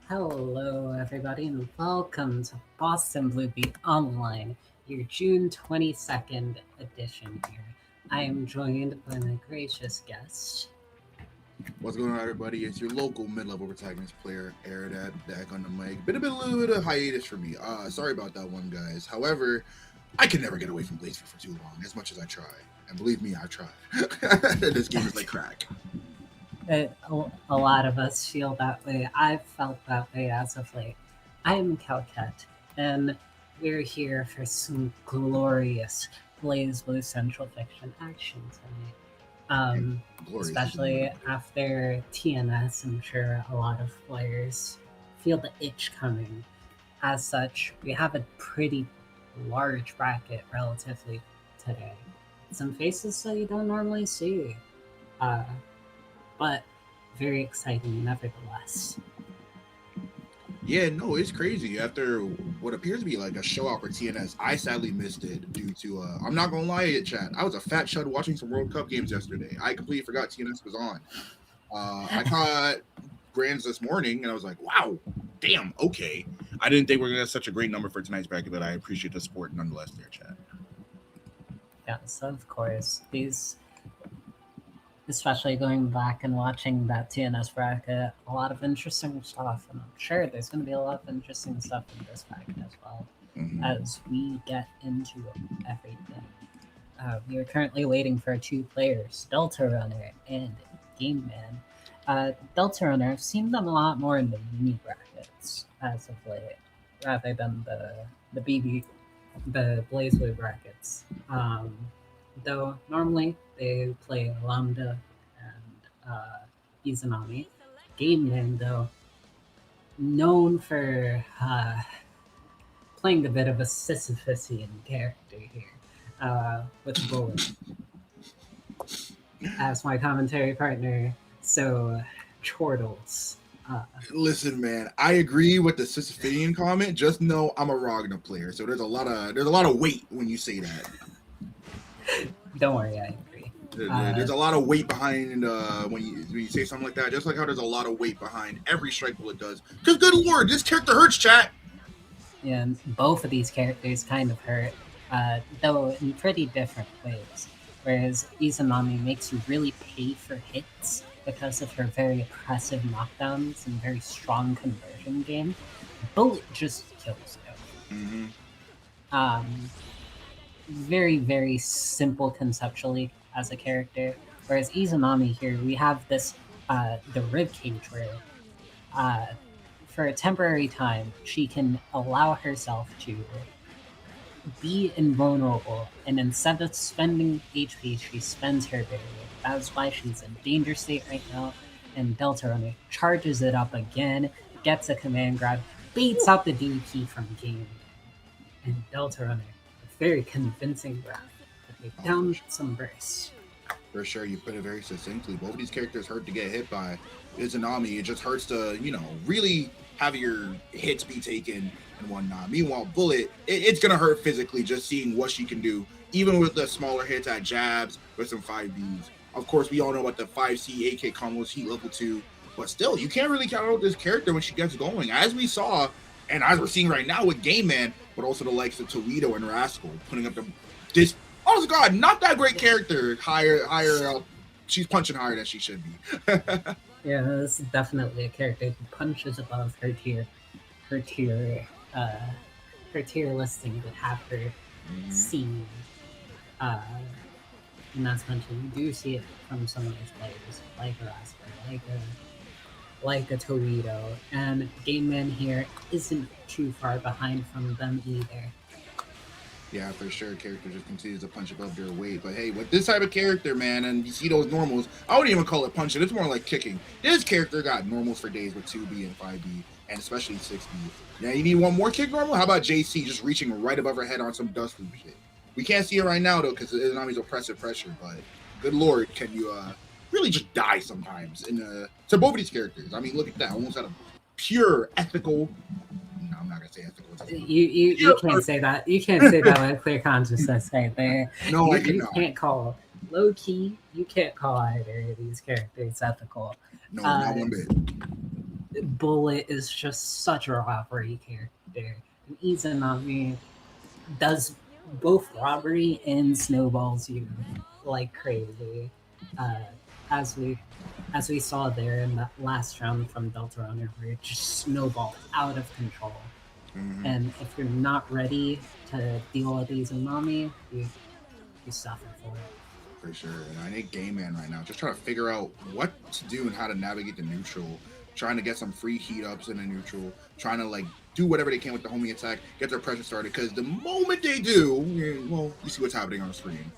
Hello, everybody, and welcome to Boston BBB Online, your June 22nd edition here. I am joined by my gracious guest. What's going on, everybody? It's your local mid-level protagonist player, Aradad, back on the mic. Been a little bit of hiatus for me. Sorry about that one, guys. However, I can never get away from blazblue for too long, as much as I try. And believe me, I try. This game is like crack. A lot of us feel that way. I've felt that way as of late. I'm Calquette, and we're here for some glorious BlazBlue Central Fiction action tonight. Especially after TNS, I'm sure a lot of players feel the itch coming. As such, we have a pretty large bracket relatively today. Some faces that you don't normally see, but very exciting nevertheless. Yeah, no, it's crazy. After what appears to be like a show out for TNS, I sadly missed it due to, I'm not going to lie, chat. I was a fat chud watching some World Cup games yesterday. I completely forgot TNS was on. I caught Grands this morning, and I was like, wow, damn, okay. I didn't think we were going to have such a great number for tonight's bracket, but I appreciate the support nonetheless there, chat. Yes, of course. Especially going back and watching that TNS bracket, a lot of interesting stuff, and I'm sure there's going to be a lot of interesting stuff in this bracket as well, as we get into everything. We are currently waiting for two players, Deltarunner and Game Man. Deltarunner, I've seen them a lot more in the mini brackets as of late, rather than the BlazBlue brackets. Though normally they play Lambda and Izanami. Game Man, though, known for playing a bit of a Sisyphusian character here with Bullet. As my commentary partner, so chortles. Listen, man, I agree with the Sisyphean comment. Just know I'm a Ragna player, so there's a lot of weight when you say that. Don't worry, I agree. There's a lot of weight behind when you say something like that. Just like how there's a lot of weight behind every strike bullet does. Because good lord, this character hurts, chat. Yeah, both of these characters kind of hurt, though in pretty different ways. Whereas Izanami makes you really pay for hits because of her very oppressive knockdowns and very strong conversion game. Bullet just kills you. Very, very simple conceptually as a character. Whereas Izanami here, we have this the ribcage where for a temporary time she can allow herself to be invulnerable, and instead of spending HP, she spends her barrier. That's why she's in danger state right now. And Deltarunner charges it up again, gets a command grab, baits out the DP from game, and Deltarunner, very convincing grab to take down some bursts. For sure, you put it very succinctly. Both of these characters hurt to get hit by. Izanami, it just hurts to, really have your hits be taken and whatnot. Meanwhile, Bullet, it's going to hurt physically just seeing what she can do, even with the smaller hits at jabs with some 5Bs. Of course, we all know about the 5C AK combos, heat level 2, but still, you can't really count out this character when she gets going. As we saw, and as we're seeing right now with Game Man, but also the likes of Toledo and Rascal putting up this, oh god, not that great character. Higher, she's punching higher than she should be. Yeah, this is definitely a character who punches above her tier listing would have her seen. And that's mentioned. You do see it from some of these players, like a Rascal, like a Toledo, and Game Man here isn't too far behind from them either. Yeah, for sure, character just continues to punch above their weight. But hey, with this type of character, man, and you see those normals, I wouldn't even call it punching. It's more like kicking. This character got normals for days with 2B and 5B, and especially 6B. Yeah, you need one more kick normal? How about JC just reaching right above her head on some dust loop shit? We can't see it right now, though, because Izanami's oppressive pressure, but good lord, can you really just die sometimes to both of these characters? I mean, look at that. Almost had a pure ethical... No, I'm not going to say ethical. You can't say that. You can't say that with clear consciousness right there. No, I You cannot. can't call low key. You can't call either of these characters ethical. No, not one bit. Bullet is just such a robbery character. And Izanami does both robbery and snowballs you like crazy. Uh, as we saw there in that last round from Deltarunner, where it just snowballed out of control. Mm-hmm. And if you're not ready to deal with Izanami, you suffer for it. For sure. And I need Game Man right now. Just trying to figure out what to do and how to navigate the neutral. Trying to get some free heat ups in the neutral. Trying to like do whatever they can with the homing attack. Get their pressure started. Because the moment they do, well, you see what's happening on the screen.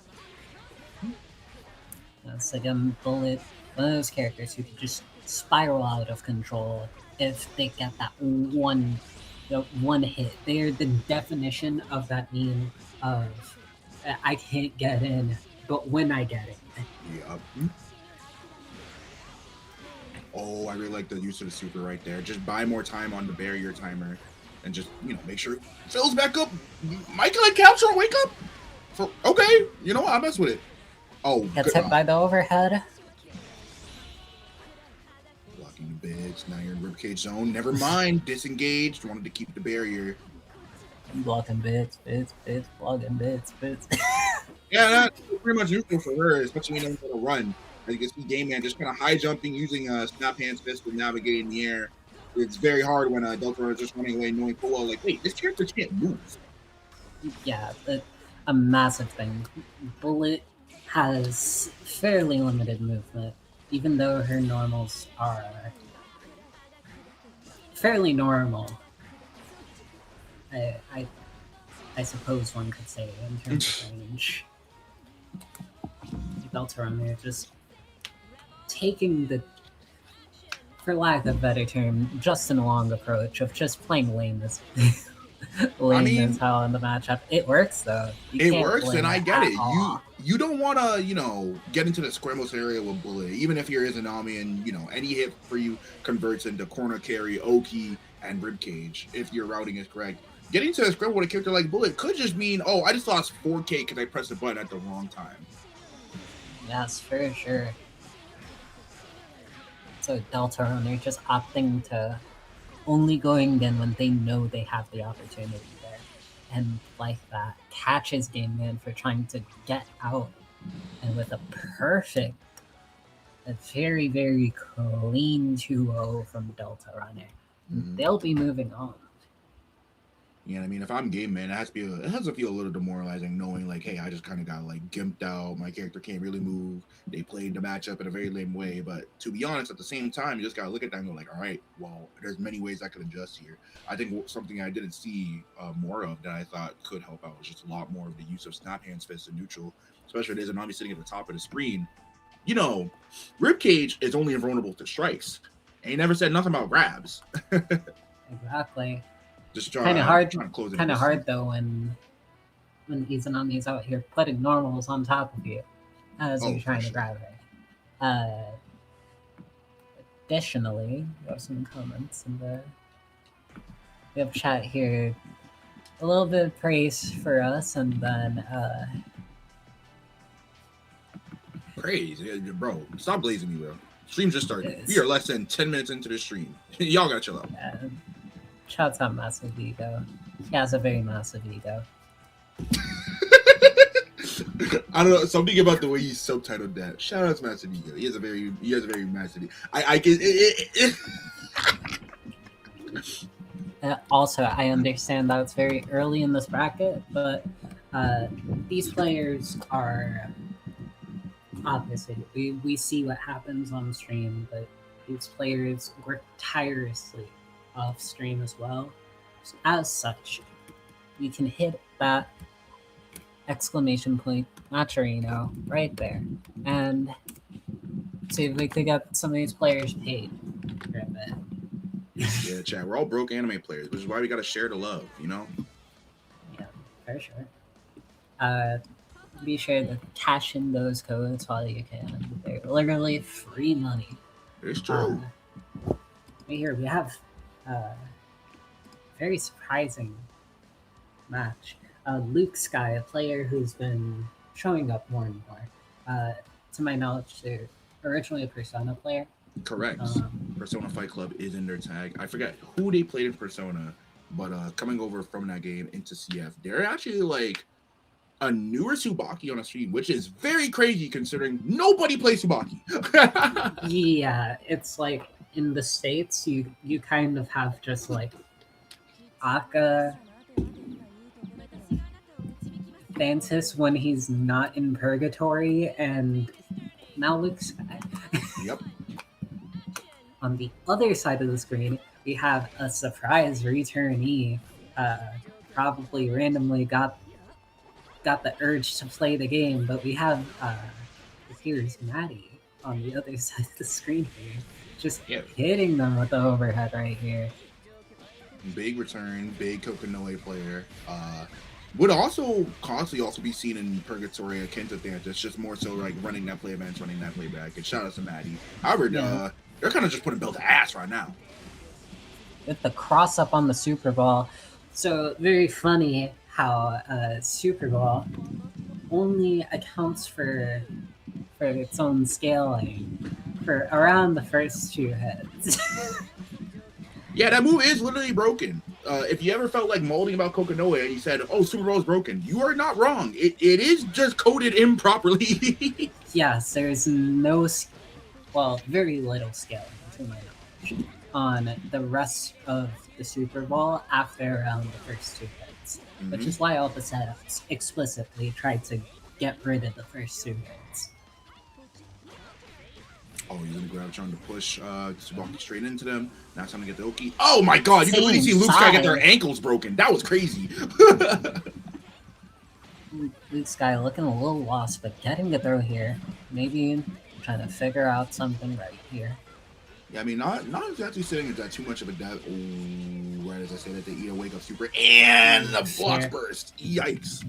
It's like Bullet, one of those characters who can just spiral out of control if they get that one hit. They're the definition of that meme of I can't get in, but when I get it. Yep. Oh, I really like the use of the super right there. Just buy more time on the barrier timer and just, make sure it fills back up. Michael and capture wake up. Okay, I'll mess with it. Oh, gets hit by the overhead. Blocking the bids. Now you're in ribcage zone. Never mind. Disengaged. Wanted to keep the barrier. Blocking bits, blocking bits. Yeah, that's pretty much neutral for her, especially when you're going to run. As you can see, Game Man just kind of high jumping, using snap hands fist to navigate in the air. It's very hard when Deltarunner is just running away, knowing full well, like, wait, this character can't move. Yeah, a massive thing. Bullet has fairly limited movement, even though her normals are fairly normal. I suppose one could say in terms of range. Deltarunner just taking the, for lack of a better term, Justin Long approach of just playing lame as hell in the matchup. It works though. It works, and I get it. You don't want to get into the scrambles area with Bullet, even if you're Izanami and any hit for you converts into corner carry, Oki, and ribcage if your routing is correct. Getting to a scramble with a character like Bullet could just mean, oh, I just lost 4K because I pressed the button at the wrong time. Yes, for sure. So Deltarunner just opting to only going in when they know they have the opportunity there. And like that, catches Game Man for trying to get out. And with a very, very clean 2-0 from Deltarunner. They'll be moving on. Yeah, I mean, if I'm Game Man, it has to feel a little demoralizing knowing, like, hey, I just kind of got, like, gimped out. My character can't really move. They played the matchup in a very lame way. But to be honest, at the same time, you just got to look at that and go, like, all right, well, there's many ways I could adjust here. I think something I didn't see more of that I thought could help out was just a lot more of the use of snap hands, fist, and neutral, especially with Izanami sitting at the top of the screen. Ribcage is only invulnerable to strikes. And he never said nothing about grabs. Exactly. Just kind of hard though when Izanami is out here putting normals on top of you as you're trying to grab her. Additionally, we have some comments in the chat here. A little bit of praise for us, and then praise, bro. Stop blazing me, bro. Stream just started. We are less than 10 minutes into the stream. Y'all gotta chill out. Shouts out Massive Ego. He has a very massive ego. I don't know, something about the way he subtitled that. Shout out to Massive Ego. He has a very massive ego. I can. Also, I understand that it's very early in this bracket, but these players are obviously we see what happens on stream, but these players work tirelessly off stream as well. So as such, we can hit that exclamation point Maturino right there and see if we could get some of these players paid for a bit. Yeah, chat. We're all broke anime players, which is why we gotta share the love, Yeah, for sure. Be sure to cash in those codes while you can. They're literally free money. It's true. Here we have very surprising match. LukeSky, a player who's been showing up more and more. To my knowledge, they're originally a Persona player. Correct. Persona Fight Club is in their tag. I forget who they played in Persona, but coming over from that game into CF, they're actually like a newer Tsubaki on a stream, which is very crazy considering nobody plays Tsubaki. Yeah, it's like in the States, you kind of have just like Aka Thantis when he's not in purgatory, and now LukeSky. Yep. On the other side of the screen, we have a surprise returnee. Probably randomly got the urge to play the game, but we have here's Maddie on the other side of the screen here, just hitting them with the overhead right here. Big return, big Kokonoe player. Would also constantly also be seen in Purgatory Akin to Thantis, just more so like running that play events, running that playback. And shout out to Maddie. However, they're kind of just putting Bill to ass right now. With the cross up on the Super Ball. So very funny how Super Ball only accounts for its own scaling for around the first 2 hits. Yeah, that move is literally broken. If you ever felt like molding about Kokonoe and you said, oh, Super Bowl is broken, you are not wrong. It is just coded improperly. Yes, there's no, very little scaling, to my knowledge, on the rest of the Super Bowl after around the first 2 hits, which is why all the setups explicitly tried to get rid of the first 2 hits. Oh, he's gonna grab, trying to push Tsubaki straight into them. Now it's time to get the Oki. Oh my god, you can really see LukeSky get their ankles broken. That was crazy. LukeSky looking a little lost, but getting the throw here. Maybe trying to figure out something right here. Yeah, I mean, not exactly sitting at that too much of a depth. Oh, right as I said, that they eat a wake up super and the block burst. Yikes.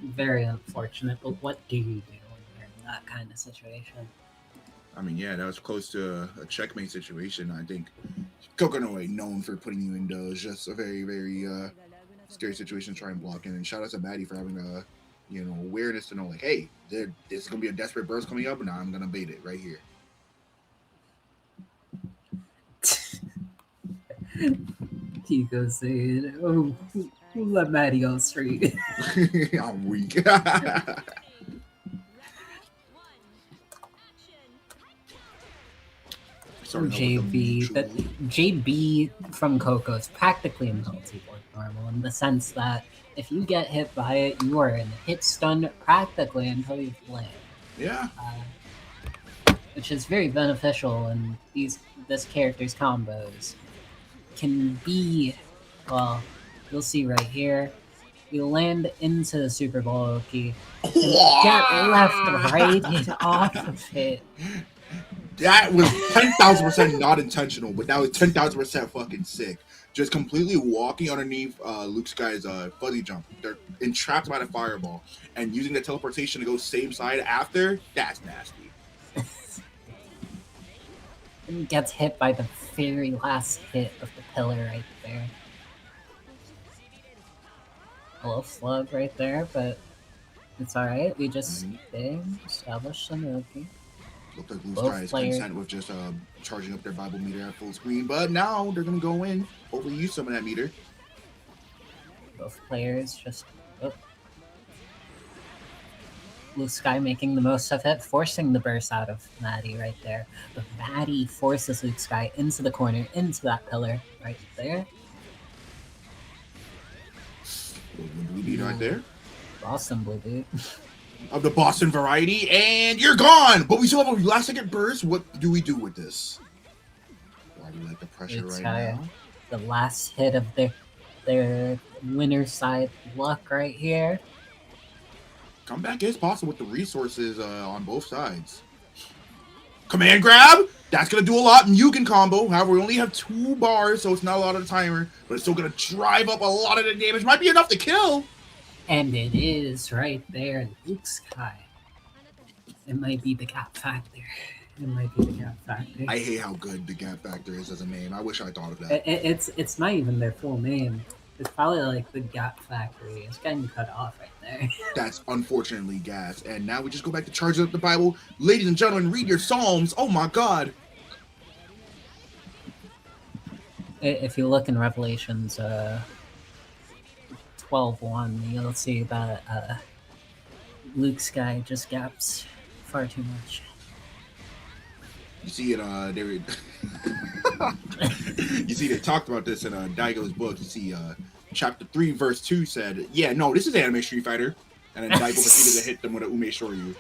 Very unfortunate, but what do you do when you're in that kind of situation? I mean, yeah, that was close to a checkmate situation. I think Kokonoe known for putting you in those. Just a very, very scary situation to try and block in. And shout out to Maddie for having awareness to know, like, hey, this is gonna be a desperate burst coming up, and now I'm gonna bait it right here. Tico saying, "Oh, who let Maddie on street?" I'm weak. JB from Coco is practically a multi-board normal in the sense that if you get hit by it, you are in hit stun practically until you land. Yeah. Which is very beneficial, and this character's combos can be, well, you'll see right here. You land into the Super Bowl key, and get left right off of it. That was 10,000% not intentional, but that was 10,000% fucking sick. Just completely walking underneath LukeSky's fuzzy jump. They're entrapped by the fireball, and using the teleportation to go same side after, that's nasty. And gets hit by the very last hit of the pillar right there. A little slug right there, but it's alright. We just established some rookie. Looked like LukeSky is content with just charging up their Bible meter at full screen, but now they're going to go in, hopefully use some of that meter. Both players just... LukeSky making the most of it, forcing the burst out of Maddie right there. But Maddie forces LukeSky into the corner, into that pillar right there. Blue beat right there. Boston blue beat. Of the Boston variety, and you're gone! But we still have a last second burst. What do we do with this? Why do we like the pressure right now? The last hit of their winner side luck right here. Comeback is possible with the resources on both sides. Command grab! That's going to do a lot. Mugen combo. However, we only have 2 bars, so it's not a lot of the timer. But it's still going to drive up a lot of the damage. Might be enough to kill. And it is right there. LukeSky. It might be the gap factor. It might be the gap factor. I hate how good the gap factor is as a name. I wish I thought of that. It's not even their full name. It's probably like the Gap Factory. It's getting cut off right there. That's unfortunately gas. And now we just go back to charging up the Bible. Ladies and gentlemen, read your Psalms. Oh my God. if you look in Revelations 12:1, you'll see that LukeSky just gaps far too much. You see it, you see they talked about this in Daigo's book. You see chapter 3 verse 2 said, yeah, no, this is anime Street Fighter, and then Daigo proceeded to hit them with a Ume Shoryu.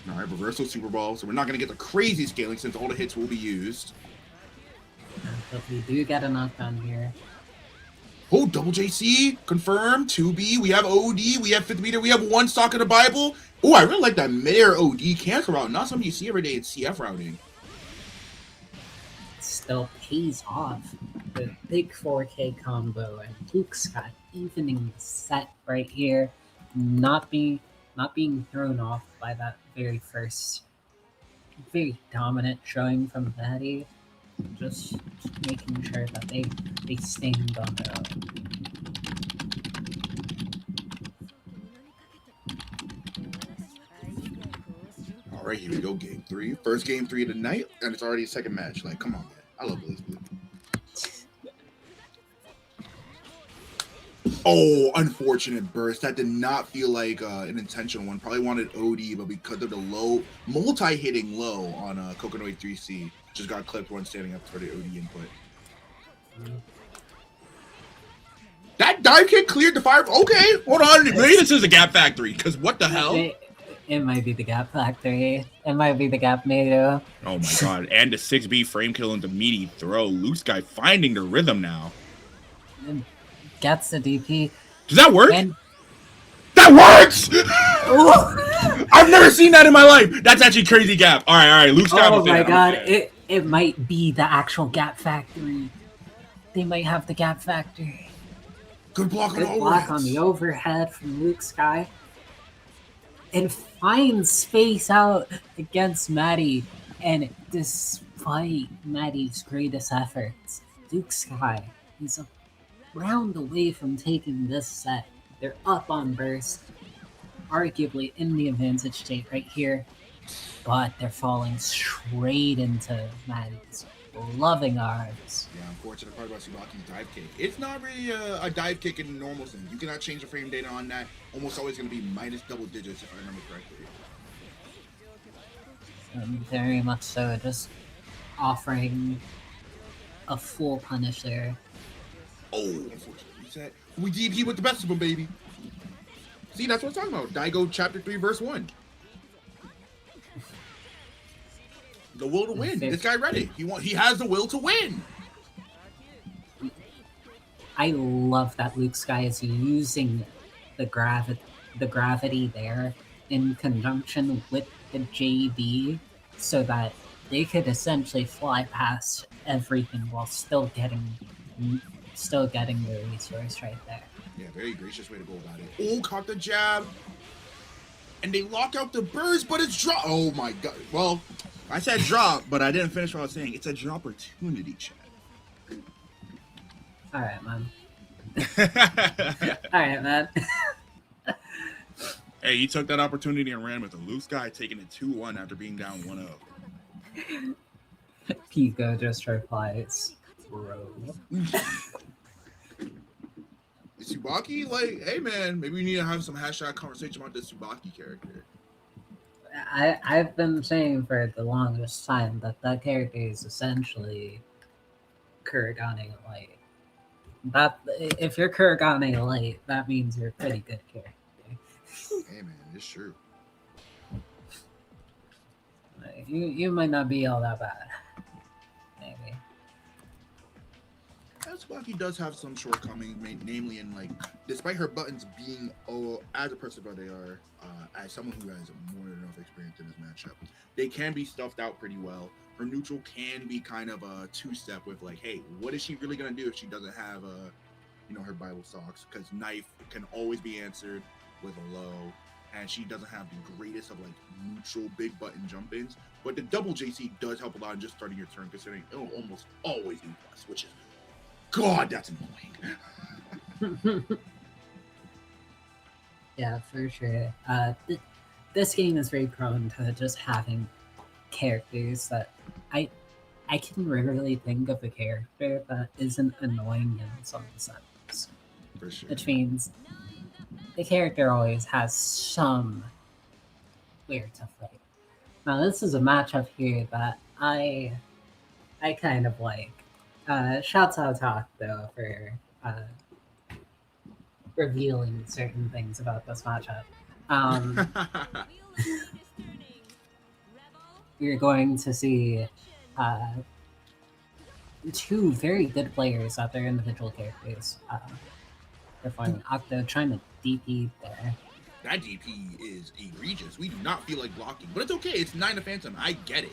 All right, reversal Super Ball. So we're not going to get the crazy scaling since all the hits will be used. But we do get a knockdown here. Oh, double JC, confirmed, 2B. We have OD, we have 5th meter, we have 1 stock in the Bible. Oh, I really like that mid-air OD cancel route. Not something you see every day in CF routing. It still pays off. The big 4K combo and LukeSky evening the set right here. Not being thrown off by that very first, very dominant showing from Maddie. Just making sure that they stand on their own. All right, here we go, game 3. First game 3 of the night, and it's already a second match. Like, come on, man. I love BlazBlue. Oh, unfortunate burst. That did not feel like an intentional one. Probably wanted OD, but because of the low, multi-hitting low on Kokonoe 3C, just got clipped when standing up for the OD input. That dive kick cleared the fire. Okay, hold on. Maybe this is a gap factory, because what the hell? It might be the gap factory. It might be the gap NATO. Oh my god. And the 6B frame kill into meaty throw. LukeSky finding the rhythm now. Gets the DP. Does that work? And that works! I've never seen that in my life. That's actually crazy gap. All right. LukeSky. Oh my god. It might be the actual gap factory. They might have the gap factory. Good block on the overhead from LukeSky. And finds space out against Maddie. And despite Maddie's greatest efforts, LukeSky is a round away from taking this set. They're up on burst, arguably in the advantage state right here, but they're falling straight into Maddie's loving arms. Yeah, unfortunate part about Tsubaki's dive kick. It's not really a dive kick in normal sense. You cannot change the frame data on that. Almost always going to be minus double digits, if I remember correctly. Very much so, just offering a full punish there. Oh, unfortunately. We DP with the best of them, baby. See, that's what I'm talking about. Daigo chapter 3, verse 1. The will to win. This guy ready. He has the will to win. I love that LukeSky is using the gravity there in conjunction with the JB so that they could essentially fly past everything while still getting the resource right there. Yeah, very gracious way to go about it. Oh, caught the jab. And they lock out the burst, but it's drop. Oh my god. Well, I said drop, but I didn't finish what I was saying. It's a drop opportunity, chat. Alright, man. Alright, man. Hey, he took that opportunity and ran with the LukeSky, taking it 2-1 after being down 1-0. Pico just replies, bro. Tsubaki, like, hey man, maybe we need to have some hashtag conversation about this Tsubaki character. I've been saying for the longest time that character is essentially Kuragane Light. That if you're Kuragane Light, that means you're a pretty good character. Hey man, it's true. You might not be all that bad. Maybe. Tsubaki does have some shortcomings, namely in like, despite her buttons being as impressive as they are, as someone who has more than enough experience in this matchup, they can be stuffed out pretty well. Her neutral can be kind of a two-step with like, hey, what is she really gonna do if she doesn't have her Bible socks? Because knife can always be answered with a low, and she doesn't have the greatest of like neutral big button jump ins. But the double JC does help a lot in just starting your turn, considering it'll almost always be plus, which is God, that's annoying. Yeah, for sure. This game is very prone to just having characters that I can rarely think of a character that isn't annoying in some sense. For sure. Which means the character always has some weird to fight. Now this is a matchup here that I kind of like. Shouts out to Octo for revealing certain things about this matchup. We're going to see two very good players at their individual characters performing. Octo trying to DP there. That DP is egregious. We do not feel like blocking, but it's okay. It's 9 to Phantom. I get it.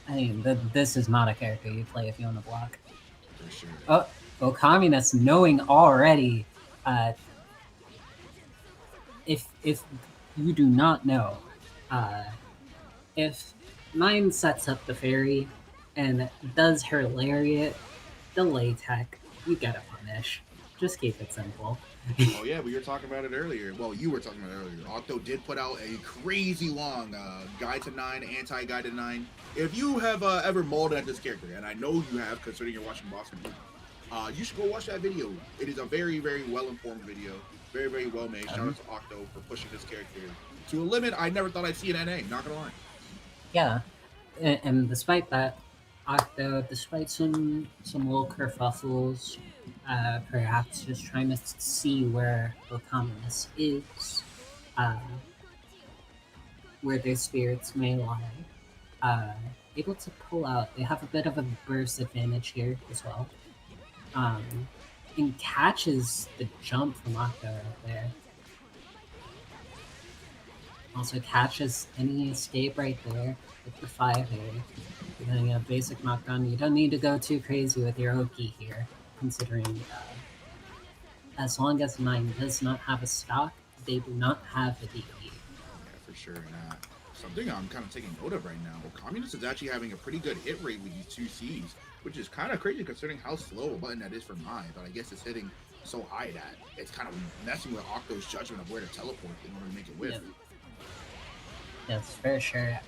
I mean, this is not a character you play if you want to block. For sure. Oh, Okammunist knowing already. If you do not know, if 9 sets up the fairy and does her lariat, delay tech, you gotta punish. Just keep it simple. Oh yeah, we were talking about it earlier. Well, you were talking about it earlier. Octo did put out a crazy long guide to 9, anti-guide to 9. If you have ever molded at this character, and I know you have, considering you're watching Boston, you should go watch that video. It is a very, very well-informed video. Very, very well made. Shout out to Octo for pushing this character to a limit I never thought I'd see in NA, not gonna lie. Yeah, and despite that, Octo, despite some little kerfuffles, perhaps just trying to see where Okammunist is, where their spirits may lie, able to pull out. They have a bit of a burst advantage here as well. And catches the jump from Octo right there. Also catches any escape right there with the 5 here. You're getting a basic knockdown. You don't need to go too crazy with your Oki here, considering as long as 9 does not have a stock, they do not have a DP. Yeah, for sure. And something I'm kind of taking note of right now, Okammunist is actually having a pretty good hit rate with these 2 Cs, which is kind of crazy considering how slow a button that is for 9, but I guess it's hitting so high that it's kind of messing with Octo's judgment of where to teleport in order to make it whiff. Yep. Yes, for sure.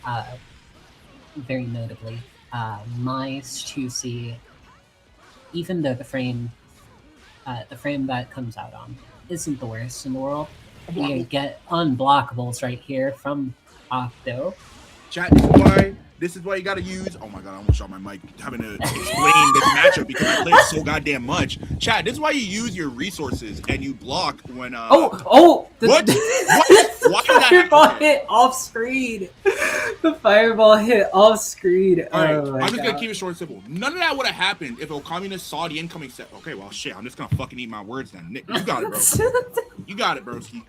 Very notably, my 2C, even though the frame that comes out on isn't the worst in the world, you get unblockables right here from Octo. Chat, this is why you gotta use. Oh my god, I almost shot my mic having to explain this matchup because I play it so goddamn much. Chat, this is why you use your resources and you block when. What? What? Why The fireball hit off screen. The fireball hit off screen. All right, Oh my I'm just gonna God. keep it short and simple. None of that would have happened if Okammunist saw the incoming set. Okay, well, shit, I'm just gonna fucking eat my words then. Nick, you got it, bro. You got it, broski.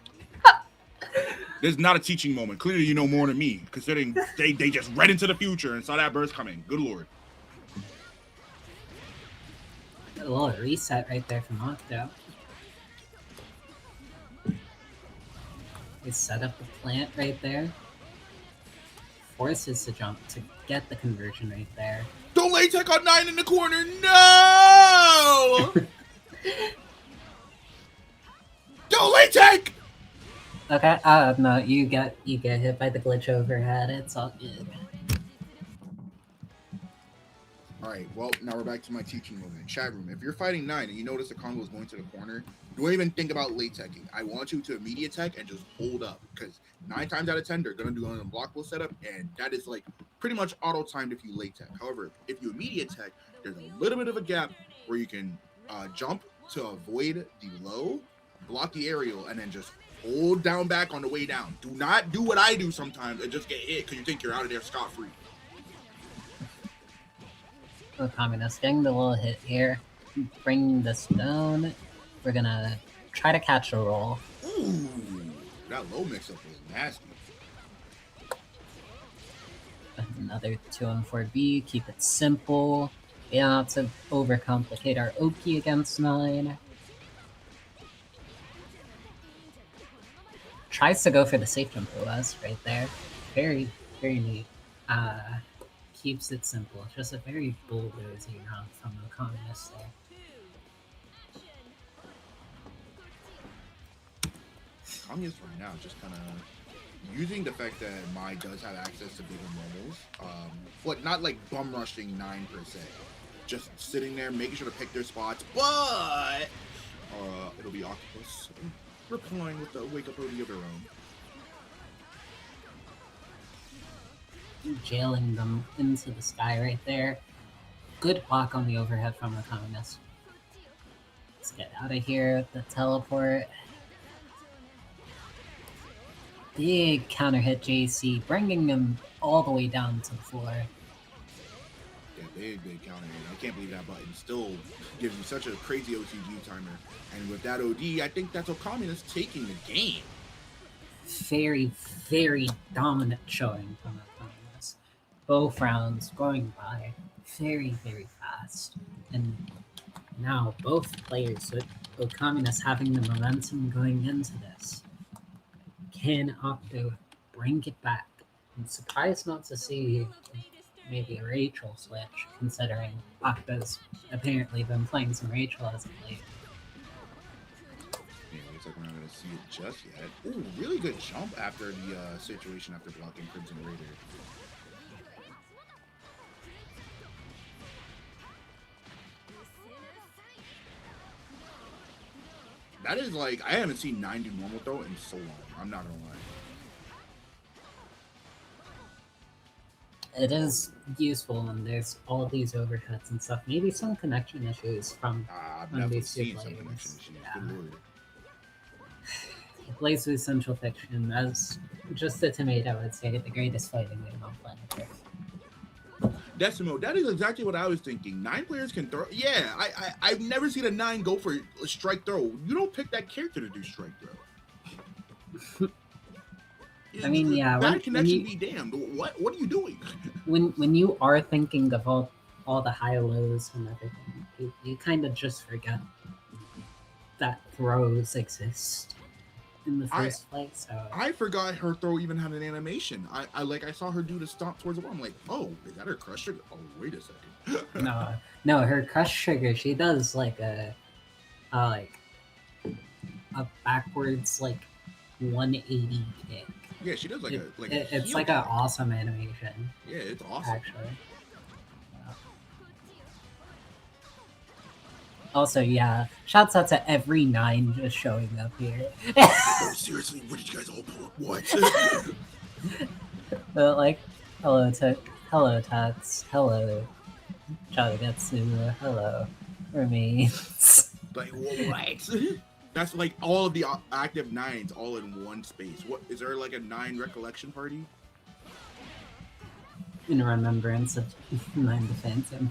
This is not a teaching moment. Clearly, you know more than me, considering they just read into the future and saw that burst coming. Good lord. A little reset right there from Octo. They set up the plant right there. Forces the jump to get the conversion right there. Don't lay tech on 9 in the corner. No! Don't lay tech! Okay, no, you get hit by the glitch overhead. It's all good. Alright, well, now we're back to my teaching moment. Chat room, if you're fighting 9 and you notice the combo is going to the corner, don't even think about late teching. I want you to immediate tech and just hold up, because 9 times out of 10, they're going to do an unblockable setup, and that is like pretty much auto-timed if you late tech. However, if you immediate tech, there's a little bit of a gap where you can jump to avoid the low, block the aerial, and then just hold down back on the way down. Do not do what I do sometimes and just get hit because you think you're out of there scot-free. Okammunist getting the little hit here. Bringing this down. We're gonna try to catch a roll. Ooh, that low mix-up was nasty. Another 2-on-4B. Keep it simple. Yeah, not to overcomplicate our OP against 9. Tries to go for the safe jump OS right there. Very, very neat. Keeps it simple. Just a very bulldozy run from Okammunist there. Communist right now just kind of using the fact that Mai does have access to bigger normals, but not like bum rushing 9 per se. Just sitting there, making sure to pick their spots, but it'll be Octopus replying with the wake up OD of their own. Jailing them into the sky right there. Good block on the overhead from Okammunist. Let's get out of here. The teleport. Big counter hit JC, bringing him all the way down to the floor. Yeah, big counter hit. I can't believe that button still gives you such a crazy OTG timer. And with that OD, I think that's Okammunist taking the game. Very, very dominant showing from Okammunist. Both rounds going by very, very fast. And now both players with Okammunist having the momentum going into this. Can Octo bring it back? I'm surprised not to see maybe a Rachel switch, considering Octo's apparently been playing some Rachel as of late. Yeah, looks like we're not going to see it just yet. Ooh, really good jump after the situation after blocking Crimson Raider. That is like, I haven't seen 9 do normal throw in so long. I'm not gonna lie. It is useful when there's all these overheads and stuff. Maybe some connection issues from I've never these two seen some players. connection issues. Yeah. Good lord. BlazBlue Central Fiction as just a tomato, I would say the greatest fighting game on planet Earth. Decimo, that is exactly what I was thinking. 9 players can throw. Yeah, I've never seen a 9 go for a strike throw. You don't pick that character to do strike throw. I mean, yeah. That connection be damned. What are you doing? When you are thinking of all the high lows and everything, you kind of just forget that throws exist in the first place. So I forgot her throw even had an animation. I saw her do the stomp towards the wall. I'm like, oh, is that her crush trigger? Oh, wait a second. no, her crush trigger. She does like a backwards like 180 kick. Yeah, she does it's like an awesome animation. Yeah, it's awesome. Actually. Also, yeah, shouts out to every 9 just showing up here. Oh, seriously, where did you guys all pull up? What? But like, hello Tats, hello Chagagetsu, hello Remains. Like, what? That's like all of the active 9s all in one space. What is there like a 9 recollection party? In remembrance of 9 the Phantom.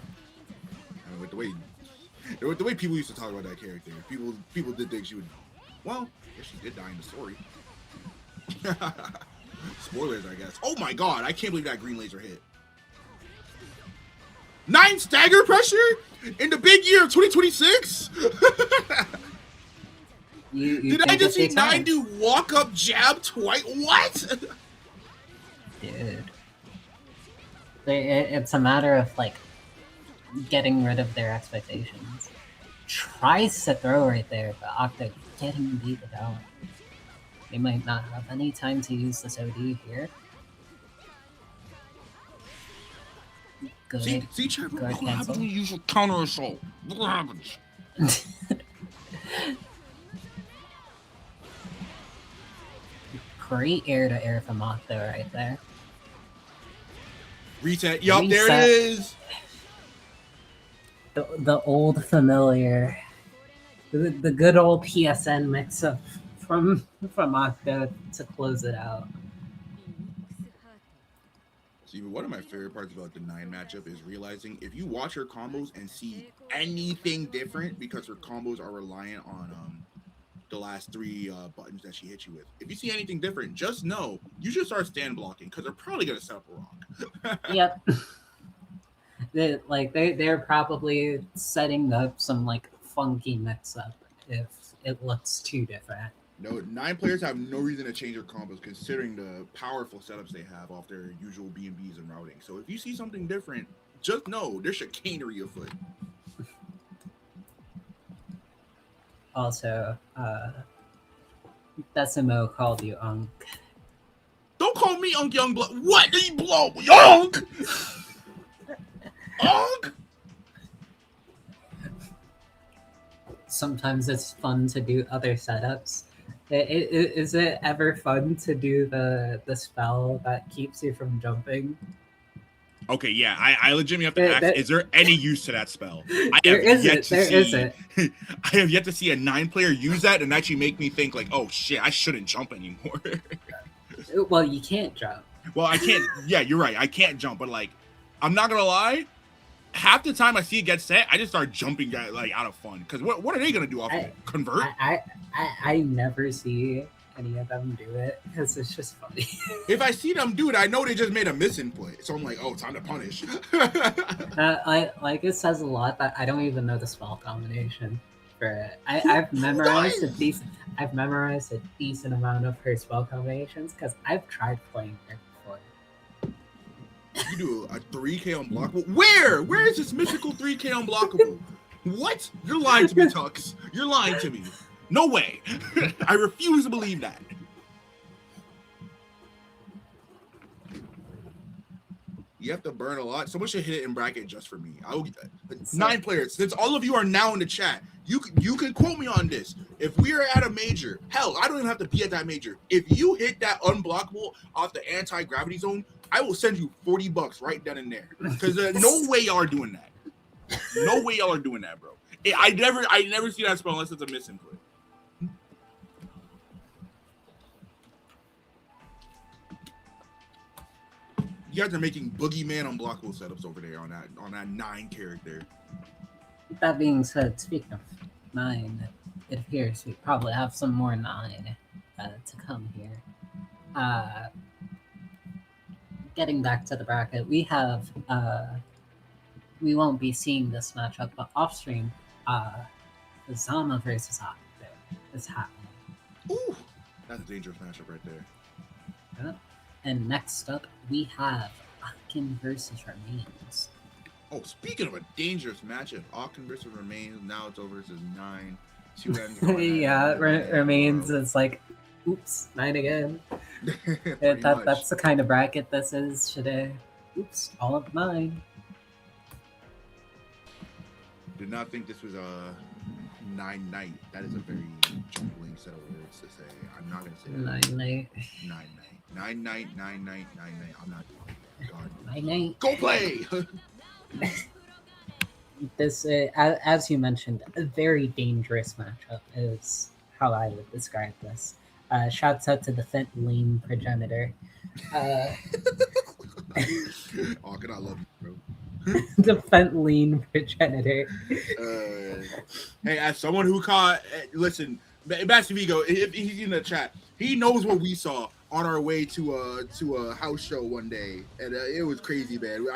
With the way people used to talk about that character, people did think she would. Well, I guess she did die in the story. Spoilers, I guess. Oh my god, I can't believe that green laser hit. 9 stagger pressure in the big year of 2026. Did I just see 9 do walk up jab twice? What? Dude, it's a matter of like getting rid of their expectations. Tries to throw right there, but Octo getting beat down. They might not have any time to use this OD here. Good. See, Trevor, Good what happens cancel. when you use a counter assault? What happens? Great air to air from Octo right there. Reset. Yup, there it is. The old familiar, the good old PSN mix up from Octo to close it out. See, one of my favorite parts about the 9 matchup is realizing if you watch her combos and see anything different, because her combos are reliant on the last 3 buttons that she hits you with. If you see anything different, just know you should start stand blocking because they're probably gonna set up a rock. Yep. They're probably setting up some like funky mix up if it looks too different. No, 9 players have no reason to change their combos considering the powerful setups they have off their usual B&Bs and routing. So if you see something different, just know there's chicanery afoot. Also, Decimo called you Unk. Don't call me Unk Young Blood. What? You blow Unk? Unk? Sometimes it's fun to do other setups. Is it ever fun to do the spell that keeps you from jumping? Okay, yeah, I legitimately have to ask, is there any use to that spell? I There have yet to isn't. see I have yet to see a 9-player use that and actually make me think like, oh shit, I shouldn't jump anymore. Well, you can't jump. Well, I can't, yeah, you're right, I can't jump, but like, I'm not gonna lie, half the time I see it get set, I just start jumping like out of fun. Because what are they gonna do off of it? Convert? I never see any of them do it because it's just funny. If I see them do it, I know they just made a missing play. So I'm like, oh, time to punish. Like it says a lot that I don't even know the spell combination for it. I've memorized a decent amount of her spell combinations because I've tried playing her before. You do a 3K unblockable? Where is this mythical 3K unblockable? What? You're lying to me, Tux. You're lying to me. No way. I refuse to believe that. You have to burn a lot. Someone should hit it in bracket just for me. I will 9 players. Since all of you are now in the chat, you can quote me on this. If we are at a major, hell, I don't even have to be at that major. If you hit that unblockable off the anti-gravity zone, I will send you $40 right then and there. Because no way y'all are doing that. No way y'all are doing that, bro. I never see that spell unless it's a missing play. You guys are making boogeyman unblockable setups over there on that 9 character. That being said, speaking of 9, it appears we probably have some more 9 to come here. Getting back to the bracket, we have we won't be seeing this matchup, but off stream, Fuzzama versus Hakumen is happening. Ooh, that's a dangerous matchup right there. Yeah. And next up, we have Akin versus Remains. Oh, speaking of a dangerous matchup, Akin versus Remains, Naoto versus 9. Yeah, Remains is like, oops, 9 again. That's the kind of bracket this is today. Oops, all of 9. Did not think this was a 9 night. That is a very jumbling set of words to say. I'm not gonna say that. 9 night. 9 night. 9 night. 9 night. 9 night. I'm not doing it. God. 9 night. Go play. This, as you mentioned, a very dangerous matchup is how I would describe this. Shouts out to the Fent Lane progenitor. Oh, can I love you, bro? The Fent Lane progenitor. Hey, as someone who caught, listen, Master Vigo, if he's in the chat, he knows what we saw on our way to a house show one day, and it was crazy, man.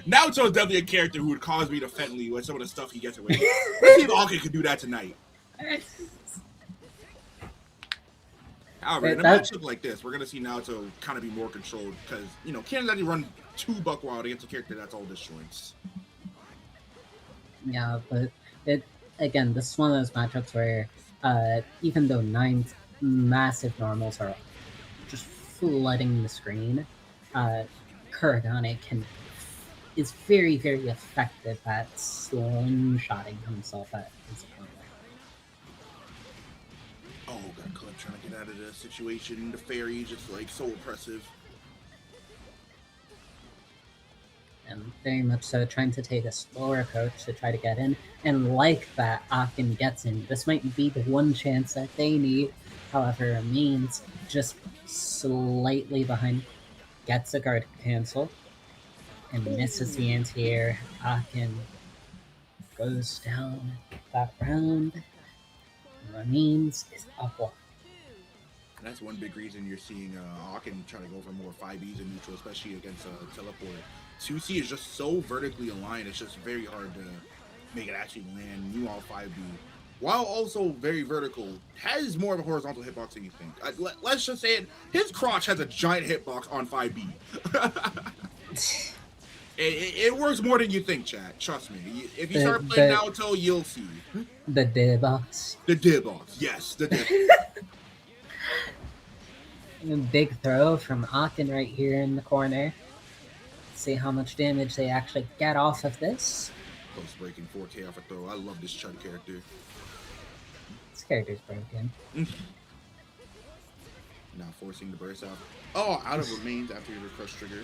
Naoto is definitely a character who would cause me to Fentley with some of the stuff he gets away with. Let's see if Akin can do that tonight. However, in a matchup like this, we're going to see Naoto kind of be more controlled because, can't let you run too buck wild against a character that's all disjoints. Yeah, but again, this is one of those matchups where even though 9's massive normals are just flooding the screen, Kuragane is very, very effective at slingshotting himself at his opponent. Oh, got Club trying to get out of the situation. The fairy just so oppressive. And very much so trying to take a slower approach to try to get in. And like that, Akin gets in. This might be the one chance that they need. However, Remains just slightly behind. Gets a guard cancel. And misses the anti-air. Akin goes down that round. Remains is up one. That's one big reason you're seeing Akin trying to go for more 5Bs in neutral, especially against Teleport. 2C is just so vertically aligned, it's just very hard to make it actually land. Meanwhile, 5B, while also very vertical, has more of a horizontal hitbox than you think. Let's just say it, his crotch has a giant hitbox on 5B. It works more than you think, Chad. Trust me. If you start playing Naoto, you'll see. The D box. The D box, yes. The D Big throw from Akin right here in the corner. See how much damage they actually get off of this. Close breaking 4K off a throw. I love this Chud character. This character's broken. Now forcing the burst out. Oh, out of remains after your crush trigger.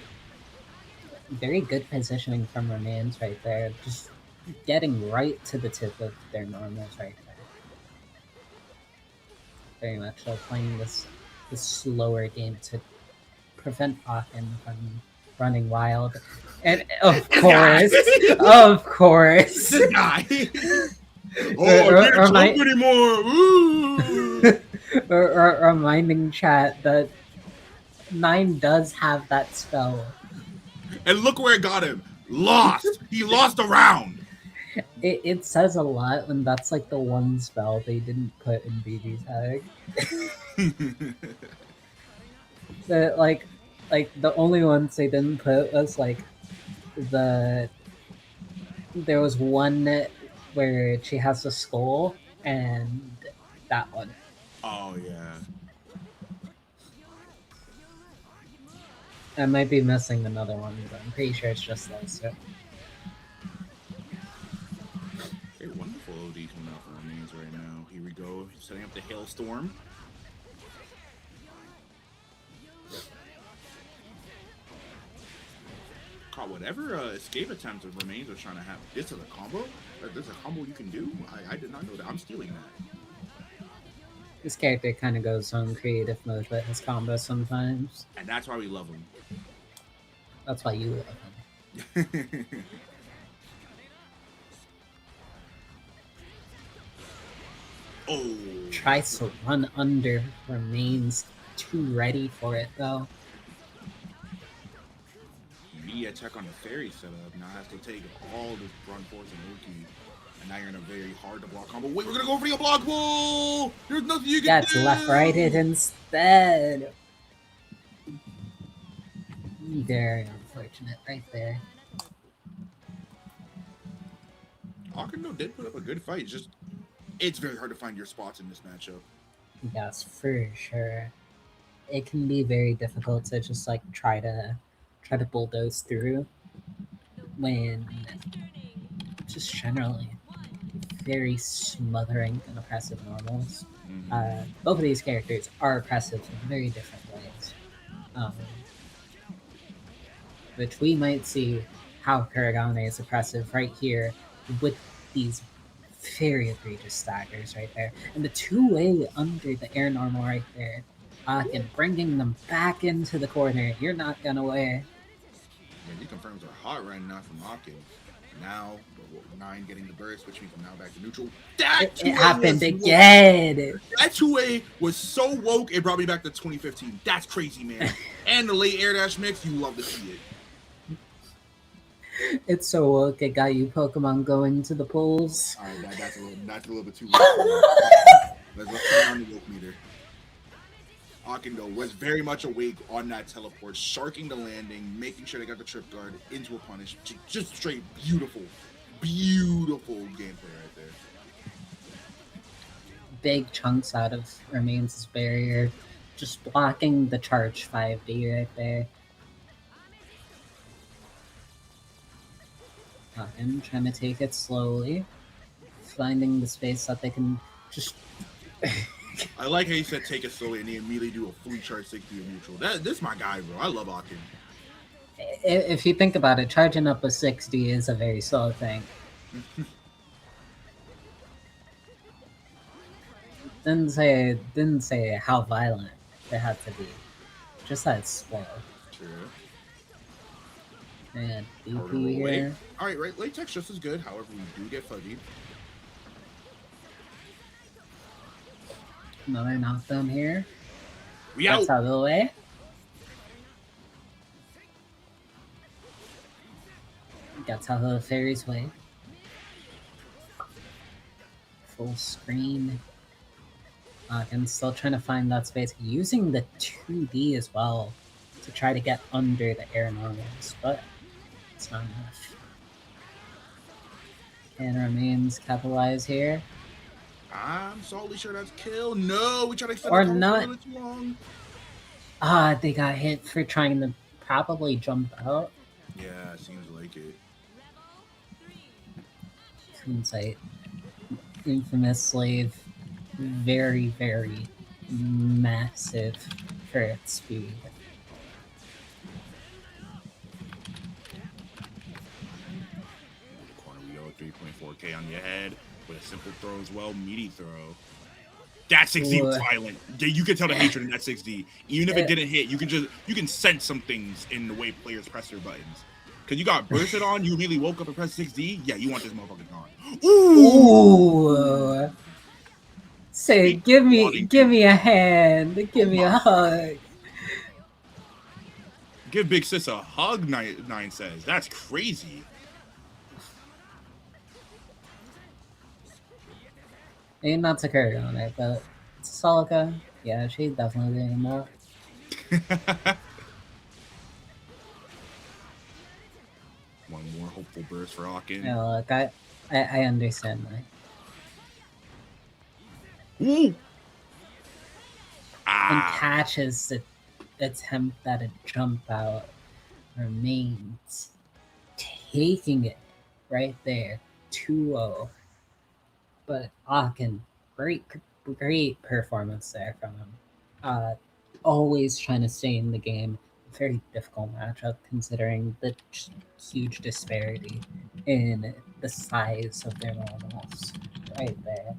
Very good positioning from remains right there. Just getting right to the tip of their normals right there. Very much so playing this slower game to prevent Akin from running wild. And of course, of course. This guy. Oh, I can't jump anymore. Reminding chat that 9 does have that spell. And look where it got him. Lost. He lost a round. It says a lot when that's like the one spell they didn't put in BB tag. like the only ones they didn't put was like there was one where she has a skull and that one. Oh yeah. I might be missing another one, but I'm pretty sure it's just those two. Very wonderful OD coming out for remains right now. Here we go. He's setting up the hailstorm. Caught whatever escape attempt of remains are trying to have. This is a combo? This is a combo you can do? I did not know that. I'm stealing that. This character kind of goes on creative mode with his combos sometimes. And that's why we love him. That's why you love him. Oh. Tries to run under, remains too ready for it though. Media check on the fairy setup. Now has to take all this run force and Uki. And now you're in a very hard to block combo. Wait, we're gonna go for the block wall! There's nothing you can do! That's left-righted instead. Very unfortunate right there. Kokonoe did put up a good fight. It's very hard to find your spots in this matchup. Yes, for sure. It can be very difficult to just like try to bulldoze through when just generally very smothering and oppressive normals. Both of these characters are oppressive in very different ways. Which we might see how Kuragane is oppressive right here with these very egregious staggers right there. And the two-way under the air normal right there. And bringing them back into the corner. You're not gonna win. Yeah, these confirms are hot right now from Akin. Now, 9 getting the burst, which means now back to neutral. It happened again. That 2A was so woke, it brought me back to 2015. That's crazy, man. And the late air dash mix, you love to see it. It's so woke, it got you Pokemon going to the pools. Alright, that's a little bit too woke. Let's turn on the woke meter. Akin, though, was very much awake on that teleport, sharking the landing, making sure they got the trip guard into a punish. Just straight beautiful gameplay right there. Big chunks out of Remains' barrier, just blocking the charge 5D right there. Akin trying to take it slowly, finding the space that they can just... I like how he said take it slowly and he immediately do a fully charged 60 of neutral. This is my guy, bro. I love Akin. If you think about it, charging up a 60 is a very slow thing. Didn't say how violent it had to be. Just that it's slow. True. And DP here. Alright, right. Latex just as good. However, we do get fuzzy. Another knockdown here. We That's out. out of the way. That's out of the fairy's way. Full screen. And still trying to find that space. Using the 2D as well to try to get under the air normals, but it's not enough. Can Remains capitalize here. I'm solidly sure that's kill. No, we try to extend or the not. too long. They got hit for trying to probably jump out. Yeah, seems like it. Insight. Infamous slave. Very, very massive for its speed. Corner wheel, 3.4K on your head with a simple throw as well, meaty throw. That 6D was violent. You can tell the hatred in that 6D. Even if it didn't hit, you can sense some things in the way players press their buttons. Because you got bursted on, you immediately woke up and pressed 6D. Yeah, you want this motherfucker gone. Ooh. Say, give me a hand. Give me a hug. Give Big Sis a hug, Nine says. That's crazy. Maybe not to carry on it, but Soliloquy, yeah, she's definitely doing that. One more hopeful burst for Akin. Yeah, look, I understand that. Ooh. And catches the attempt at a jump out, remains taking it right there, 2-0. But Akin, great performance there from him. Always trying to stay in the game. Very difficult matchup considering the huge disparity in the size of their normals right there.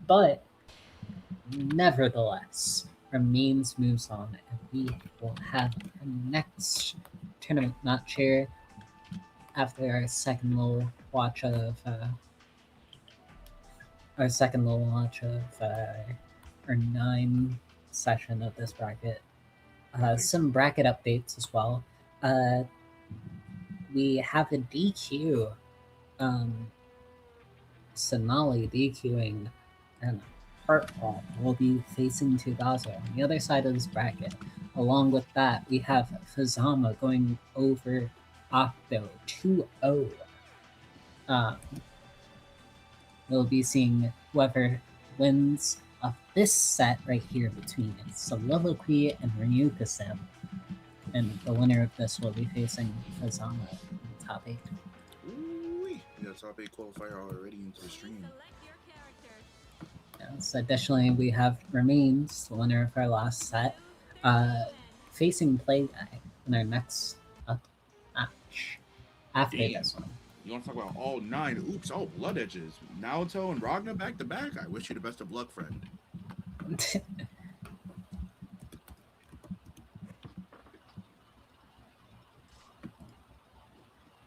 But nevertheless, remains moves on, and we will have our next tournament match here after our second little watch of our 9 session of this bracket. Some bracket updates as well. We have a DQ. Sonali DQing and Heartwad will be facing Tugazo on the other side of this bracket. Along with that, we have Fuzzama going over Octo 2-0. We'll be seeing whoever wins of this set right here between Soliloquy and Ryuka-sim. And the winner of this will be facing Fuzzama in the top 8. Ooh, we got top 8 qualifier already into the stream. Yes, additionally, we have Remains, the winner of our last set, facing Play Guy in our next match after this one. You want to talk about all 9? Oops, all blood edges. Naoto and Ragna back to back. I wish you the best of luck, friend.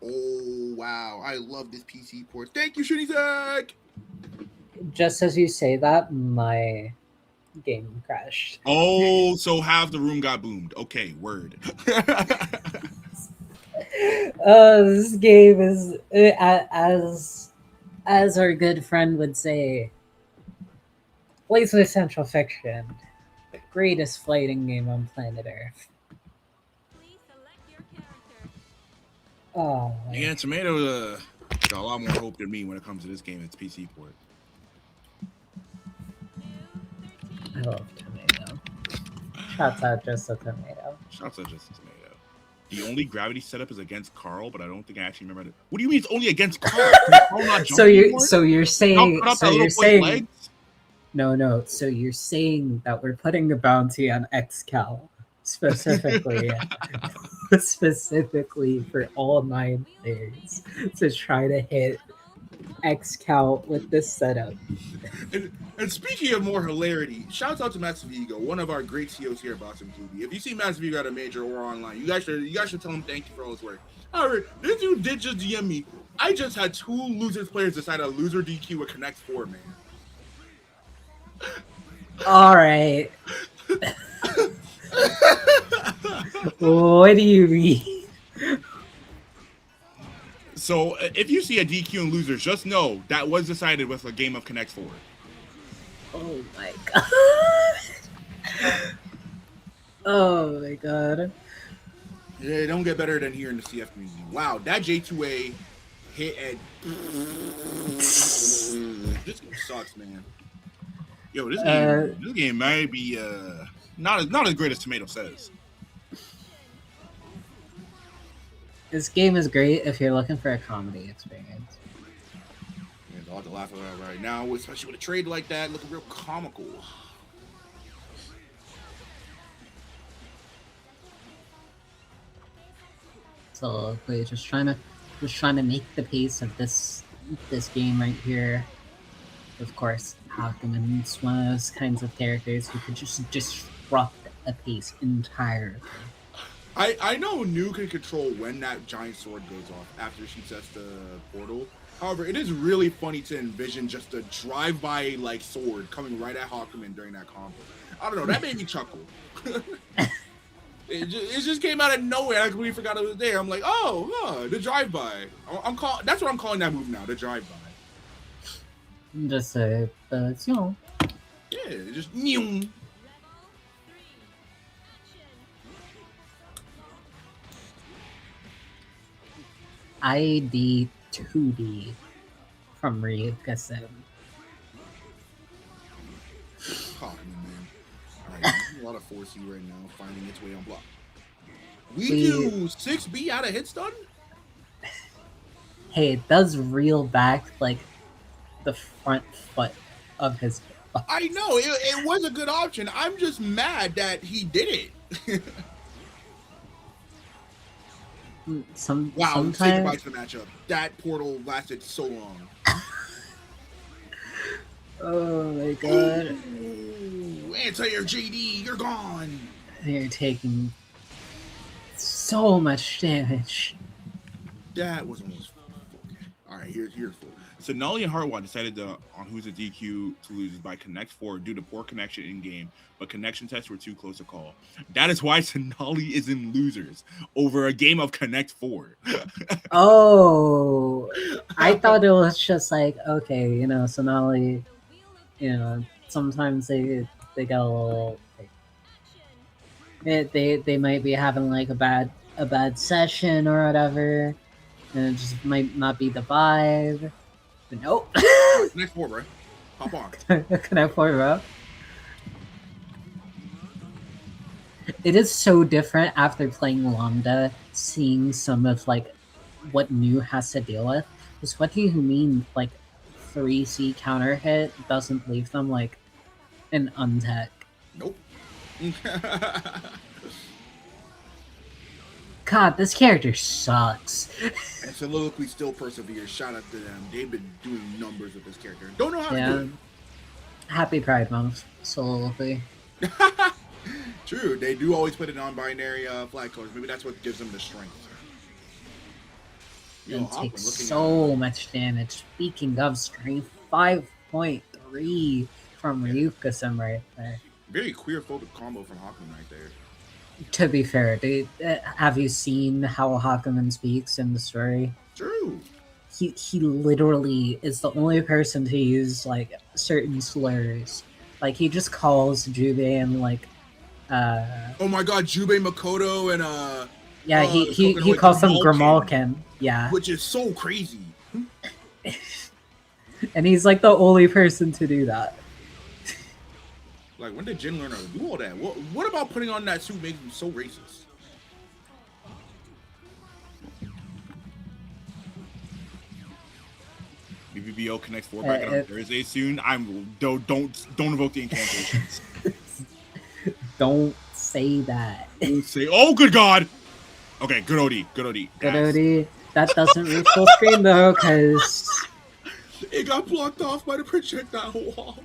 Oh, wow. I love this PC port. Thank you, Shinizak! Just as you say that, my game crashed. Oh, so half the room got boomed. Okay, word. This game is, as our good friend would say, plays with Central Fiction, the greatest fighting game on planet Earth. Oh, yeah, Tomato got a lot more hope than me when it comes to this game. It's PC port. I love Tomato. Shouts out just a Tomato. Shouts out just a Tomato. The only gravity setup is against Carl, but I don't think I actually remember it. What do you mean it's only against Carl? So you're saying legs? No. So you're saying that we're putting a bounty on XCal specifically, specifically for all 9 players to try to hit XCal with this setup. And speaking of more hilarity, shouts out to Massive Ego, one of our great CEOs here at Boston Movie. If you see Massive Ego at a major or online, you guys should tell him thank you for all his work. However, this dude did just DM me. I just had 2 losers players decide a loser DQ with Connect 4, man. All right. What do you mean? So if you see a DQ and losers, just know that was decided with a game of Connect 4. Oh my god. Oh my god. Yeah, don't get better than here in the CF community. Wow, that J2A hit at... This game sucks, man. Yo, this game might be Not as great as Tomato says. This game is great if you're looking for a comedy experience. Yeah, it's hard to laugh about right now, especially with a trade like that, looking real comical. So we're just trying to make the pace of this game right here. Of course, Hakumen's one of those kinds of characters who could just disrupt a pace entirely. I know Nu can control when that giant sword goes off after she sets the portal. However, it is really funny to envision just a drive-by like sword coming right at Hakumen during that combo. I don't know, that made me chuckle. It just came out of nowhere. I completely forgot it was there. I'm like, oh, the drive-by. That's what I'm calling that move now, the drive-by. Just say, but you know. Yeah, just neum. ID 2D from Ryuka-sim. Oh, man. Alright, a lot of 4C right now, finding its way on block. We do 6B out of hit stun? Hey, it does reel back like the front foot of his butt. I know, it was a good option. I'm just mad that he did it. Sometimes... say goodbye to the matchup. That portal lasted so long. Oh my god. Ooh, anti-air JD, you're gone. They're taking so much damage. That was almost... Alright, here's full. So Nolly and Heartwad decided on who's a DQ to lose by Connect 4 due to poor connection in game, but connection tests were too close to call. That is why Sonali is in losers over a game of Connect 4. Oh, I thought it was just like, okay, you know, Sonali, you know, sometimes they get a little, like, they might be having like a bad session or whatever, and it just might not be the vibe. But nope. Connect 4, bro. Hop on. Connect 4, bro. It is so different after playing Lambda, seeing some of like what Nu has to deal with. Because what do you mean like 3C counter hit doesn't leave them like an untech? Nope. God, this character sucks. And Soliloquy still perseveres. Shout out to them. They've been doing numbers with this character. Don't know how to do it. Happy Pride Month, Soliloquy. True, they do always put it on binary flag colors. Maybe that's what gives them the strength. It takes so much damage. Speaking of strength, 5.3 from Ryuka-sim right there. Very queer-phobic combo from Hakumen right there. To be fair, dude, have you seen how Hakumen speaks in the story? True. He literally is the only person to use like certain slurs. Like he just calls Jubei and like oh my god, Jubei Makoto and yeah, he calls them Grimalkin. Yeah. Which is so crazy. And he's like the only person to do that. Like, when did Jin learn how to do all that? What about putting on that suit makes him so racist? BBBO Connect 4 back on Thursday soon. Don't invoke the incantations. Don't say that. Don't say, oh good god! Okay, good OD. Good OD. Good OD. That doesn't reach full screen though, because it got blocked off by the projectile wall.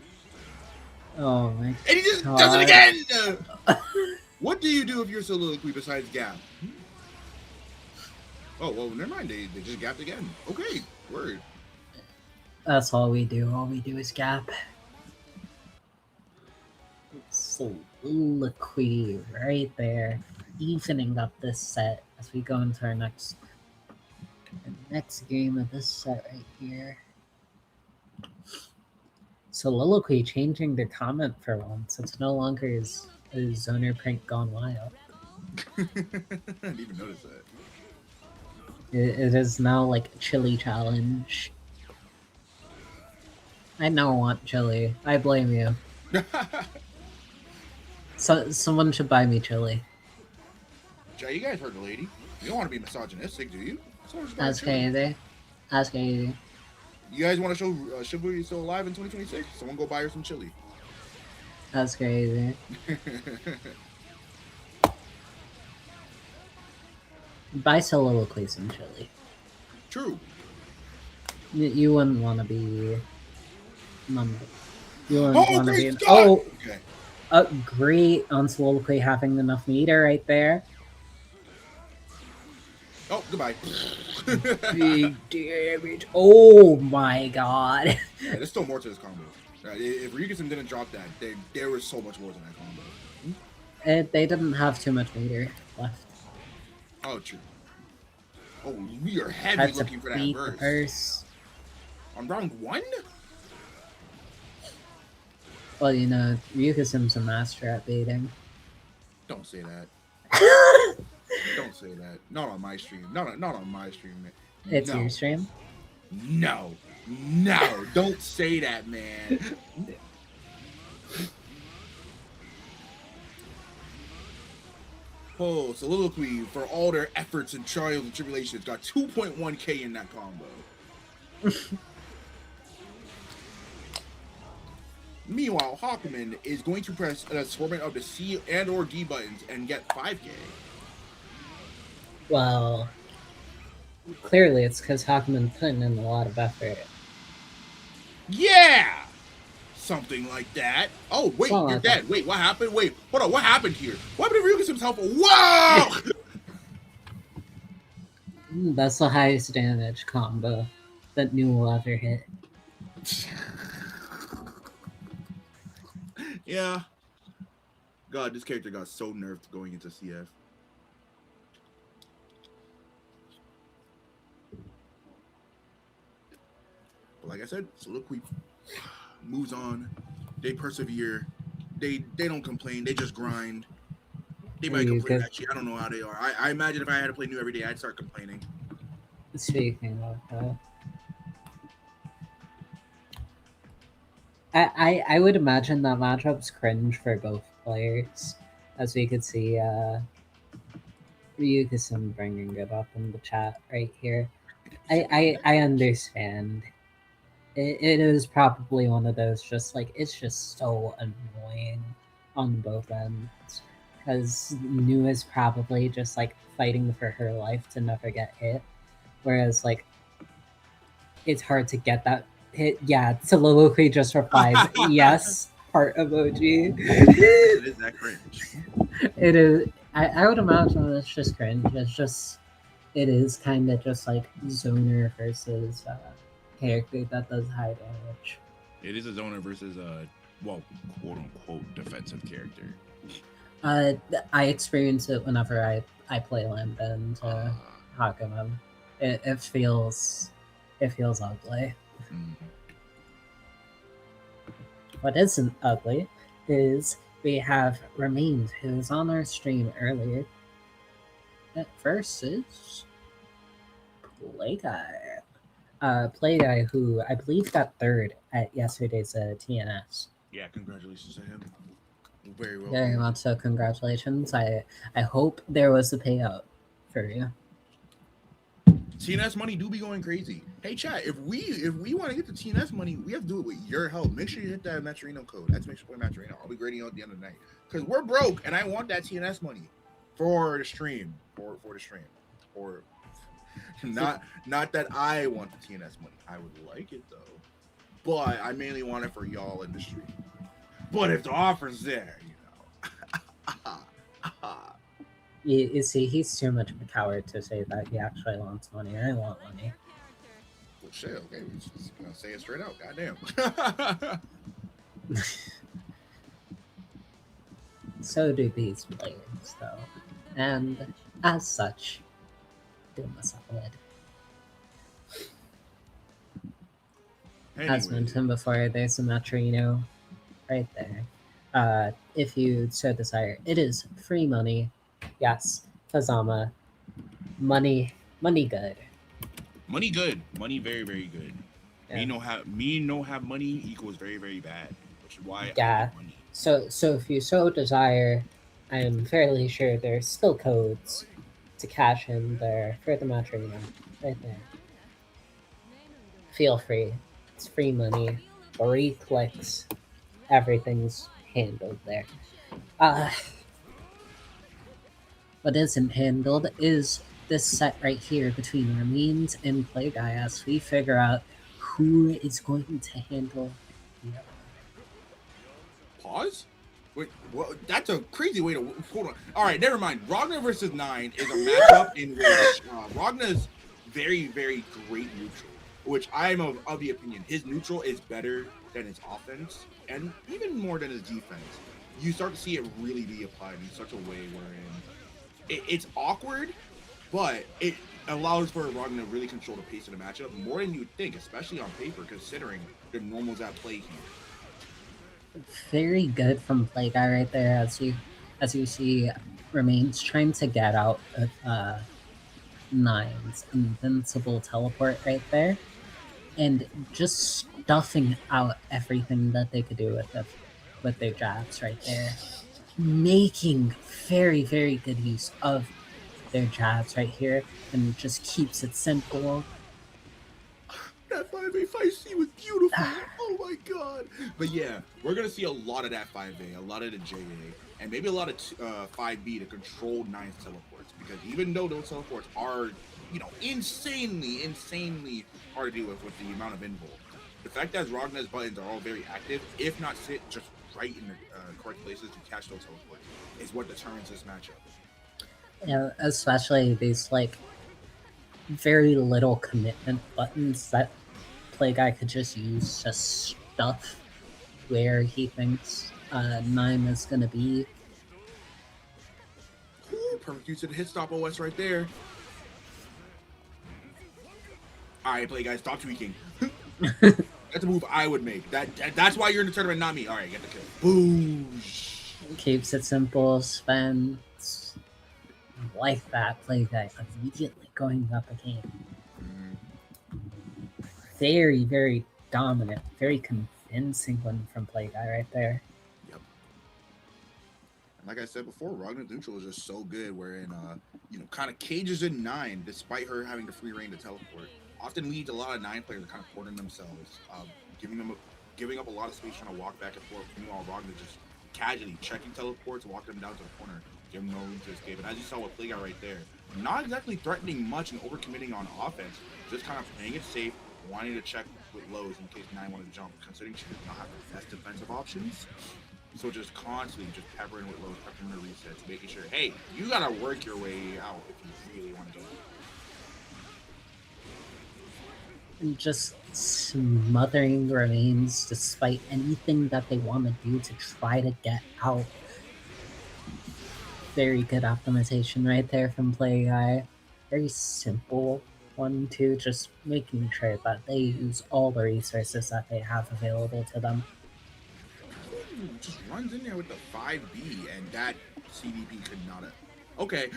Oh my god. And he just does it again! What do you do if you're Soliloquy besides gap? Oh, well, never mind. They just gapped again. Okay, word. That's all we do. All we do is gap. Soliloquy right there. Evening up this set as we go into our next game of this set right here. Soliloquy changing their comment for once. It's no longer his zoner prank gone wild. I didn't even notice that. It is now like a chili challenge. I don't want chili. I blame you. someone should buy me chili. Jay, you guys heard the lady. You don't want to be misogynistic, do you? That's crazy. That's crazy. You guys want to show chivalry is still alive in 2026? Someone go buy her some chili. That's crazy. Buy Soliloquy some chili. True. You wouldn't want to be. You wouldn't Oh, want to great be. Scott! Oh, Okay. great on Soliloquy having enough meter right there. Oh, goodbye. Big damage. Oh my god. Yeah, there's still more to this combo. If Ryugusen didn't drop that, there was so much more to that combo. They didn't have too much meter left. Oh, true. Oh, we are heavy Had to looking for that beat the verse. verse. On round 1? Well, you know, Ryugusen's a master at baiting. Don't say that. Don't say that. Not on my stream. Not on my stream, man. It's No. your stream? No. Don't say that, man. Oh, Soliloquy, for all their efforts and trials and tribulations, got 2.1k in that combo. Meanwhile, Hakumen is going to press an assortment of the C and or D buttons and get 5k. Well, clearly it's because Hakumen putting in a lot of effort. Yeah! Something like that. Oh, wait, Well, you're dead. Wait, what happened? Wait, hold on, what happened here? What happened to Ryugusen himself? Whoa! That's the highest damage combo that New will ever hit. Yeah. God, this character got so nerfed going into CF. But like I said, Soliloquy moves on. They persevere. They don't complain. They just grind. They might complain actually. I don't know how they are. I imagine if I had to play new every day, I'd start complaining. Speaking of that, I would imagine that matchup's cringe for both players, as we could see Ryugusen bringing it up in the chat right here. I understand. It is probably one of those just like, it's just so annoying on both ends, because New is probably just like fighting for her life to never get hit, whereas like it's hard to get that hit. Yeah, Soliloquy just replies yes, heart emoji. It is that cringe. It is. I would imagine it's just cringe. It's just, it is kind of just like zoner versus character that does high damage. It is a zoner versus a, well, quote unquote defensive character. I experience it whenever I play Lamb and Hakumen. It feels ugly. Mm. What isn't ugly is we have Remained, who was on our stream earlier, versus Playguy, who I believe got third at yesterday's TNS. Yeah, congratulations to him. Very well. Very much so, congratulations. I hope there was a payout for you. TNS money do be going crazy. Hey chat, if we want to get the TNS money, we have to do it with your help. Make sure you hit that Maturino code. That's make sure play Maturino. I'll be grading you at the end of the night. Because we're broke and I want that TNS money for the stream. For the stream. Or not that I want the TNS money. I would like it though. But I mainly want it for y'all in the stream. But if the offer's there, You see, he's too much of a coward to say that he actually wants money. I want money. Well, shit, okay, we just gonna say it straight out. Goddamn. So do these players, though. And as such, do us a solid. As mentioned before, there's a Maturino right there. If you so desire, it is free money. Yes, Fuzzama. Money good. Money good. Money very, very good. Yeah. Me no have money equals very, very bad. Which is why Yeah. I get money. So if you so desire, I'm fairly sure there's still codes to cash in there for the match arena right there. Feel free. It's free money, 3 clicks, everything's handled there. Uh, what isn't handled is this set right here between Ramines and Plagueye as we figure out who is going to handle the other. Pause? Wait, well, that's a crazy way to hold on. All right, never mind. Ragna versus 9 is a matchup in which Ragna's very, very great neutral, which I'm of the opinion his neutral is better than his offense and even more than his defense. You start to see it really be applied in such a way wherein it's awkward, but it allows for Ragna to really control the pace of the matchup more than you'd think, especially on paper, considering the normals at play here. Very good from Plagueye right there as you see Remains trying to get out of 9's invincible teleport right there and just stuffing out everything that they could do with their jabs right there. Making very, very good use of their jabs right here and just keeps it simple. That 5A 5C was beautiful. Oh my god. But yeah, we're going to see a lot of that 5A, a lot of the JA, and maybe a lot of 5B to control 9's teleports. Because even though those teleports are, insanely hard to deal with the amount of invul, the fact that Ragna's buttons are all very active, if not sit just right in the correct places to catch those teleports, is what determines this matchup. Yeah, especially these very little commitment buttons that Plagueye could just use to stuff where he thinks 9 is going to be. Ooh, perfect use of the hit stop OS right there. All right, Plagueye, stop tweaking. That's a move I would make. That's why you're in the tournament, not me. All right, get the kill. Boosh. Keeps it simple, spends like that. Plagueye immediately going up again. Very, very dominant, very convincing one from Plagueye right there. Yep. And like I said before, Ragna neutral is just so good, wherein kind of cages in 9 despite her having the free reign to teleport. Often leads a lot of 9 players to kind of porting themselves, giving up a lot of space trying to walk back and forth. Meanwhile, Ragna just casually checking teleports, walking them down to the corner, giving no room to escape. And as you saw with Plagueye right there, not exactly threatening much and overcommitting on offense, just kind of playing it safe, wanting to check with lows in case 9 wanted to jump, considering she does not have the best defensive options. So just constantly just peppering with lows, peppering the resets, making sure, hey, you gotta work your way out if you really want to do it. And just smothering Remains despite anything that they want to do to try to get out. Very good optimization right there from Plagueye. Very simple one too, just making sure that they use all the resources that they have available to them. Ooh, just runs in there with the 5B, and that CDP could not have. Okay.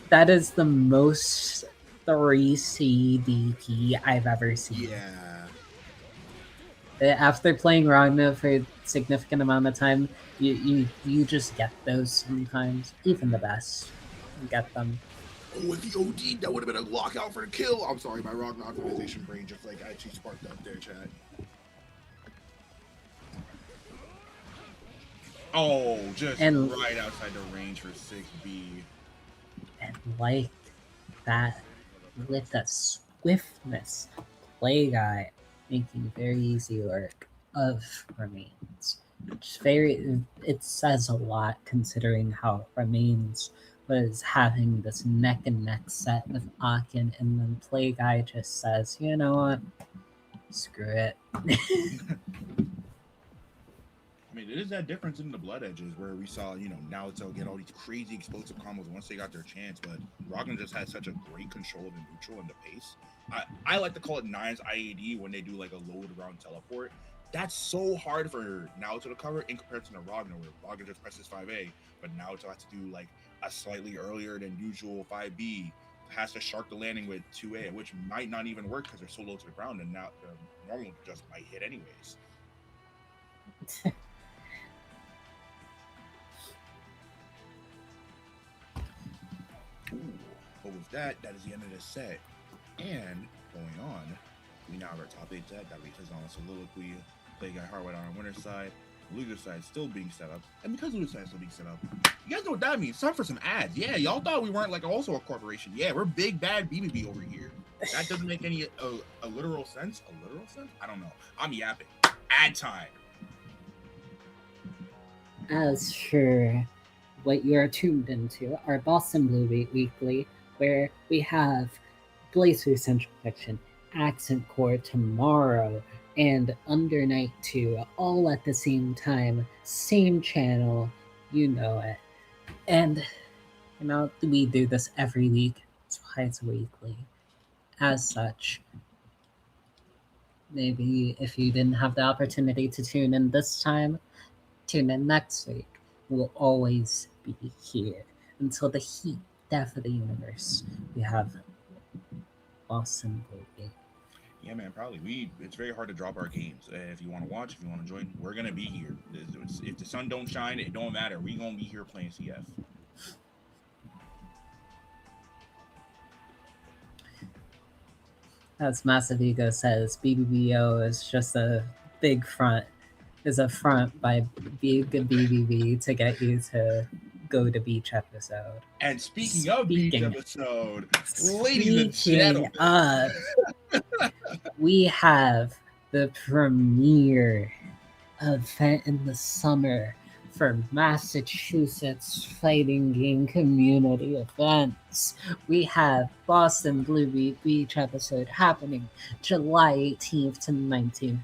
that is the most 3 CDP I've ever seen. Yeah. After playing Ragna for a significant amount of time, you just get those sometimes. Even the best get them. Oh, if he OD'd, that would have been a lockout for the kill. I'm sorry, my Ragna optimization brain just actually sparked up there, chat. Oh, just right outside the range for 6B. And like that, with the swiftness, Plagueye making very easy work of Remains. It says a lot considering how Remains was having this neck and neck set with Akin, and then Plagueye just says, you know what, screw it. I mean, it is that difference in the blood edges where we saw, Naoto get all these crazy explosive combos once they got their chance, but Ragna just had such a great control of the neutral and the pace. I like to call it 9's IAD when they do like a load around teleport. That's so hard for Naoto to cover in comparison to Ragna, where Ragna just presses 5A, but Naoto has to do like a slightly earlier than usual 5B, has to shark the landing with 2A, which might not even work because they're so low to the ground, and now the normal just might hit anyways. Ooh, but with that, that is the end of the set. And going on, we now have our top 8 set that reaches on Soliloquy, play guy Heartwad on our winner's side, loser's side still being set up. And because loser's side is still being set up, you guys know what that means. It's time for some ads. Yeah, y'all thought we weren't like also a corporation. Yeah, we're big bad BBB over here. That doesn't make any a literal sense. A literal sense? I don't know. I'm yapping. Ad time. As for what you are tuned into, our Boston Blue Weekly, where we have BlazBlue Central Fiction, Accent Core tomorrow, and Under Night 2, all at the same time, same channel, you know it. And we do this every week, twice weekly. As such, maybe if you didn't have the opportunity to tune in this time, tune in next week. We'll always be here until the heat death of the universe. We have Boston Blue. Yeah, man, probably. It's very hard to drop our games. If you want to watch, if you want to join, we're gonna be here. If the sun don't shine, it don't matter. We gonna be here playing CF. As Massive Ego says, BBBO is just a big front. Is a front by big BBB to get you to go to beach episode. And speaking of beach episode, ladies and gentlemen, we have the premiere event in the summer for Massachusetts fighting game community events. We have Boston Blue Beach episode happening July 18th to 19th,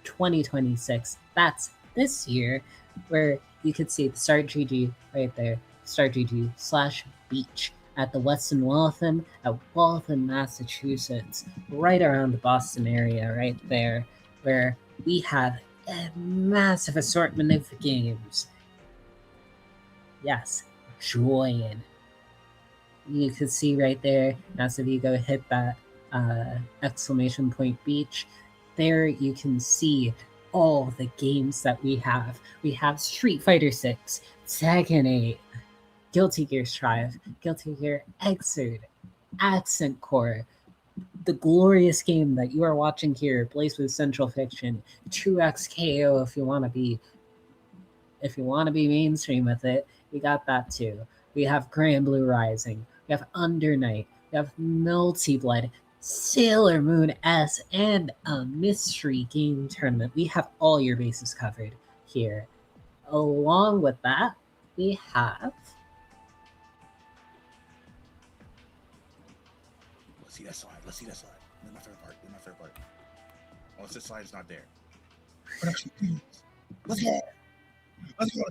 2026. That's this year, where you could see the Start GG right there, StartGG/beach at the Westin Waltham at Waltham, Massachusetts, right around the Boston area, right there, where we have a massive assortment of games. Yes, join. You can see right there, Massive Ego hit that exclamation point beach. There you can see all the games that we have. We have Street Fighter 6, Tekken 8, Guilty Gear Strive, Guilty Gear Xrd, Accent Core, the glorious game that you are watching here, BlazBlue Central Fiction, 2XKO if you want to be mainstream with it, we got that too. We have Grand Blue Rising, we have Under Night, we have Melty Blood, Sailor Moon S, and a mystery game tournament. We have all your bases covered here. Along with that, we have... Let's see that slide. This is my favorite part. Oh, this slide's not there. Let's go.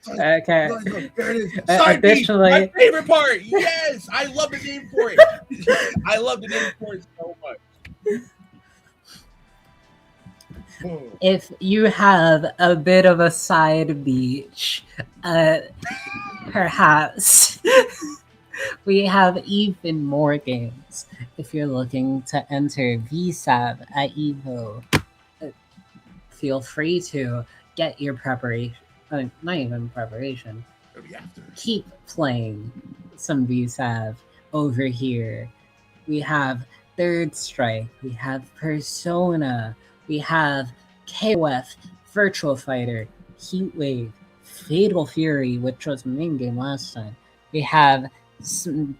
Okay. There it is. Additionally, my favorite part. Yes, I love the name for it. I love the name for it so much. If you have a bit of a side beach, perhaps we have even more games. If you're looking to enter VSAB at EVO, feel free to get your preparation. Not even preparation. Keep playing some VSAV over here. We have Third Strike. We have Persona. We have KOF, Virtual Fighter, Heatwave, Fatal Fury, which was the main game last time. We have some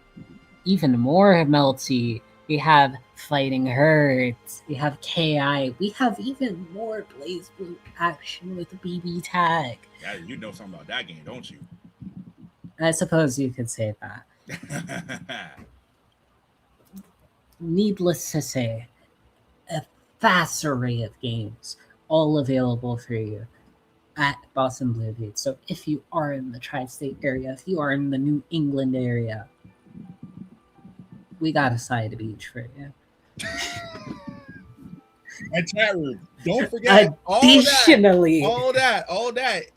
even more Melty. We have Fighting Herds. We have KI. We have even more BlazBlue action with the BB tag. Yeah, you know something about that game, don't you? I suppose you could say that. Needless to say, a vast array of games, all available for you at Boston Blue Beach. So if you are in the tri-state area, if you are in the New England area, we got a side beach for you. And chat room, don't forget Additionally, all that.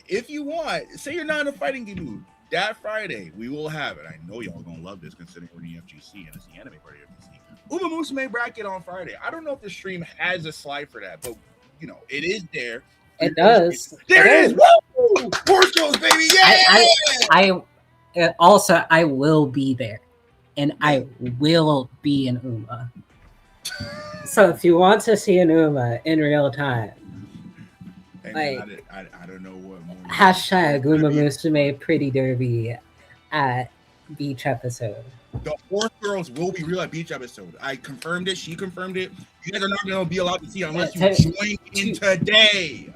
If you want, say you're not in a fighting game mood, that Friday we will have it. I know y'all gonna love this considering we're in the FGC and it's the anime party of FGC. Uma Musume bracket on Friday. I don't know if the stream has a slide for that, but you know it is there. It does. There it is! Woo! Horse girls, baby! Yeah! Also, I will be there, and I will be an Uma. So if you want to see an Uma in real time, Hey, man, I don't know what more. Hashtag Uma Musume Pretty Derby at Beach episode. The Horse Girls will be real at Beach episode. I confirmed it. She confirmed it. You guys are not going to be allowed to see it unless you join in today.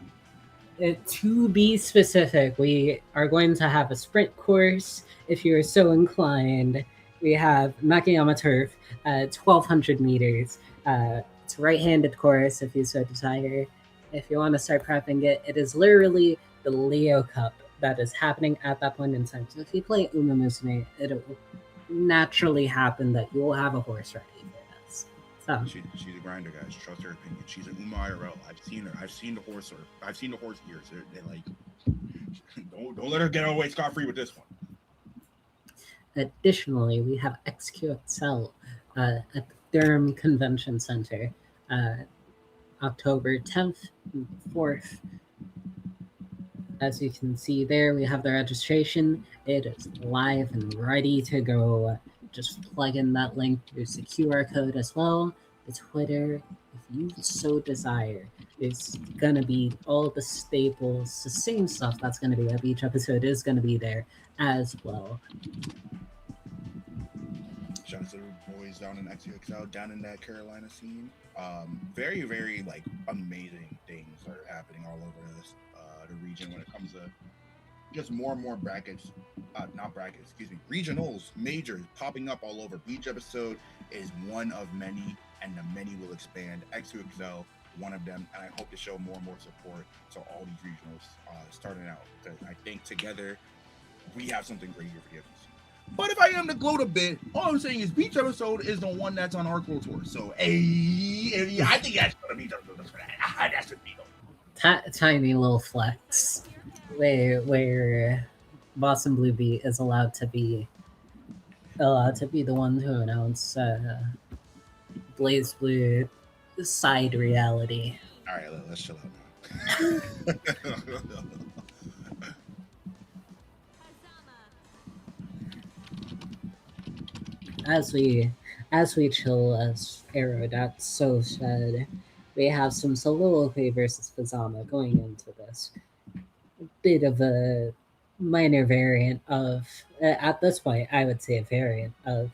To be specific, we are going to have a sprint course. If you're so inclined, we have Nakayama Turf at 1,200 meters. It's a right-handed course if you so desire. If you want to start prepping it, it is literally the Leo Cup that is happening at that point in time. So if you play Uma Musume, it will naturally happen that you will have a horse ready for this. So she's a grinder, guys. Trust her opinion. She's an Uma IRL. I've seen her. I've seen the horse. I've seen the horse ears. They're like, don't let her get away scot-free with this one. Additionally, we have XQXL at the Durham Convention Center, October 10th and 4th. As you can see there, we have the registration. It is live and ready to go. Just plug in that link. There's the QR code as well. The Twitter, if you so desire. There's going to be all the staples, the same stuff that's going to be at each episode is going to be there as well. Shout out to the boys down in XUXL, down in that Carolina scene. Very, very like amazing things are happening all over this the region when it comes to just more and more regionals, majors popping up all over. Beach episode is one of many, and the many will expand. XUXL, one of them, and I hope to show more and more support to all these regionals starting out. I think together we have something great here for the FGC. But if I am to gloat a bit, all I'm saying is Beach episode is the one that's on our World Tour. So, hey, I think that's going to be the for that. That's the deal. Tiny little flex where Boston Blue Beat is allowed to be the one to announce BlazBlue side reality. All right, let's chill out now. As we chill, as Aerodot so said, we have some Soliloquy versus Fuzzama going into this. A bit of a minor variant of, at this point, I would say a variant of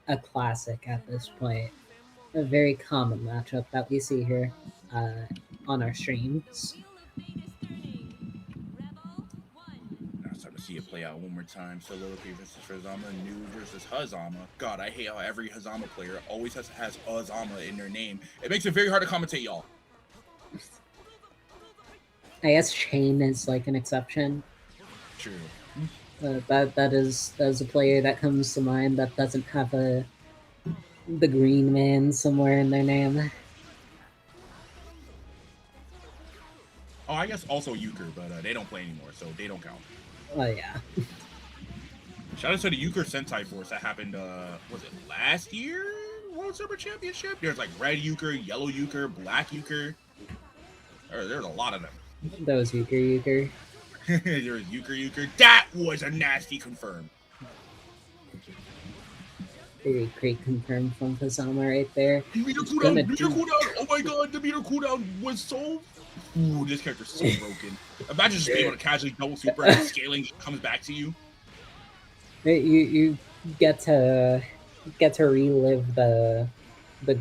a classic at this point. A very common matchup that we see here on our streams. See it play out one more time. Soliloquy versus Fuzzama, New versus Hazama. God, I hate how every Hazama player always has Hazama in their name. It makes it very hard to commentate, y'all. I guess Chain is like an exception. True. That is a player that comes to mind that doesn't have the green man somewhere in their name. Oh, I guess also Euchre, but they don't play anymore, so they don't count. Oh, yeah. Shout out to the Euchre Sentai Force that happened, was it last year? World Super Championship? There's like red Euchre, yellow Euchre, black Euchre. There's a lot of them. Those Euchre. There's Euchre. That was a nasty confirm. Very great confirm from Fuzzama right there. The meter cooldown! Oh my god, the meter cooldown was so... Ooh, this character's so broken. Imagine just being able to casually double super and scaling comes back to you. You get to relive the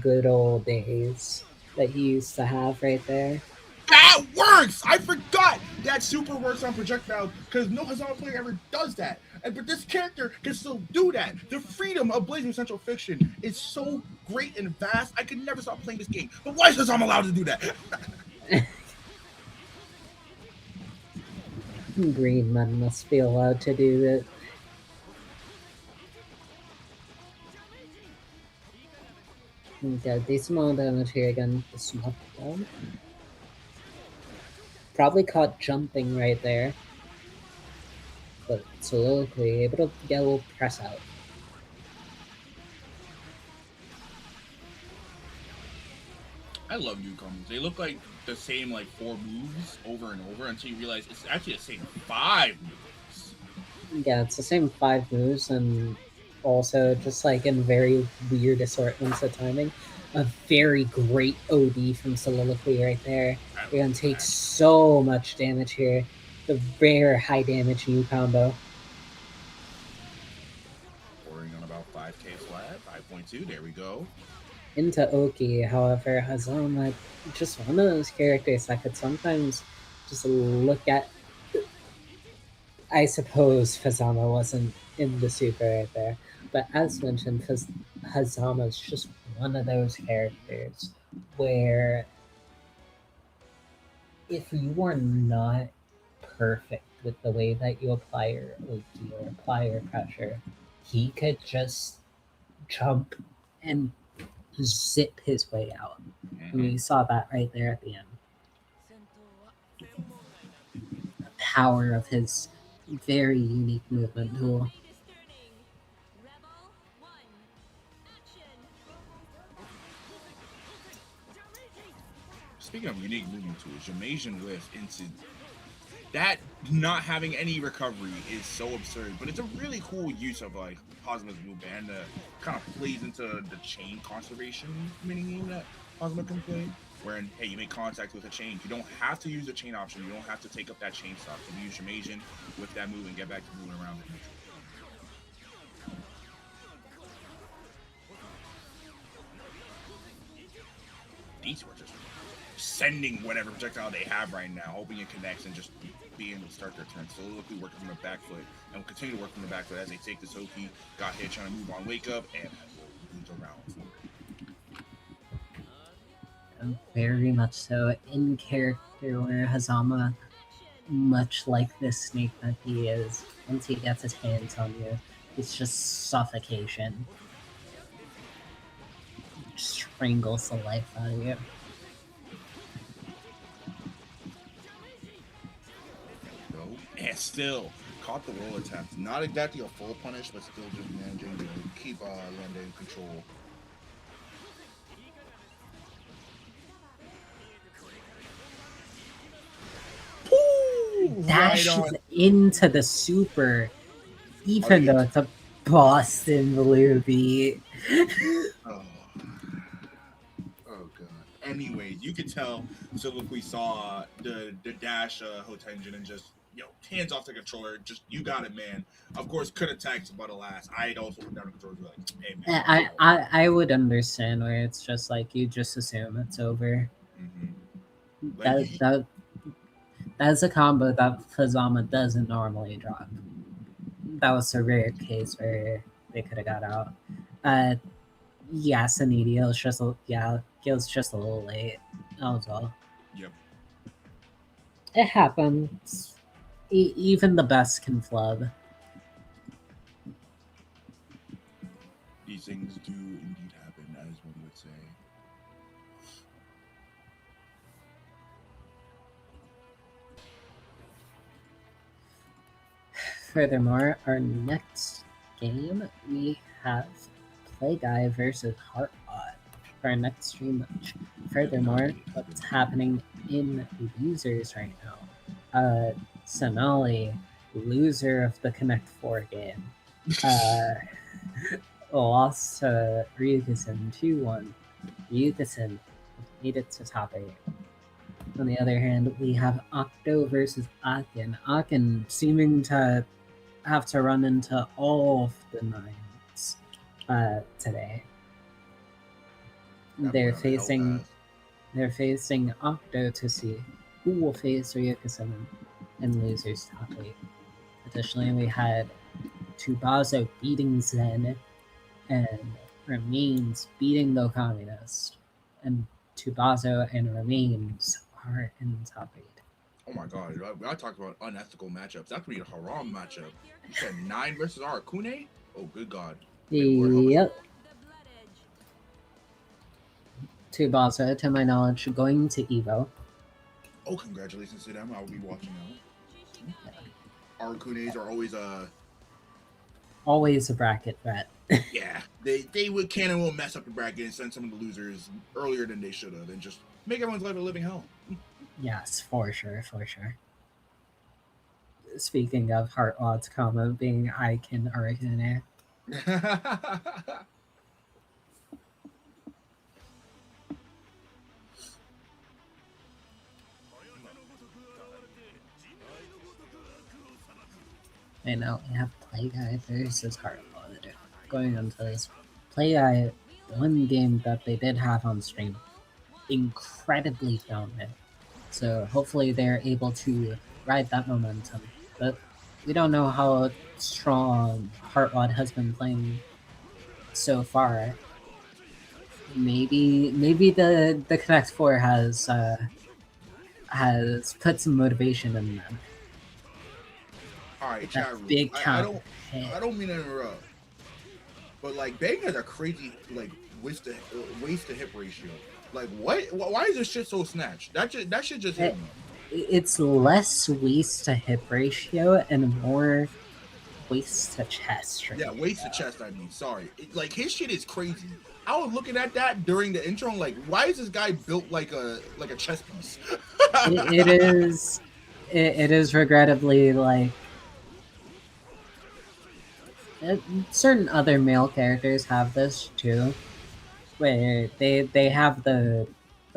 good old days that you used to have right there. That works! I forgot that super works on projectiles because no Hazama player ever does that. But this character can still do that. The freedom of Blazing Central Fiction is so great and vast. I could never stop playing this game. But why is Hazama allowed to do that? Green men must be allowed to do that. Okay, decent amount of damage here again. The smoke down. Probably caught jumping right there. But Soliloquy able to get a little press out. I love newcomers. They look like the same like 4 moves over and over until you realize it's actually the same 5 moves. Yeah, it's the same 5 moves, and also just like in very weird assortments of timing. A very great OD from Soliloquy right there. You're gonna take so much damage here. The rare high damage new combo. Pouring on about 5k flat, 5.2. There we go. Into Oki, however, Hazama, just one of those characters that could sometimes just look at. I suppose Fuzzama wasn't in the super right there, but as mentioned, Hazama is just one of those characters where if you are not perfect with the way that you apply your Oki or apply your pressure, he could just jump and zip his way out. And we saw that right there at the end. The power of his very unique movement tool. Speaking of unique movement tools, Jamasian whiff into that not having any recovery is so absurd, but it's a really cool use of like Cosmo's movement and kind of plays into the chain conservation mini-game that Cosmo can play. Wherein, hey, you make contact with a chain. You don't have to use the chain option. You don't have to take up that chain stop. So you use Jamasian with that move and get back to moving around the neutral. These were just sending whatever projectile they have right now, hoping it connects and just being able to start their turn. So Soliloquy working from the back foot and will continue to work from the back foot as they take this Oki. Got hit trying to move on wake up and will move around for it. Very much so in character, where Hazama, much like this snake that he is, once he gets his hands on you, it's just suffocation. Strangles the life out of you. And still caught the roll attempt. Not exactly a full punish, but still just managing to keep Landa in control. Dashes into the super, even though it's a Boston Blue beat. Oh god. Anyways, you could tell Soliloquy saw the dash Hotenjin and just hands off the controller. Just you got it, man. Of course, could attack, but alas, I'd also put down the controller. Like, hey man. I would understand where it's just like you just assume it's over. Mm-hmm. That's a combo that Fuzzama doesn't normally drop. That was a rare case where they could have got out. Yeah, Sanidi was just Gil's just a little late. That was all. Yep. It happens. Even the best can flub. These things do indeed happen, as one would say. Furthermore, our next game, we have Play Guy versus Heartwad for our next stream match. Furthermore, what's happening in losers right now? Sonali, loser of the Connect 4 game, lost to Ryugusen 2-1. Ryugusen made it to top 8. On the other hand, we have Octo versus Akin. Akin seeming to have to run into all of the 9s today. They're facing Octo to see who will face Ryugusen in losers top 8. Additionally, we had Tubazo beating Zen and Remains beating the Okammunist. And Tubazo and Remains are in top 8. Oh my god, I talked about unethical matchups. That could be a haram matchup. You said 9 versus Arakune? Oh, good god. Yep. Tubazo, to my knowledge, going to Evo. Oh, congratulations to them. I'll be watching out. Arakunes are always always a bracket threat. Yeah, they would can and will mess up the bracket and send some of the losers earlier than they should have, and just make everyone's life a living hell. Yes, for sure, for sure. Speaking of Heartwad's comment being Akin Arakune. I know we have Play Guy versus Heartwad going into this. Play Guy, one game that they did have on stream, incredibly dominant. So hopefully they're able to ride that momentum. But we don't know how strong Heartwad has been playing so far. Maybe the Connect 4 has put some motivation in them. All right, That chat room. big I count. don't mean to interrupt, but like Bang has a crazy like waist to hip ratio. Like what? Why is this shit so snatched? That shit just hit me. It's less waist to hip ratio and more waist to chest ratio. Yeah, waist to chest. I mean, sorry. Like his shit is crazy. I was looking at that during the intro. I'm like, why is this guy built like a chess piece? It is regrettably like certain other male characters have this too, where they have the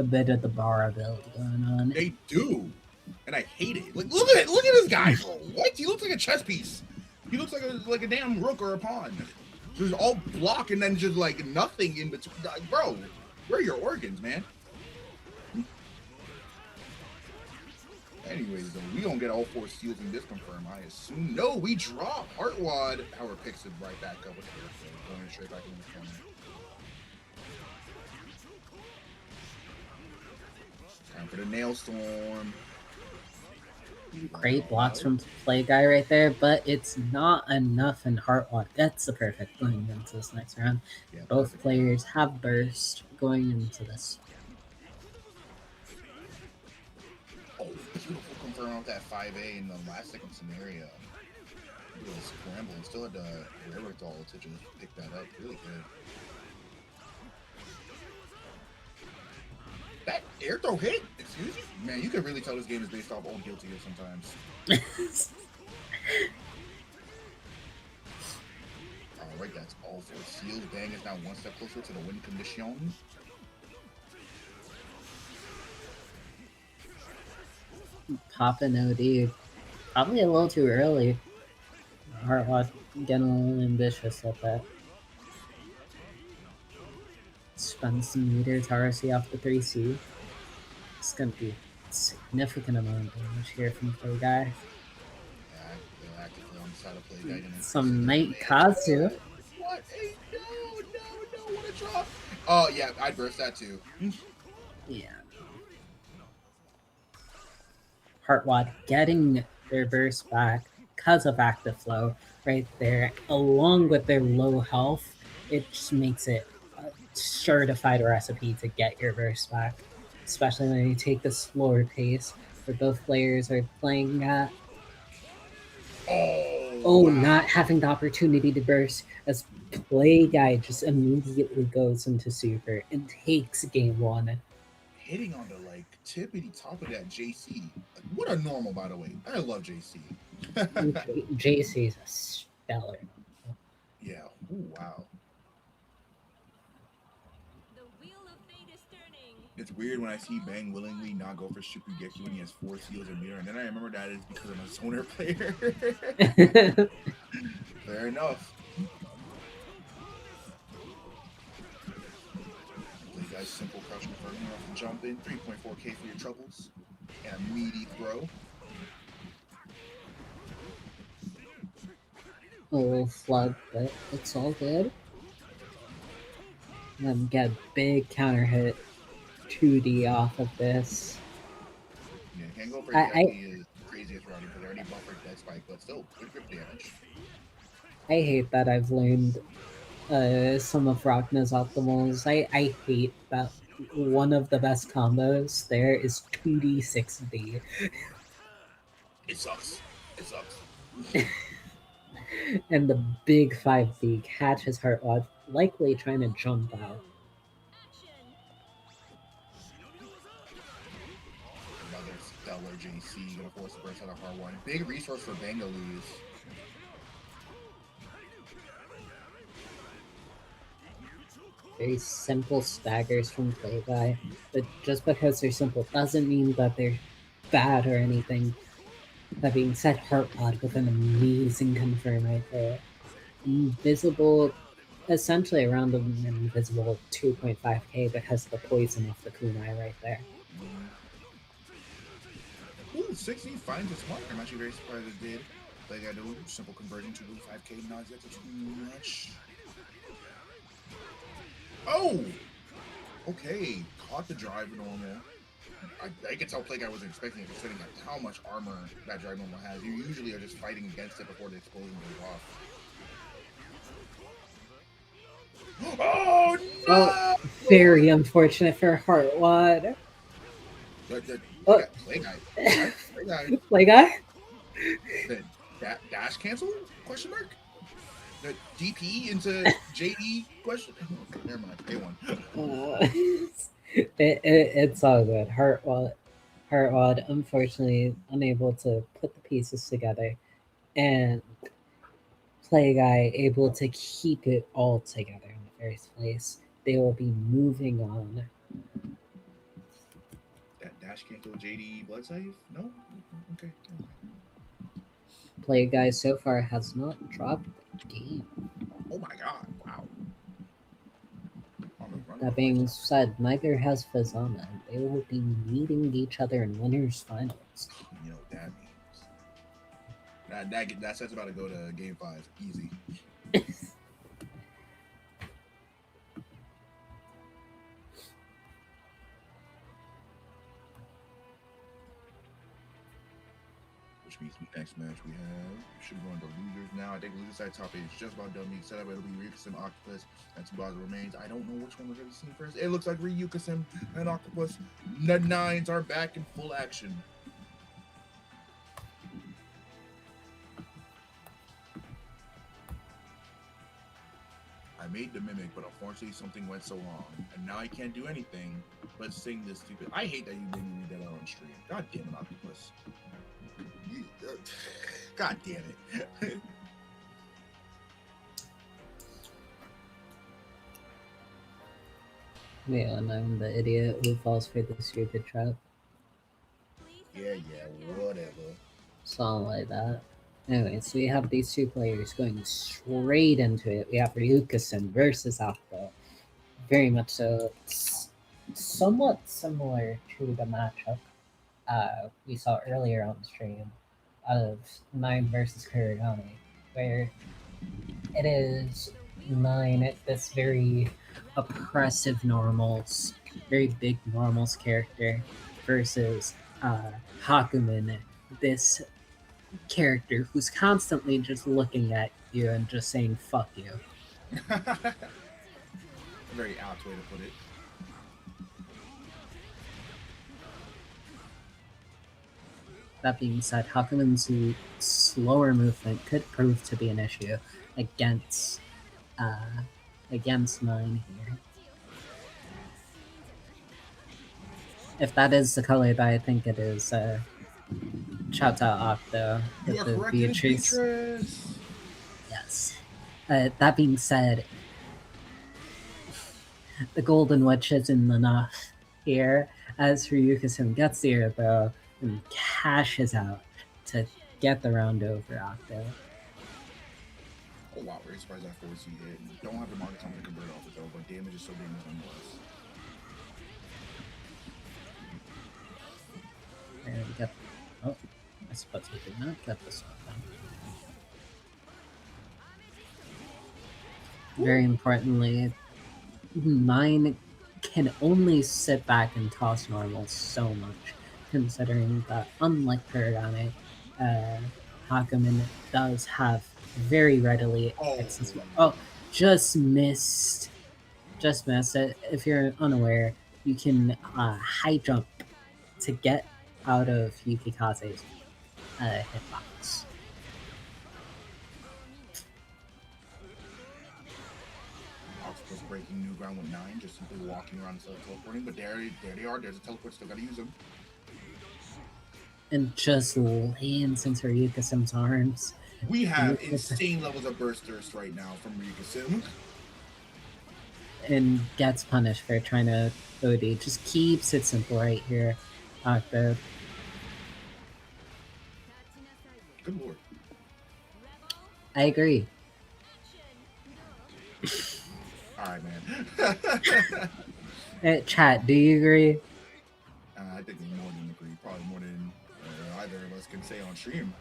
bit of the bar build going on. They do, and I hate it. Like look at this guy, bro. What? He looks like a chess piece. He looks like a damn rook or a pawn. There's all block and then just like nothing in between. Like, bro, where are your organs, man? Anyways, though, we don't get all 4 steals in this confirm, I assume. No, we drop. Heartwad, Howard picks it right back up with her, going straight back in the corner. Time for the nail storm. Great blocks from Play Guy right there, but it's not enough, and Heartwad gets the perfect going into this next round. Yeah, both perfect. players have burst going into this. Oh, beautiful confirm with that 5A in the last second scenario. It was scramble and still had the wherewithal to just pick that up. Really good. That air throw hit? Excuse me? Man, you can really tell this game is based off old Guilty Gear sometimes. Alright, that's all 4 seals. Bang is now 1 step closer to the win condition. Poppin' OD. Probably a little too early. Heartwad getting a little ambitious at that. Spend some meters RC off the 3C. It's gonna be a significant amount of damage here from Play Guy. Yeah, actively on the side of Play Guy. Some Night Kazu. What? Hey, no, what a drop. Oh, yeah, I'd burst that too. Yeah. Heartwad getting their burst back because of active flow right there, along with their low health. It just makes it a certified recipe to get your burst back, especially when you take the slower pace where both players are playing at. Oh, wow. Not having the opportunity to burst as Play Guy just immediately goes into super and takes game 1. Hitting on the like tippity top of that JC. What a normal, by the way. I love JC. JC is a stellar. Yeah. Ooh, wow. It's weird when I see Bang willingly not go for Shukugeki when he has 4 seals in mirror, and then I remember that is because I'm a Sonar player. Fair enough. These guys simple crush converting off and jump in. 3.4k for your troubles. And a meaty throw. A little flood, but it's all good. And then get a big counter hit 2D off of this. Yeah, can't go for exactly as craziest route because they already buffered that spike, but still good grip damage. I hate that I've learned some of Ragna's optimals. I hate that one of the best combos there is 2D 6D. It sucks. It sucks. And the big 5B catches Heartwad, likely trying to jump out. Another stellar JC, gonna force the burst out of Heartwad. Big resource for Bengalese. Very simple staggers from Play Guy, but just because they're simple doesn't mean that they're bad or anything. That being said, Heartwad with an amazing confirm right there. Invisible, essentially around an invisible 2.5k because of the poison of the kunai right there. Ooh, 60 finds it smart. I'm actually very surprised it did. Like I do, simple conversion to 5k, not exactly too much. Oh! Okay, caught the drive normal. I can tell Play Guy wasn't expecting it, considering how much armor that drive normal has. You usually are just fighting against it before the explosion goes off. Oh no! Oh, very unfortunate for Heartwad. Play Guy. Play Guy? The dash cancel? Question mark? The DP into JD question? Never mind. A1. It's all good. Heartwad, unfortunately, unable to put the pieces together, and Play Guy able to keep it all together in the first place. They will be moving on. That dash cancel JD blood save? No? Okay. Play Guy so far has not dropped the game. Oh my god, wow. That being said, neither has Fuzzama. They will be meeting each other in winners finals. You know what that means. That set's about to go to game 5. Easy. Which means the next match we should go into losers now. I think loser side top 8 is just about done being set up. It'll be Ryukasim, Octopus, and Tsubaki remains. I don't know which one we're going to see first. It looks like Ryukasim and Octopus. The Nines are back in full action. I made the mimic, but unfortunately something went so wrong, and now I can't do anything but sing this stupid. I hate that you made me read that out on stream. God damn it, Octopus. God damn it. Yeah, and I'm the idiot who falls for the stupid trap. Yeah, whatever. Something like that. Anyway, so we have these two players going straight into it. We have Ryukasim versus Octo. Very much so. It's somewhat similar to the matchup we saw earlier on the stream of 9 versus Kurigane, where it is 9, this very oppressive normals, very big normals character, versus Hakumen, this character who's constantly just looking at you and just saying fuck you. Very apt way to put it. That being said, Hakumen's slower movement could prove to be an issue against 9 here. If that is the color that I think it is, shout out Octo with the Beatrice. Yes. That being said, the Golden Witch isn't enough here, as Ryukasim gets the air though and cashes out to get the round over Octo. Oh wow, very surprised that 4C hit. Don't have the market time to convert off it though, but damage is so damage nonetheless. There we go. Oh, I suppose we did not get this one done. Very importantly, 9 can only sit back and toss normals so much, considering that unlike Kurigane, Hakumen does have very readily accessible. Oh, just missed it. If you're unaware, you can high jump to get out of Yukikaze's hitbox. Octopus breaking new ground with 9, just simply walking around instead of teleporting. But there they are. There's a teleport. Still gotta use them. And just lands into Ryukasim's arms. We have insane levels of burst thirst right now from Ryukasim. And gets punished for trying to OD. Just keeps it simple right here. Octo. Good lord. I agree. Alright, man. Chat, do you agree? I think we more than agree. Probably more than either of us can say on stream.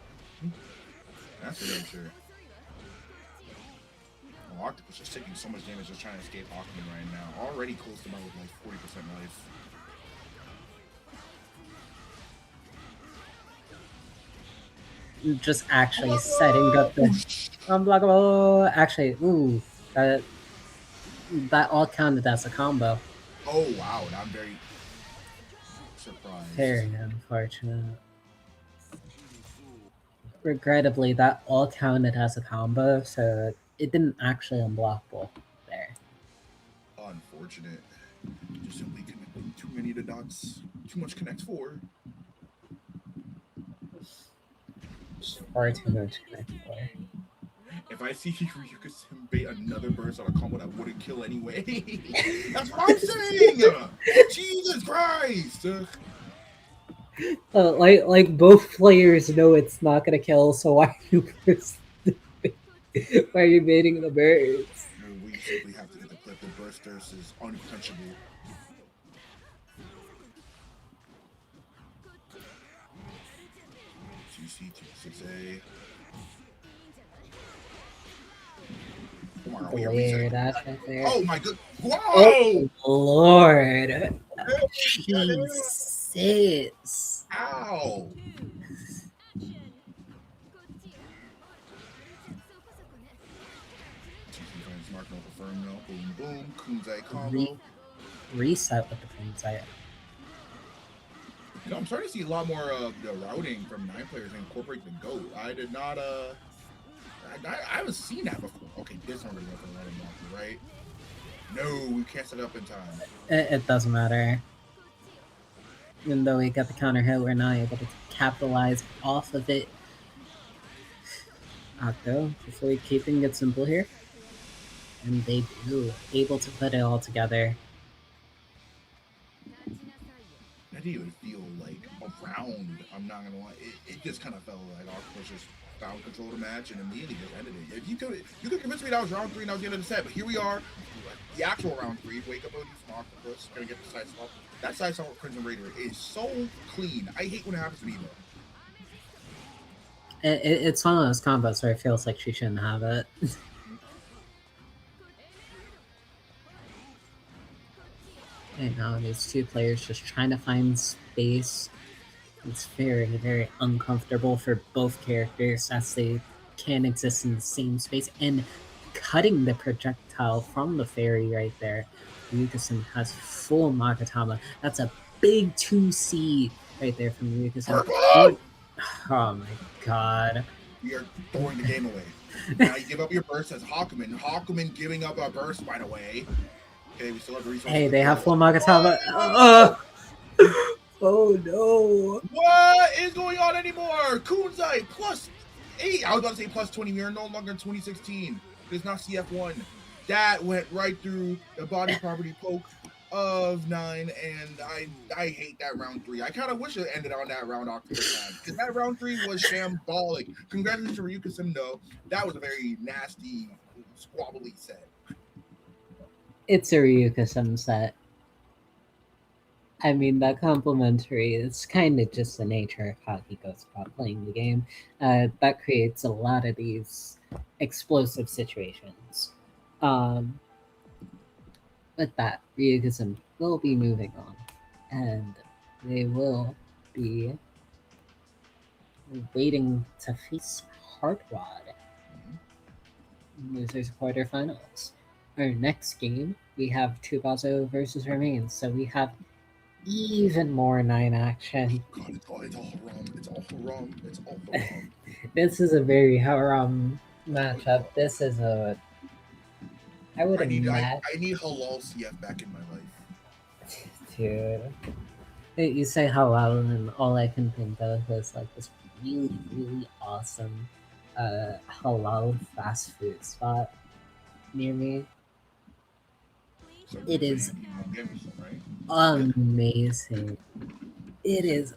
That's for damn sure. Well, Octopus is taking so much damage just trying to escape Hakumen right now. Already close to about like 40% life. Just actually setting up the unblockable. Actually, ooh, that all counted as a combo. Oh wow, I'm very surprised. Very unfortunate. Regrettably, that all counted as a combo, so it didn't actually unblockable there. Unfortunate. Just simply connecting too many of the dots. Too much connect 4. Far too much connect 4. If I see Ryukasim bait another burst on a combo that wouldn't kill anyway, that's what I'm saying! Jesus Christ! Like both players know it's not gonna kill, so why are you why are you baiting the birds? We simply have to get the clip. The burst thirst is unquenchable. TC 6A. Weird, that's right there. Oh my god! Whoa! Oh Lord! Jesus! Ow! Mark no confirm no. Boom boom. Kunzai combo. Reset with the Kunzai. You know, I'm starting to see a lot more of the routing from 9 players incorporate the GOAT. I did not I haven't seen that before. Okay, this one really working right? No, we can't set it up in time. It doesn't matter. Even though we got the counter hit, we're not able to capitalize off of it. Octo, hopefully keeping it simple here. And they do, able to put it all together. That didn't even feel like around. I'm not gonna lie. It just kind of felt like Octopus just found control of the match and immediately just ended it. If you could convince me that was round 3 and that was the end of the set, but here we are, the actual round 3. Wake up from Octopus, gonna get the side swap. That side swap with Crimson Raider is so clean. I hate when it happens to me though. It's one of those combos where it feels like she shouldn't have it. And now these two players just trying to find space. It's very, very uncomfortable for both characters as they can't exist in the same space. And cutting the projectile from the fairy right there. Ryukasim has full Magatama. That's a big 2C right there from Ryukasim. Oh my god. We are throwing the game away. Now you give up your burst as Hakumen. Hakumen giving up our burst, by the way. Okay, we still have the resources. Hey, they have full Magatama. Oh no. What is going on anymore? Kunzai plus 8. I was about to say plus 20. We are no longer in 2016. It's not CF1. That went right through the body property poke of 9, and I hate that round 3. I kind of wish it ended on that round Octopus time, because that round 3 was shambolic. Congratulations to Ryukasim though. That was a very nasty, squabbly set. It's a Ryukasim set. I mean, that complimentary is kind of just the nature of how he goes about playing the game. That creates a lot of these explosive situations. With that, Ryukasim will be moving on, and they will be waiting to face Heartwad in losers quarterfinals. Our next game, we have Tsubaki versus Remains, so we have even more 9 action. God, it's all haram. It's all haram. It's all haram. This is a very haram matchup. This is a I would I need imagine, halal CF back in my life. dude. You say halal, and all I can think of is like this really, really awesome halal fast food spot near me. So It so is you won't give me some, right? amazing. It is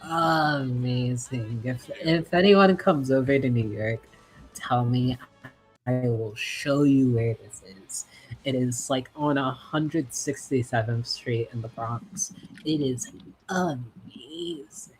amazing. If anyone comes over to New York, tell me, I will show you where this is. It is like on 167th Street in the Bronx. It is amazing.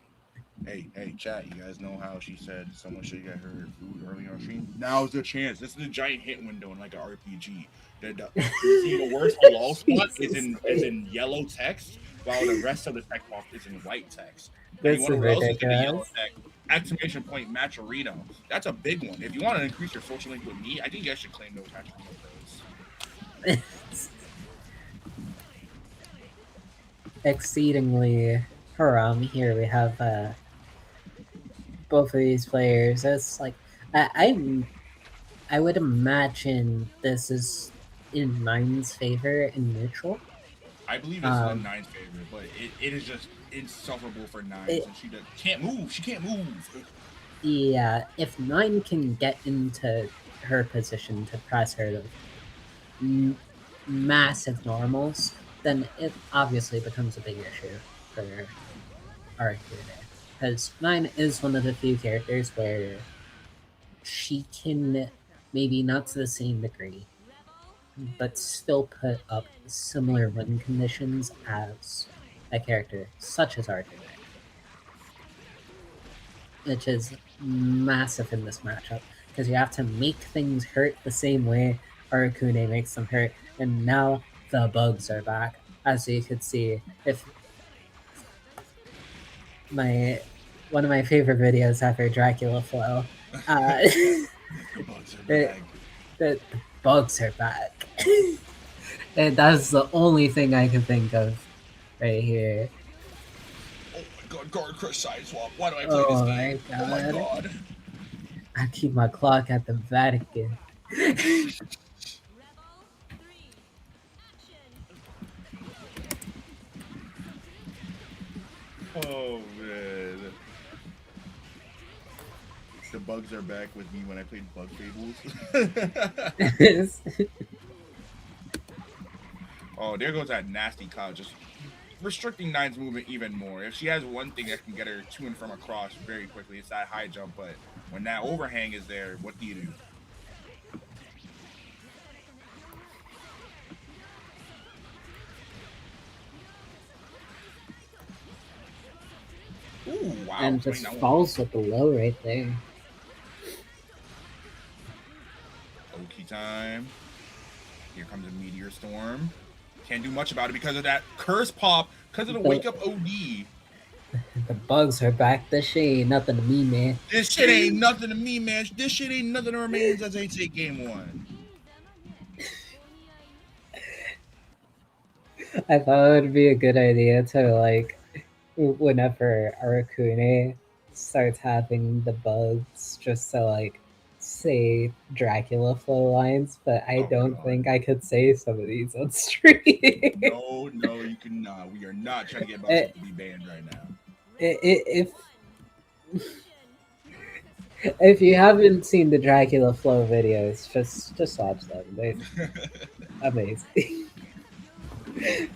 Hey, chat. You guys know how she said someone should get her food early on stream? Now's the chance. This is a giant hit window in like an RPG. The worst halal spot is Jesus in yellow text, while the rest of the text box is in white text. And you This want is to know what else is in the yellow ridiculous. text? Exclamation point Matcherino. That's a big one. If you want to increase your social link with me, I think you guys should claim those Matcherino codes. Exceedingly haram. Here we have both of these players. It's like I would imagine this is in Nine's favor in neutral. I believe this is in Nine's favor, but it is just insufferable for Nine since she can't move. She can't move. Yeah, if Nine can get into her position to press her massive normals, then it obviously becomes a big issue for Arakune. Because Nine is one of the few characters where she can, maybe not to the same degree, but still put up similar win conditions as a character such as Arakune, which is massive in this matchup because you have to make things hurt the same way Arakune makes them hurt, and now the bugs are back. As you could see, if one of my favorite videos after Dracula Flow, the bugs are back. And that's the only thing I can think of right here. Oh my god, guard crush side swap. Why do I play this game? God. Oh my god. I keep my clock at the Vatican. Oh man. The bugs are back with me when I played Bug Fables. Oh, there goes that nasty cloud, just restricting Nine's movement even more. If she has one thing that can get her to and from across very quickly, it's that high jump, but when that overhang is there, what do you do? Ooh, wow. And just falls with the low right there. Oki time. Here comes a meteor storm. Can't do much about it because of that curse pop, because of the wake up OD. The bugs are back. This shit ain't nothing to me, man. This shit ain't nothing to me, man. This shit ain't nothing to remains as they take game one. I thought it would be a good idea to, like, whenever Arakune starts having the bugs, just to, like, say Dracula flow lines, but I don't think I could say some of these on stream. No, you cannot. We are not trying to get Bowser to be banned right now. If you haven't seen the Dracula flow videos, just watch them. They're amazing. Game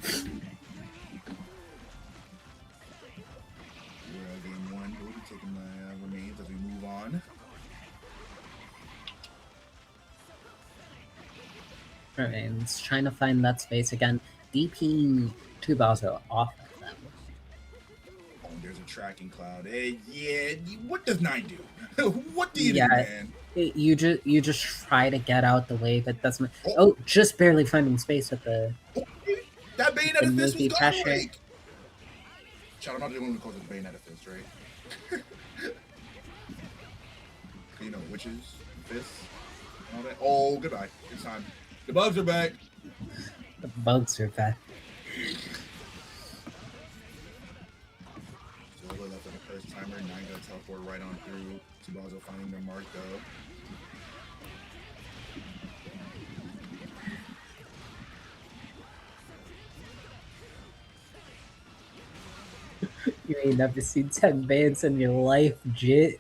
one. We'll be taking my remains as we move on. Remains trying to find that space again, DPing Tsubaki off of them. Oh, there's a tracking cloud. Hey, yeah, what does Nine do? What do you do, man? You just try to get out the way, but that's just barely finding space with the. That bayonet fist was gone away. Shout out to the one who calls it bayonet fist, right? You know, witches, fists, all that. Oh, goodbye. It's time. The bugs are back. The bugs are back. So left on the first timer. Nine got teleport right on through. Tsubaki finding the mark though. You never seen 10 bans in your life, jit.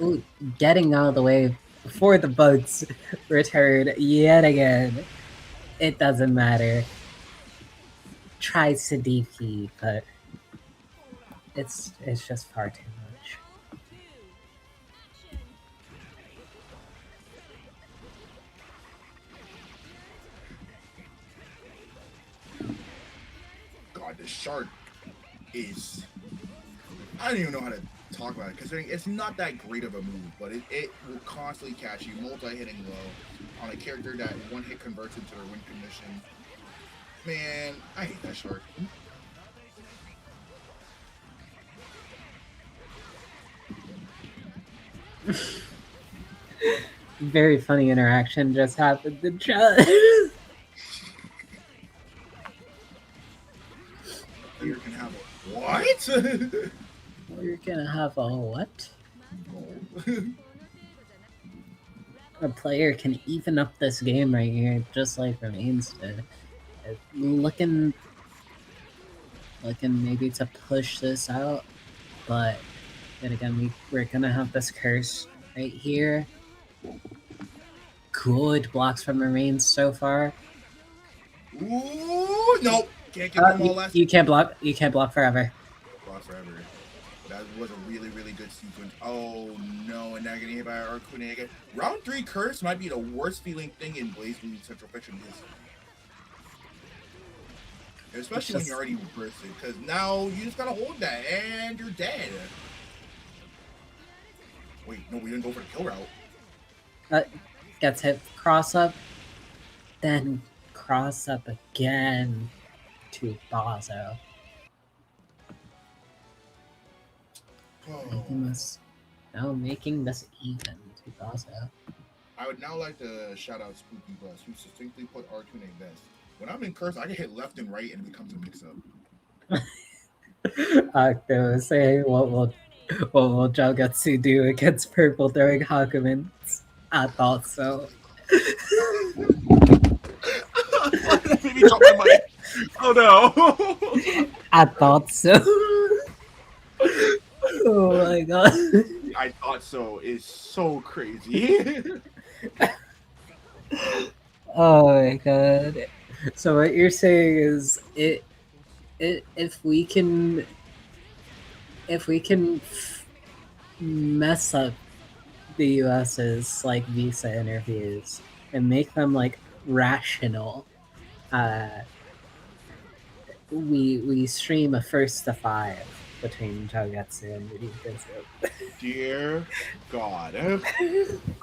Ooh, getting out of the way before the bugs return yet again. It doesn't matter. Tries to DP, but it's just far too much. God, this shark is... I don't even know how to talk about it, considering it's not that great of a move, but it will constantly catch you, multi-hitting low, on a character that one hit converts into their win condition. Man, I hate that shark. Very funny interaction just happened in chat. You can have a what? You're gonna have a what? A player can even up this game right here, just like Remains did. Looking maybe to push this out, but then again, we're gonna have this curse right here. Good blocks from Remains so far. Ooh, nope. Can't get them all last. You can't block. You can't block forever. Block forever. That was a really, really good sequence. Oh no, and now getting hit by Arakune again. Round 3 curse might be the worst feeling thing in blazblue Central Fiction history. Especially when you're already reversed it, because now you just gotta hold that and you're dead. Wait, no, we didn't go for the kill route. Gets hit cross up, then cross up again to Bazo. Making this even to Bazo. I would now like to shout out Spooky Bus, who succinctly put Arcune best. When I'm in curse, I can hit left and right and it becomes a mix-up. Octopus saying what will Jogetsu do against purple during Hakumen? I thought so. That made me drop my mic. Oh no. I thought so. Oh my god. I thought so is so crazy. Oh my god. So what you're saying is if we can mess up the US's like visa interviews and make them like rational, we stream a 1st to 5 between Jogetsu and Riketsu. Dear God.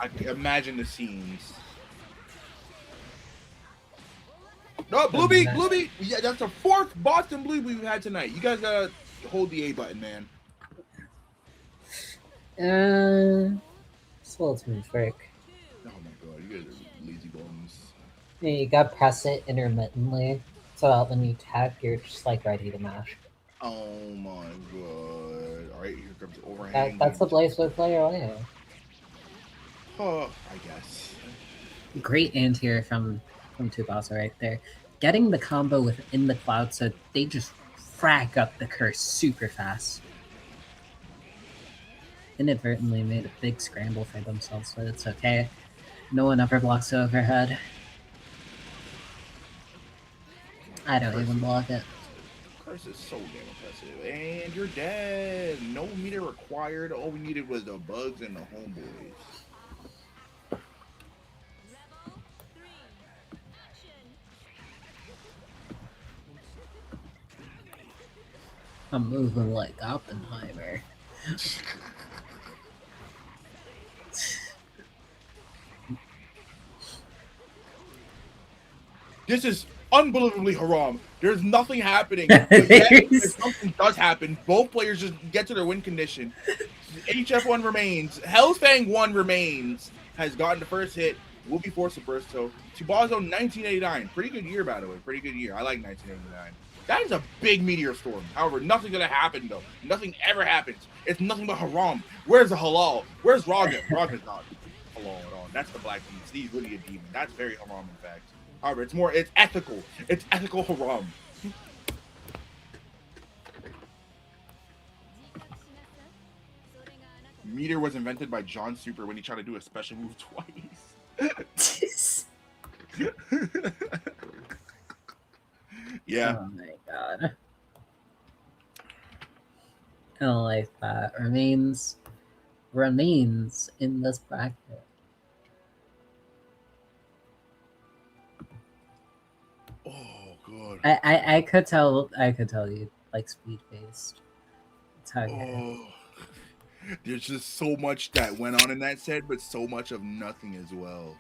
I can imagine the scenes. No, Blue Beat! Yeah, that's the 4th Boston Blue Beat we've had tonight. You guys gotta hold the A button, man. It's a little too much work. Oh my god, you guys are lazy bones. Yeah, you gotta press it intermittently so that when you tap, you're just like ready to mash. Oh my god. Alright, here comes the overhang. That's the blazblue player way. Oh, I guess. Great anti-air from Tsubaki right there. Getting the combo within the cloud so they just frag up the curse super fast. Inadvertently made a big scramble for themselves, but it's okay. No one ever blocks overhead. I don't even block it. Curse is so damn impressive. And you're dead. No meter required. All we needed was the bugs and the homeboys. I'm moving like Oppenheimer. This is unbelievably haram. There's nothing happening. But yet, if something does happen, both players just get to their win condition. HF1 remains. Hellfang 1 remains. Has gotten the first hit. Will be forced to burst. So Tsubaki 1989. Pretty good year, by the way. Pretty good year. I like 1989. That is a big meteor storm. However, nothing's gonna happen though. Nothing ever happens. It's nothing but haram. Where's the halal? Where's Ragna? Ragna's not halal at all. That's the black beast. He's really a demon. That's very haram, in fact. However, it's ethical. It's ethical haram. Meteor was invented by John Super when he tried to do a special move twice. Yeah. Oh my god. I don't like that. Remains in this bracket. Oh god. I could tell you like speed based. Oh. There's just so much that went on in that set, but so much of nothing as well.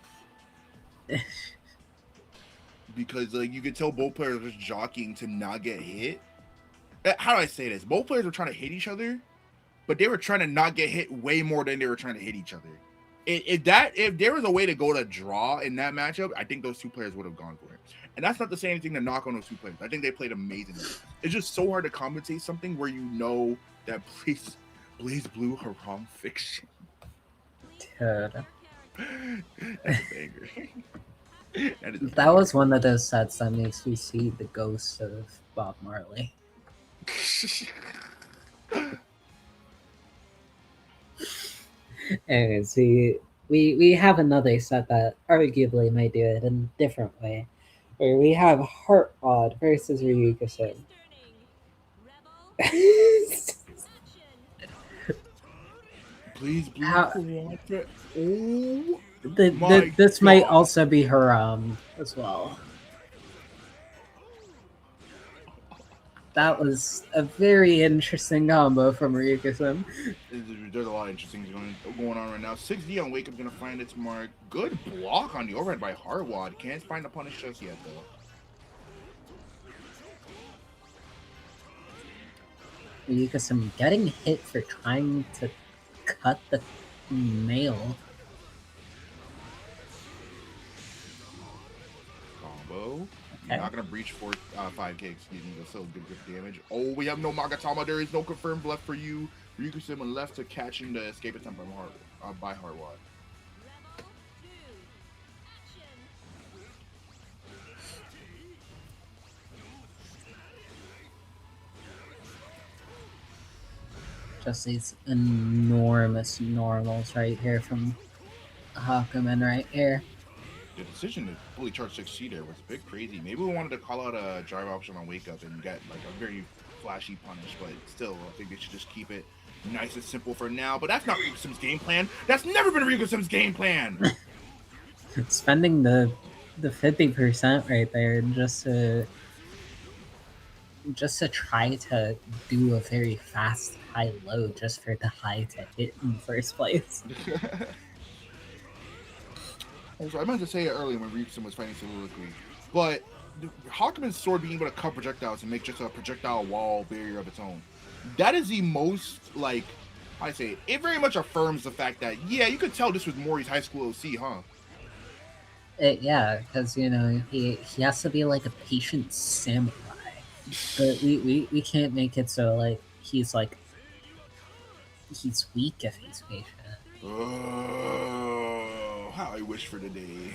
Because like you could tell both players were just jockeying to not get hit. How do I say this? Both players were trying to hit each other, but they were trying to not get hit way more than they were trying to hit each other. If there was a way to go to draw in that matchup, I think those two players would have gone for it. And that's not the same thing to knock on those two players. I think they played amazingly. It's just so hard to compensate something where you know that BlazBlue haram fiction. Dude. That's a banger. That was one of those sets that makes me see the ghost of Bob Marley. Anyways, we have another set that arguably might do it in a different way, where we have Heartwad versus Ryuga-sim. Please, This might also be haram as well. That was a very interesting combo from Ryuga-sim. There's a lot of interesting things going on right now. 6D on Wake Up gonna find its mark. Good block on the overhead by Heartwad. Can't find the punish just yet though. Ryuga-sim getting hit for trying to cut the nail. Combo. Okay. Not gonna breach for 5k, excuse me, but still good damage. Oh, we have no Magatama. There is no confirmed left for you. Ryuga-sim left to catching the escape attempt by Heartwad. Just these enormous normals right here from Hakumen right here. The decision to fully charge 6C there was a bit crazy. Maybe we wanted to call out a drive option on Wake Up and get like a very flashy punish, but still, I think they should just keep it nice and simple for now. But that's not Ryuga-sim's game plan. That's never been Ryuga-sim's game plan. Spending the 50% right there just to try to do a very fast high low just for the high to hit in the first place. So I meant to say it earlier when Ryuga-sim was fighting Soliloquy, but Hakumen's sword being able to cut projectiles and make just a projectile wall barrier of its own. That is the most, like, I say, it very much affirms the fact that, yeah, you could tell this was Mori's high school OC, huh? Yeah, because, you know, he has to be like a patient samurai. But we can't make it so, like, he's weak if he's patient. Oh, how I wish for the day.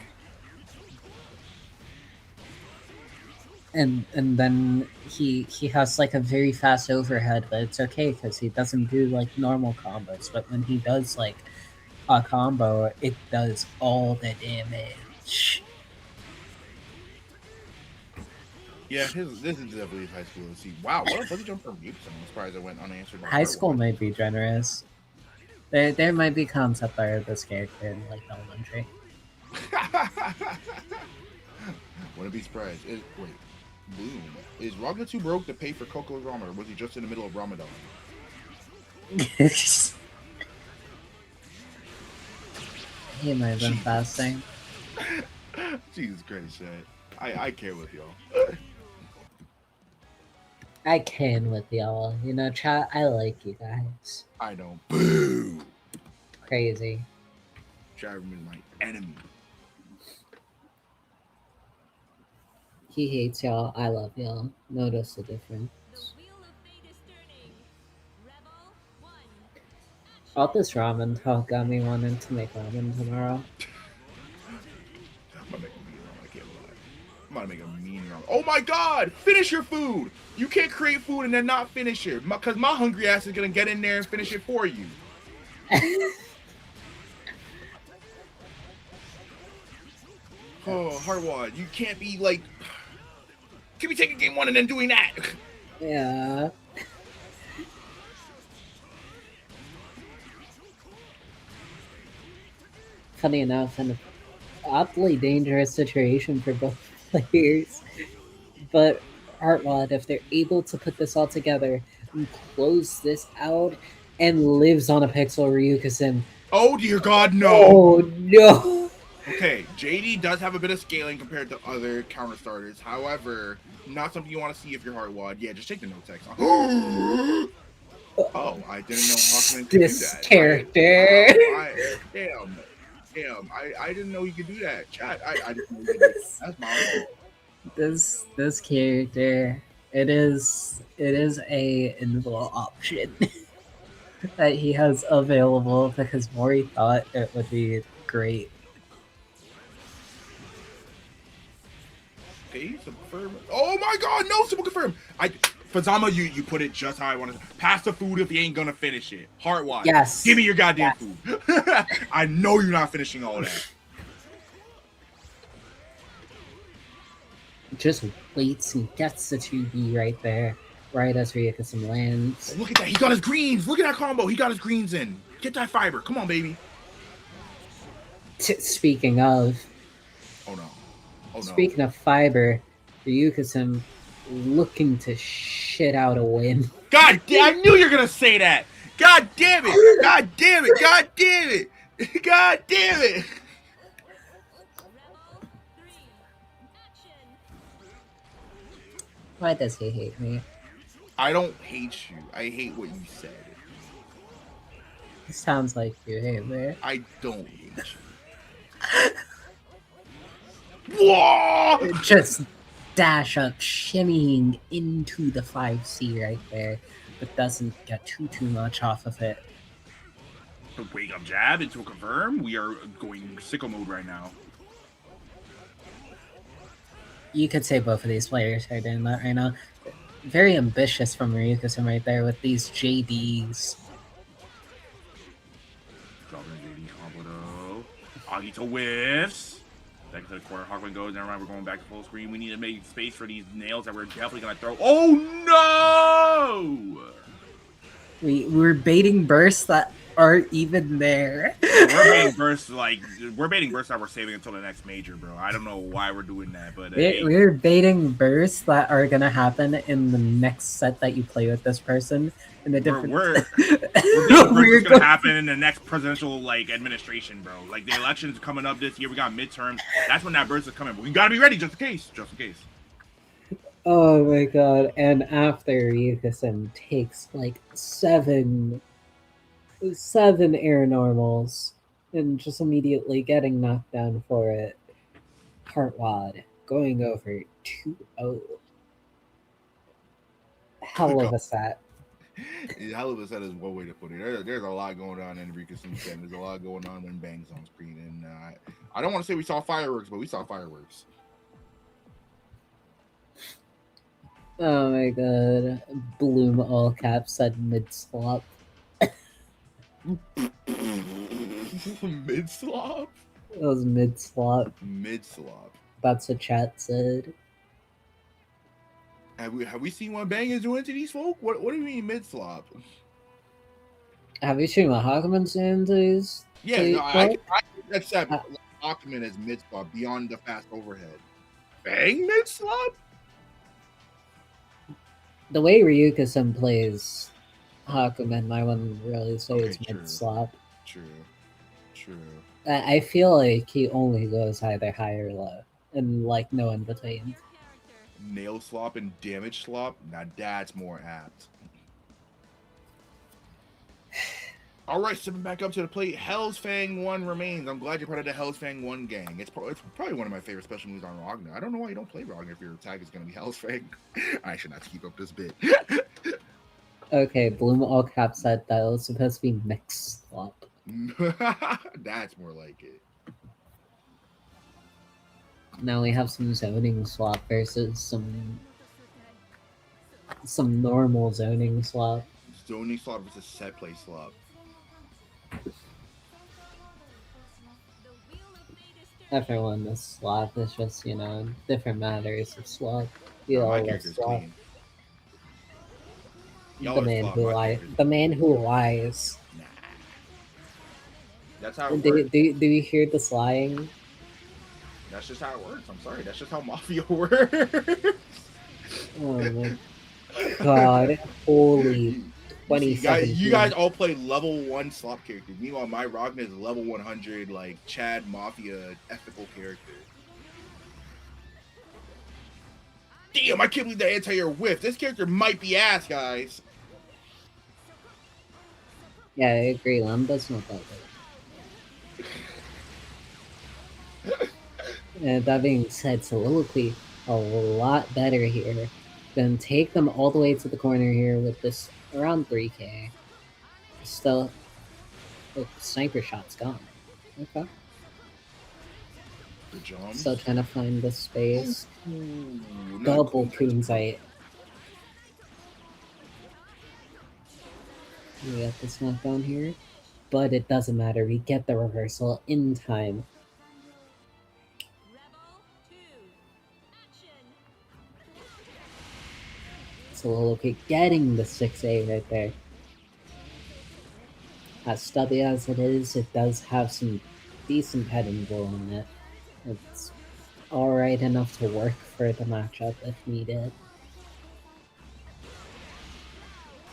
And then he has like a very fast overhead, but it's okay because he doesn't do like normal combos. But when he does like a combo, it does all the damage. Yeah, this is definitely his high school OC. Wow, what a fuzzy jump from Ryuga-sim. I'm surprised it went unanswered. High school might be generous. There might be concept art of this character in like elementary. Wouldn't be surprised. Wait, Bloom. Is Ragna too broke to pay for Coco's ramen, or was he just in the middle of Ramadan? He might have been fasting. Jesus Christ, shit. I care with y'all. I can with y'all. You know, chat, I like you guys. I know. Boo! Crazy. Javerman is my enemy. He hates y'all. I love y'all. Notice the difference. All this ramen talk got me wanting to make ramen tomorrow. about to make a mean wrong. Oh my god! Finish your food! You can't create food and then not finish it. Because my hungry ass is gonna get in there and finish it for you. Oh, Heartwad, you can't be like... Can't be taking game 1 and then doing that. Yeah. Funny enough, and an oddly dangerous situation for both players. But Heartwad, if they're able to put this all together and close this out, and lives on a pixel Ryukasin. Oh dear God, no! Oh no! Okay, JD does have a bit of scaling compared to other counter starters. However, not something you want to see if you're Heartwad. Yeah, just take the note text. Oh, I didn't know Hakumen could do that. This character. Damn, I didn't know you could do that. Chat, I didn't know you could do that. That's my fault. This character, it is a invisible option that he has available because Mori thought it would be great. Okay, confirm. Oh my God, no, simple confirm. Fuzzama, you put it just how I wanted to. Pass the food if you ain't gonna finish it. Heartwad. Yes. Give me your goddamn food. I know you're not finishing all that. Just waits and gets the 2B right there, right as Ryukasin lands. Look at that, he got his greens. Look at that combo, he got his greens in. Get that fiber, come on, baby. Speaking of. Oh no. Oh no. Speaking of fiber, Ryukasin looking to shit out a win. God damn, I knew you were gonna say that. God damn it. God damn it. God damn it. God damn it. Why does he hate me? I don't hate you. I hate what you said. It sounds like you hate me. I don't hate you. Whoa! Just dash up, shimmying into the 5C right there, but doesn't get too much off of it. Wake up jab into a confirm. We are going sicko mode right now. You could say both of these players are doing that right now. Very ambitious from Ryukasin right there with these JDs. Dropping JD combo though. Agito whiffs. Back to the corner, Hakumen goes, never mind, we're going back to full screen. We need to make space for these nails that we're definitely going to throw. Oh, no! We're baiting bursts that aren't even there. We're baiting bursts that we're saving until the next major, bro. I don't know why we're doing that, but... We're baiting bursts that are going to happen in the next set that you play with this person. In a different... We're going to happen in the next presidential, administration, bro. Like, the election's coming up this year. We got midterms. That's when that burst is coming. But we got to be ready just in case. Just in case. Oh my god. And after Ryukasin takes, seven air normals and just immediately getting knocked down for it, Heartwad going over 2-0. Hell of a set. Hell of a set is one way to put it. There's a lot going on in Ryukasin's set. There's a lot going on when Bang's on screen. And I don't want to say we saw fireworks, but we saw fireworks. Oh my god. Bloom all caps said mid-slop. Mid-slop? It was mid-slop. Mid-slop. That's what chat said. Have we seen what Bang is doing to these folk? What do you mean mid-slop? Have you seen what Hakumen's doing to these? Yeah, no, I accept Hakumen as mid-slop beyond the fast overhead. Bang mid-slop? The way Ryukasin plays Hakumen, I wouldn't really say it's mid-slop. True. I feel like he only goes either high or low, and no in between. Nail slop and damage slop? Now that's more apt. All right, stepping back up to the plate. Hell's Fang 1 remains. I'm glad you're part of the Hell's Fang 1 gang. It's probably one of my favorite special moves on Ragna. I don't know why you don't play Ragna if your tag is going to be Hell's Fang. I should not keep up this bit. Okay, Bloom all caps said that it was supposed to be mixed slop. That's more like it. Now we have some zoning swap versus some normal zoning swap. Zoning swap versus set play swap. Everyone is swap. It's just, different matters of swap. We Nah, all my love character's swap. clean. Y'all are flawed. My character's The man who lies. nah. That's how it Do, works. do you hear this lying? That's just how it works. I'm sorry. That's just how mafia works. Oh my god. Holy You 2017. guys all play level 1 slop characters. Meanwhile, my Ragna is level 100, like Chad Mafia ethical character. Damn, I can't believe the anti-air whiff. This character might be ass, guys. Yeah, I agree. Lambda's not that good. That being said, Soliloquy a lot better here. Then take them all the way to the corner here with this around 3k. Still, oh, sniper shot's gone. Okay. The jump. Still trying to find the space. Ooh, Double kunzite. We got this knockdown here, but it doesn't matter. We get the reversal in time. Soliloquy getting the 6A right there. As stubby as it is, it does have some decent head angle on it. It's alright enough to work for the matchup if needed.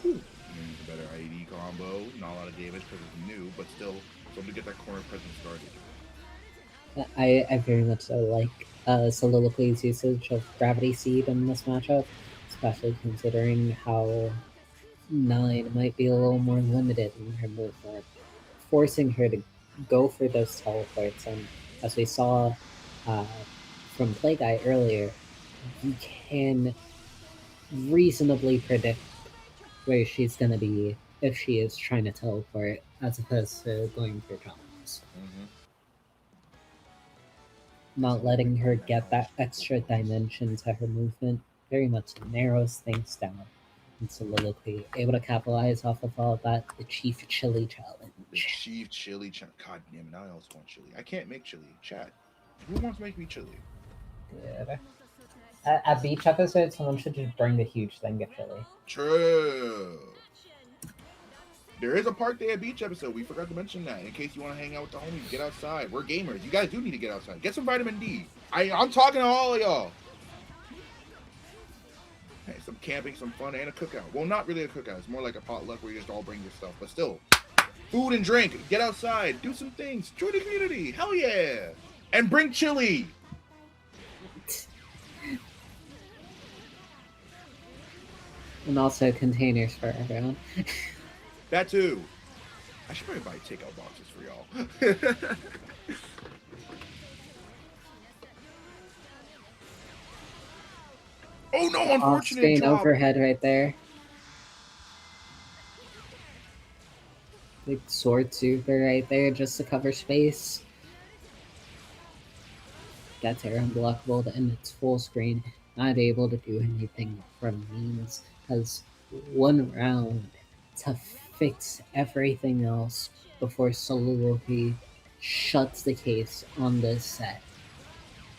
Better ID combo, not a lot of damage because it's new, but still something to get that corner presence started. I very much so like Soliloquy's usage of Gravity Seed in this matchup, especially considering how 9 might be a little more limited in her movement, forcing her to go for those teleports. And as we saw from Play Guy earlier, you can reasonably predict where she's going to be if she is trying to teleport, as opposed to going for jumps. Not letting her get that extra dimension to her movement very much narrows things down. And Soliloquy able to capitalize off of all of that. The Chief Chili Challenge. The Chief Chili Challenge. God damn it, I also want chili. I can't make chili. Chat. Who wants to make me chili? Yeah. At beach episode, someone should just bring the huge thing of chili. True. There is a Park Day at Beach episode. We forgot to mention that. In case you want to hang out with the homies, get outside. We're gamers. You guys do need to get outside. Get some vitamin D. I'm talking to all of y'all. Hey, some camping, some fun, and a cookout. Well, not really a cookout. It's more like a potluck where you just all bring your stuff. But still, food and drink. Get outside. Do some things. Join the community. Hell yeah. And bring chili. And also containers for everyone. That too. I should probably buy takeout boxes for y'all. Oh no, unfortunate Staying drop. overhead right there. Big sword super right there just to cover space. That's her unblockable to end its full screen. Not able to do anything from means. Has one round to fix everything else before Soliloquy shuts the case on this set.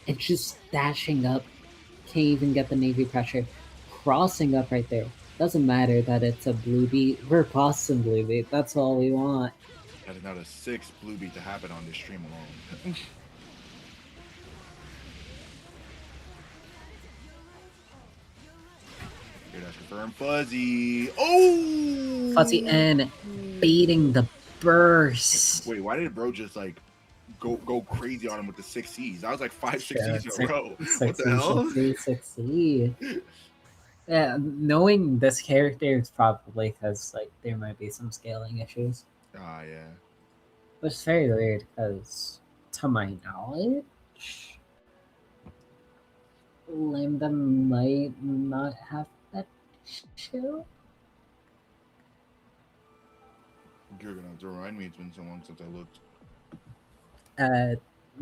And just dashing up, can't even get the Navy pressure, crossing up right there. Doesn't matter that it's a blue beat, we're Boston blue beat, that's all we want. That is not a 6 blue beat to happen on this stream alone. Here, that's confirmed. Fuzzy. Oh! Fuzzy N baiting the burst. Wait, why did bro just like go crazy on him with the 6 Cs? That was like 5 6 Cs in a row. What the hell? 6C. Yeah, knowing this character is probably because like there might be some scaling issues. Ah, yeah. Which is very weird because, to my knowledge, Lambda might not have that issue. You're gonna have to remind me. It's been so long since I looked.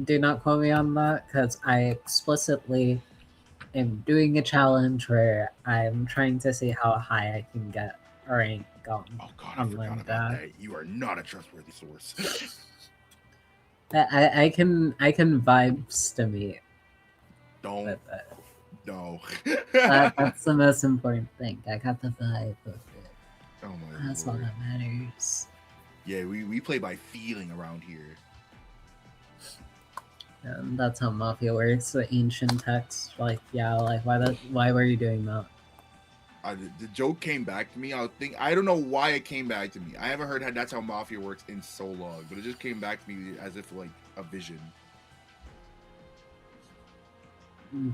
do not quote me on that, because I explicitly am doing a challenge where I'm trying to see how high I can get rank on Oh God, I online forgot about Dash. that. You are not a trustworthy source. I can vibe stimulate Don't. with it. No. That's the most important thing. I got the vibe of it. Oh my That's all lord. that matters. Yeah, we play by feeling around here. And that's how Mafia works. The ancient text, like, yeah, like why were you doing that? The joke came back to me. I don't know why it came back to me. I haven't heard how that's how Mafia works in so long, but it just came back to me as if like a vision.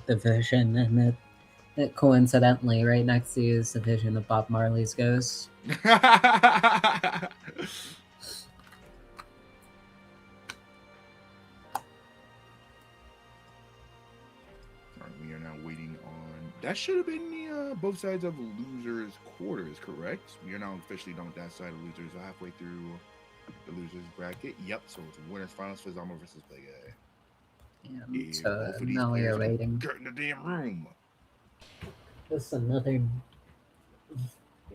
The vision, and it coincidentally right next to you is the vision of Bob Marley's ghost. We are now waiting on. That should have been the both sides of losers' quarters, correct? We are now officially done with that side of losers. We're halfway through the losers bracket. Yep. So it's winners finals for Fuzzama versus Play Guy. Yeah, so Both of these now we are players can waiting. get in the damn room. Just another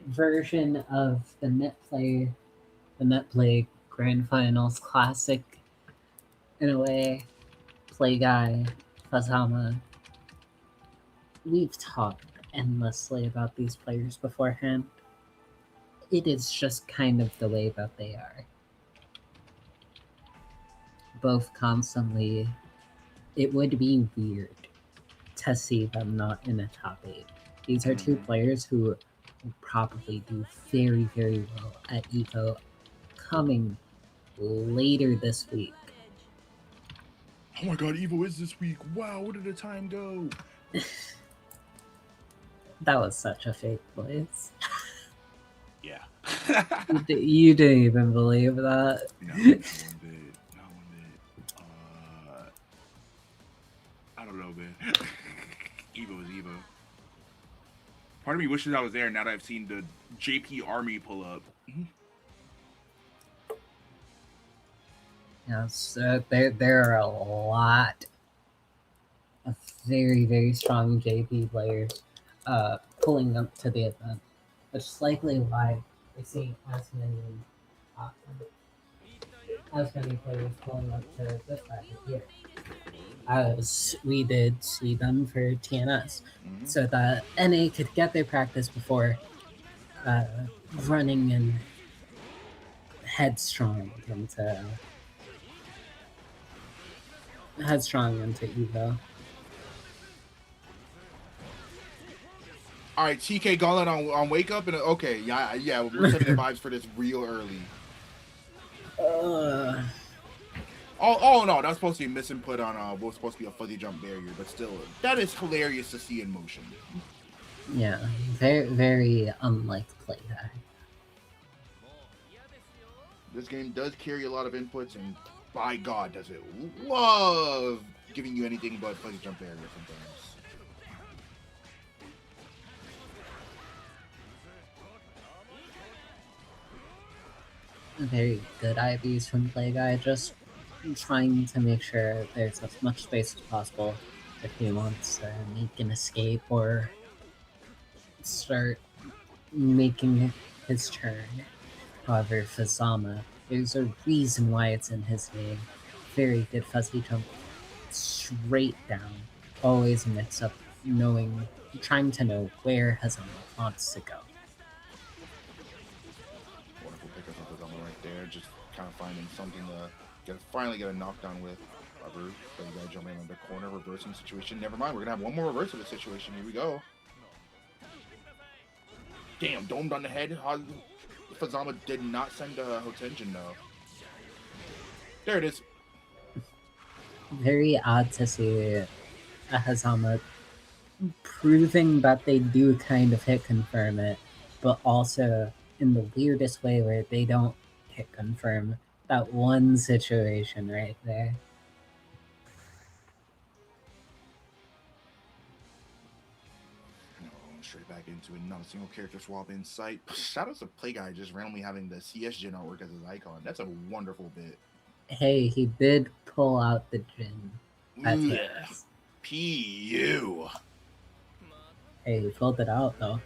version of the net play grand finals classic. In a way, Play Guy, Fuzzama. We've talked endlessly about these players beforehand. It is just kind of the way that they are. Both constantly. It would be weird to see them not in a top 8. These are two players who will probably do very, very well at EVO coming later this week. Oh my god, Evo is this week. Wow, where did the time go? That was such a fake voice. Yeah. You didn't even believe that. No, not one bit. Not one bit. I don't know, man. Evo is Evo. Part of me wishes I was there now that I've seen the JP Army pull up. Yes, there are a lot of very, very strong JP players pulling up to the event, which is likely why we see as many players pulling up to this bracket here. As we did see them for TNS, so that NA could get their practice before running in headstrong into Evo. All right, TK Gauntlet on Wake Up, and okay, yeah, we're setting the vibes for this real early. Oh no, that was supposed to be misinput on what was supposed to be a fuzzy jump barrier, but still, that is hilarious to see in motion. Yeah, very, very unlike Play Guy. This game does carry a lot of inputs, and by God, does it love giving you anything but fuzzy jump barrier sometimes. Very good IVs from Play Guy, just trying to make sure there's as much space as possible if he wants to make an escape or start making his turn. However, Fuzzama, there's a reason why it's in his name. Very good fuzzy jump, straight down, always a mix up, trying to know where Fuzzama wants to go. Wonderful pickup of Fuzzama right there, just kind of finding something to finally get a knockdown with. However, you gotta jump in on the corner, reversing situation. Never mind, we're gonna have one more reverse of the situation. Here we go. Damn, domed on the head. Fuzzama did not send a Hotenjin though. There it is. Very odd to see a Fuzzama proving that they do kind of hit confirm it, but also in the weirdest way where they don't hit confirm that one situation right there. Straight back into it, not a single character swap in sight. Shout out to Play Guy just randomly having the CS Gen artwork as his icon. That's a wonderful bit. Hey, he did pull out the gin. At Ugh. TNS. P.U. Hey, he pulled it out though.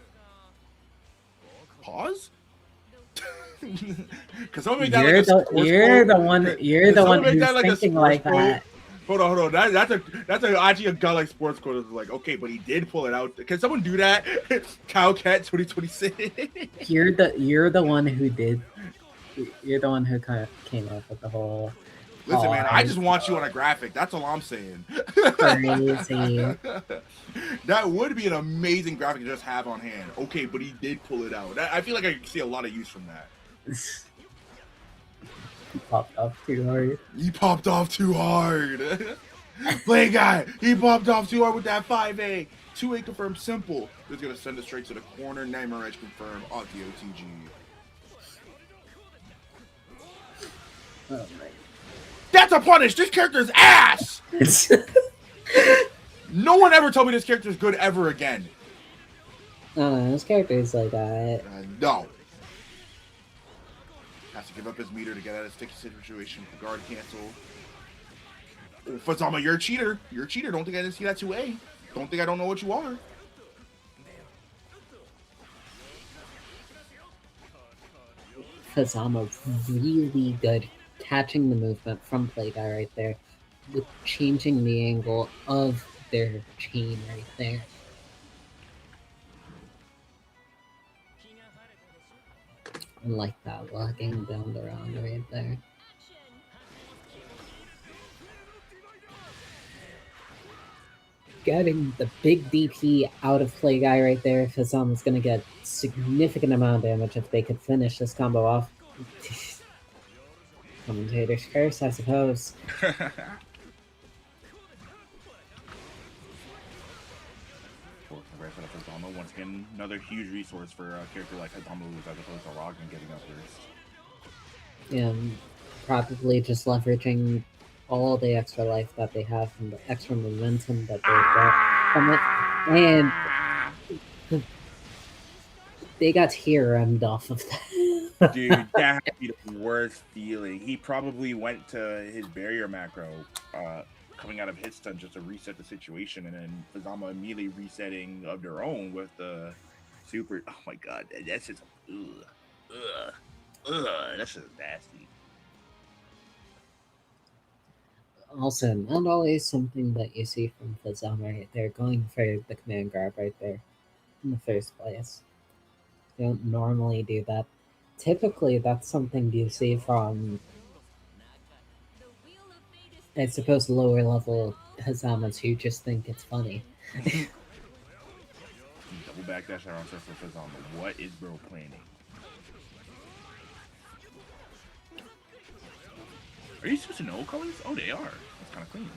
Pause? Cause someone make that like You're a the sports you're quote. the one Can you're the someone one make who's that like a thinking sports like quote? that. Hold on. That's actually a god like sports quote. Is like, okay, but he did pull it out. Can someone do that? Cowcat 2026. You're the one who did. You're the one who kind of came up with the whole. Listen, man, I just want you on a graphic. That's all I'm saying. Crazy. That would be an amazing graphic to just have on hand. Okay, but he did pull it out. I feel like I can see a lot of use from that. He popped off too hard. He popped off too hard. Play guy, he popped off too hard with that 5A. 2A confirmed simple. He's going to send it straight to the corner. Nightmare Edge confirmed off the OTG. Oh my. That's a punish. This character's ass. No one ever told me this character's good ever again. This character is like that. No. Has to give up his meter to get out of a sticky situation. Guard cancel. Oh, Fuzzama, you're a cheater. You're a cheater. Don't think I didn't see that 2A. Don't think I don't know what you are. Fuzzama really good catching the movement from Play Guy right there, with changing the angle of their chain right there. I like that locking down the round right there. Getting the big DP out of Play Guy right there. Fuzzama's gonna get significant amount of damage if they could finish this combo off. Commentator's curse, I suppose. Once again, another huge resource for a character like Fuzzama as opposed to Ragna getting up first. And probably just leveraging all the extra life that they have from the extra momentum that they get from it. And they got tear-emmed off of that. Dude, that had to be the worst feeling. He probably went to his barrier macro coming out of his stun just to reset the situation, and then Fuzzama immediately resetting of their own with the super. Oh my god, that's just that's just nasty. Also, not always something that you see from Fuzzama right there, going for the command grab right there in the first place. They don't normally do that. Typically, that's something you see from, I suppose, lower level Fuzamas who just think it's funny. Double backdash around for Fuzzama. What is bro planning? Are you supposed to know colors? Oh, they are. That's kind of clean.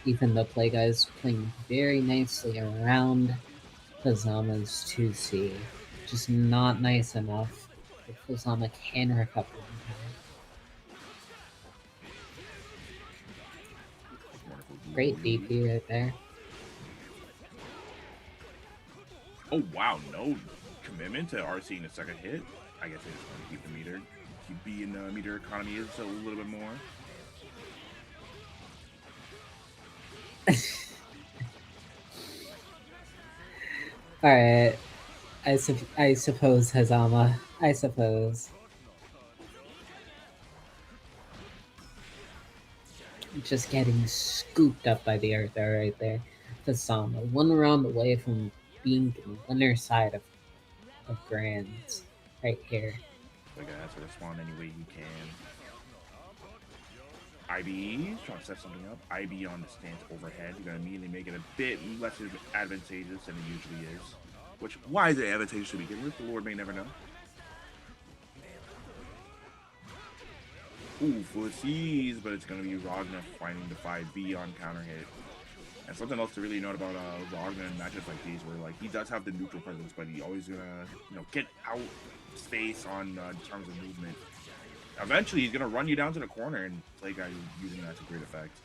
Even though Play Guy's playing very nicely around Fuzzama's 2C, just not nice enough that Fuzzama can recover in time. Great DP right there. Oh wow, no commitment to RC in the second hit. I guess they just want to keep the meter. Keep being the meter economy is a little bit more. Alright. I suppose, Fuzzama. I suppose. Just getting scooped up by the Arthur right there. Fuzzama, one round away from being the winner side of Grands right here. Like I have to respond any way he can. IB trying to set something up. IB on the stance overhead. You're gonna immediately make it a bit less advantageous than it usually is. Which, why is it advantageous to begin with? The Lord may never know. Ooh, footsies, but it's gonna be Ragna finding the 5B on counter hit. And something else to really note about Ragna in matches like these, where like he does have the neutral presence, but he always gonna get out space on terms of movement. Eventually, he's gonna run you down to the corner, and Play Guy using that to great effect.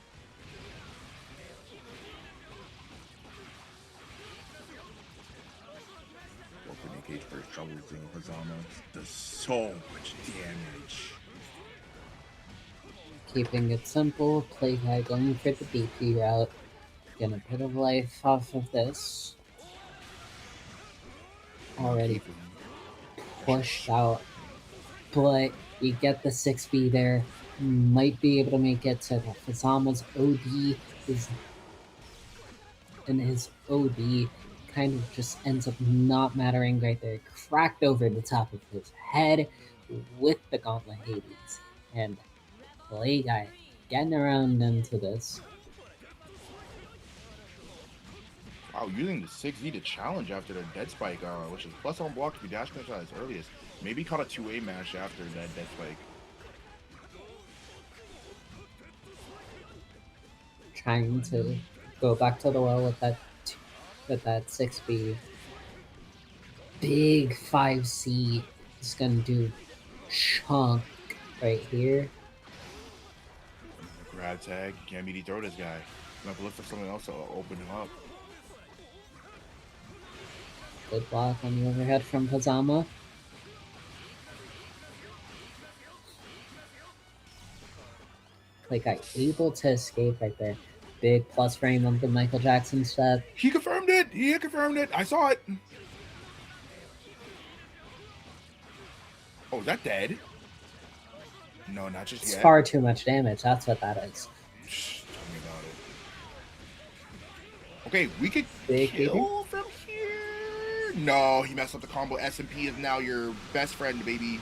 Opening cage first trouble with Fuzzama does so much damage. Keeping it simple, play guy going for the DP route. Get a bit of life off of this. Already pushed out, but you get the 6B there. Might be able to make it to the Fuzzama's OD is, and his OD kind of just ends up not mattering right there. Cracked over the top of his head with the Gauntlet Hades. And play guy getting around into this. Wow, using the 6E to challenge after the dead spike, which is plus on block to be dash shot as earliest. Maybe caught a 2A mash after that dead spike. Trying to go back to the well with that 6B. Big 5C is gonna do chunk right here. Grab tag, you can't meaty throw this guy. You have to look for someone else to open him up. Good block on the overhead from Fuzzama. Like I able to escape right there. Big plus frame of the Michael Jackson step. He confirmed it! He confirmed it! I saw it! Oh, is that dead? No, not just It's yet. far too much damage, that's what that is. Tell me about it. Okay, we could Big kill from here. No, he messed up the combo. SMP is now your best friend, baby.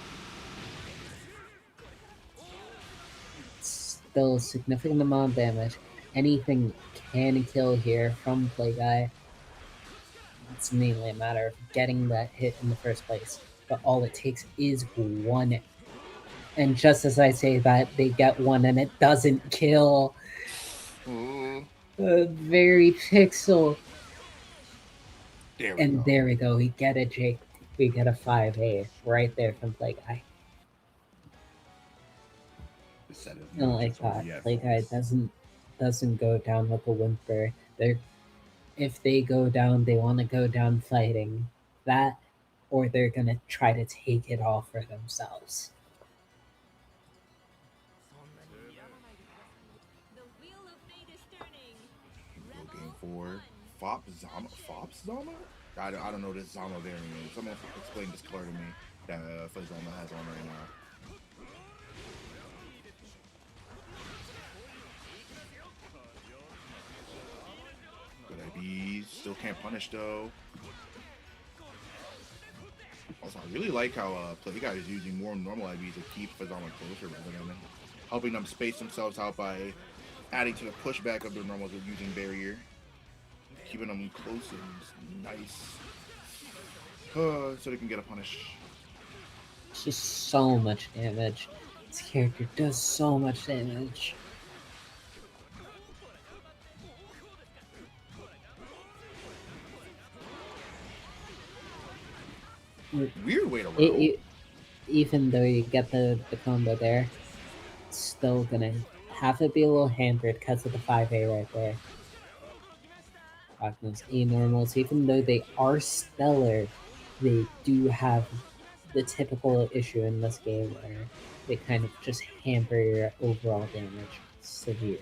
Still a significant amount of damage. Anything can kill here from Play Guy. It's mainly a matter of getting that hit in the first place. But all it takes is one. And just as I say that, they get one and it doesn't kill. Very pixel. There we go. We get a J. We get a 5A right there from Play Guy. I like that. Play Guy doesn't go down with a whimper. If they go down, they want to go down fighting that, or they're gonna try to take it all for themselves. Game 4. Fuzzama? I don't know this Zama variant. Someone explain this color to me that Fuzzama has on right now. Good IBs. Still can't punish though. Also, I really like how Play Guy is using more normal IBs to keep Fuzzama closer rather than helping them space themselves out by adding to the pushback of their normals with using barrier. Keeping them close and nice. So they can get a punish. It's just so much damage. This character does so much damage. Weird way to roll. Even though you get the combo there, it's still gonna have it be a little hampered because of the 5A right there. Ragna's A-normals, even though they are stellar, they do have the typical issue in this game where they kind of just hamper your overall damage severely.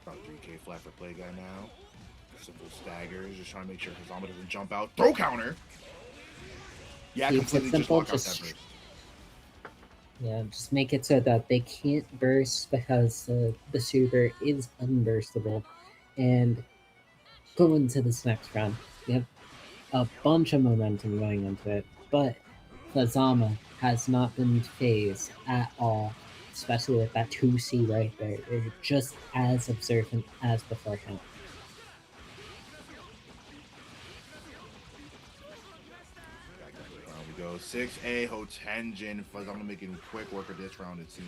About 3k flat for Play Guy now. Simple staggers, just trying to make sure Fuzzama doesn't jump out. Throw counter! Yeah, Keeps it completely simple, just lock out that burst. Yeah, just make it so that they can't burst because the super is unburstable. And go into this next round. You have a bunch of momentum going into it, but Fuzzama has not been phased at all, especially with that 2C right there. They're just as observant as beforehand. We go 6A Hotenjin. Fuzzama making quick work of this round, it seems.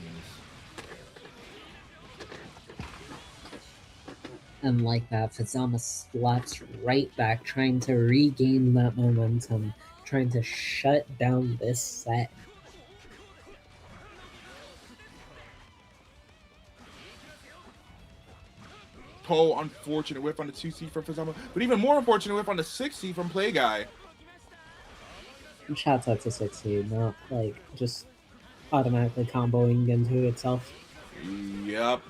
And like that, Fuzzama slaps right back, trying to regain that momentum, trying to shut down this set. Oh, unfortunate whiff on the 2C from Fuzzama, but even more unfortunate whiff on the 6C from Play Guy. Shouts out to 16, not like just automatically comboing into itself. Yep.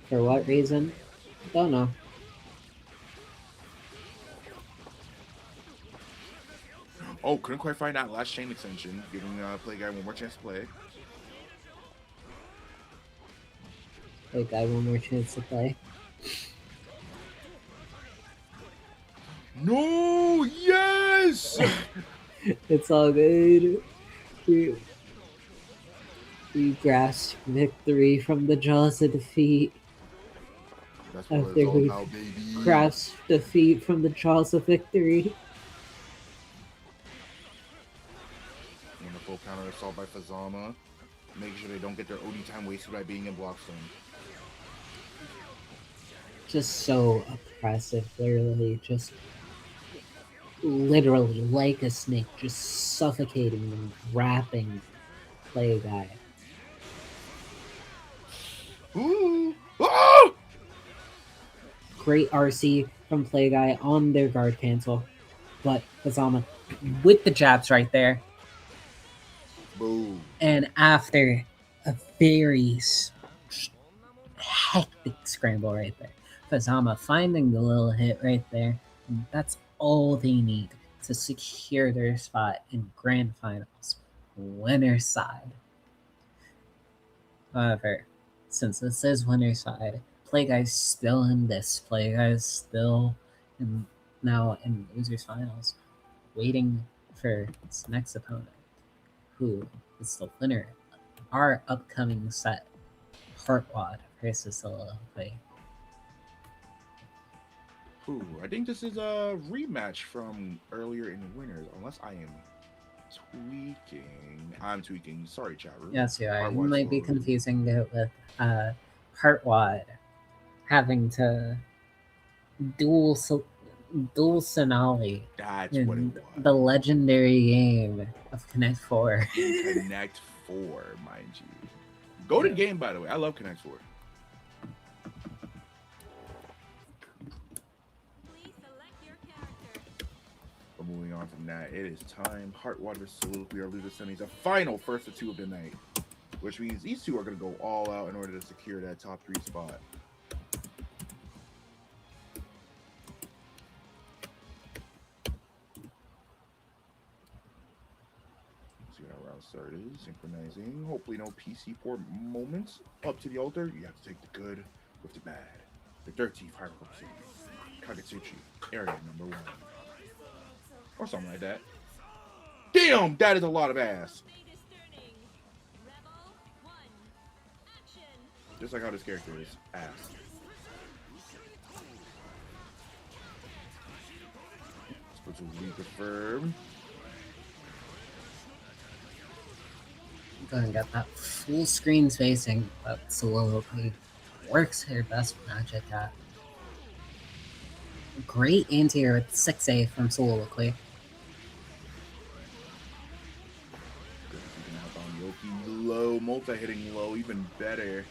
For what reason? Don't know. Oh, couldn't quite find that last chain extension, giving Play Guy one more chance to play. Like, I one more chance to play. No, yes! It's all good. We grasp victory from the jaws of defeat. That's what After it's all we about, baby. grasp defeat from the jaws of victory. Wonderful counter assault by Fuzzama. Make sure they don't get their OD time wasted by being in Blockstone. Just so oppressive, literally. Just literally like a snake, just suffocating and wrapping Play Guy. Ooh! Oh! Great RC from Play Guy on their guard cancel. But Fuzzama with the jabs right there. Boom. And after a very hectic scramble right there, Fuzzama finding the little hit right there. And that's all they need to secure their spot in Grand Finals. Winner's side. However, since this is winner's side, Play Guy's still in this. Play Guy's still now in losers finals, waiting for its next opponent, who is the winner of our upcoming set, Heartwad versus Soliloquy. Ooh, I think this is a rematch from earlier in winners, unless I am tweaking. I'm tweaking. Sorry, chat room. Yes, you are. You Heartwad's might be loading. confusing it with Heartwad having to duel Sonali That's what it in was. the legendary game of Connect 4. Connect 4, mind you. Golden game, by the way. I love Connect 4. But moving on from that, it is time. Heartwad versus Soliloquy are loser semis, a final first of two of the night, which means these two are going to go all out in order to secure that top 3 spot. See how round start is. Synchronizing. Hopefully no PC port moments. Up to the altar. You have to take the good with the bad. The dirty hierarchy. Kagetsuchi. Area number 1. Or something like that. Damn, that is a lot of ass. Just like how this character is ass. Let's go to reconfirm. Gonna get that full screen spacing, but Soliloquy works her best magic at. Great anti-air with 6A from Soliloquy. Low, multi-hitting low, even better.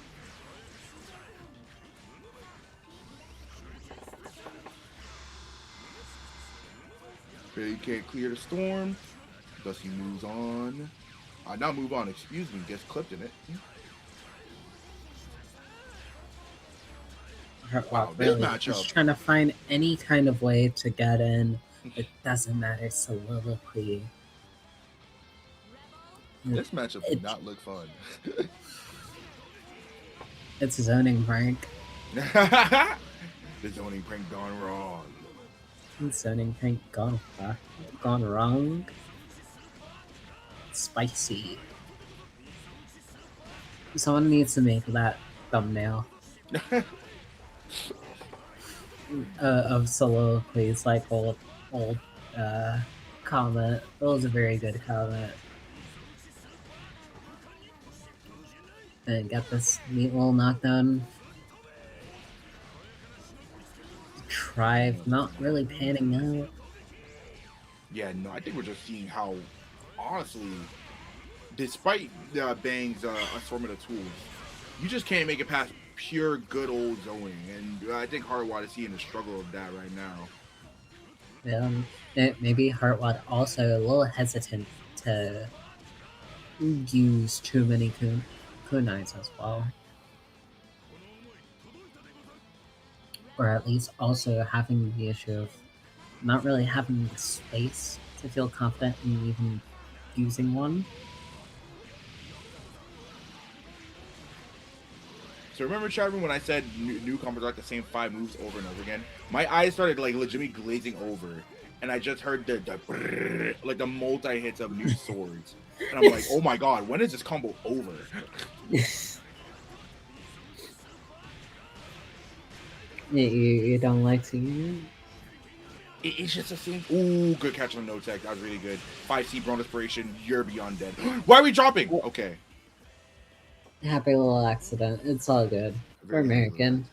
He can't clear the storm. Thus he moves on. Not move on, excuse me, gets clipped in it. Wow, this Really, matchup. just trying to find any kind of way to get in. It doesn't matter. Soliloquy. This matchup did not look fun. It's a zoning prank. The zoning prank gone wrong. Zoning prank gone wrong. Spicy. Someone needs to make that thumbnail of Soliloquy. Like old comment. It was a very good comment. And got this neat little knockdown. Tribe not really panning out. Yeah, no, I think we're just seeing how, honestly, despite Bang's assortment of tools, you just can't make it past pure good old zoning. And I think Heartwad is seeing the struggle of that right now. Maybe Heartwad also a little hesitant to use too many kunais as well. Or at least also having the issue of not really having the space to feel confident in even using one. So remember, Chadman, when I said newcomers like the same 5 moves over and over again? My eyes started like legitimately glazing over, and I just heard the brrr, like the multi hits of new swords, and I'm like, oh my god, when is this combo over? You don't like seeing it? It's just the same. Ooh, good catch on no tech. That was really good. 5C Brawn Inspiration. You're beyond dead. Why are we dropping? Okay. Happy little accident. It's all good. We're American.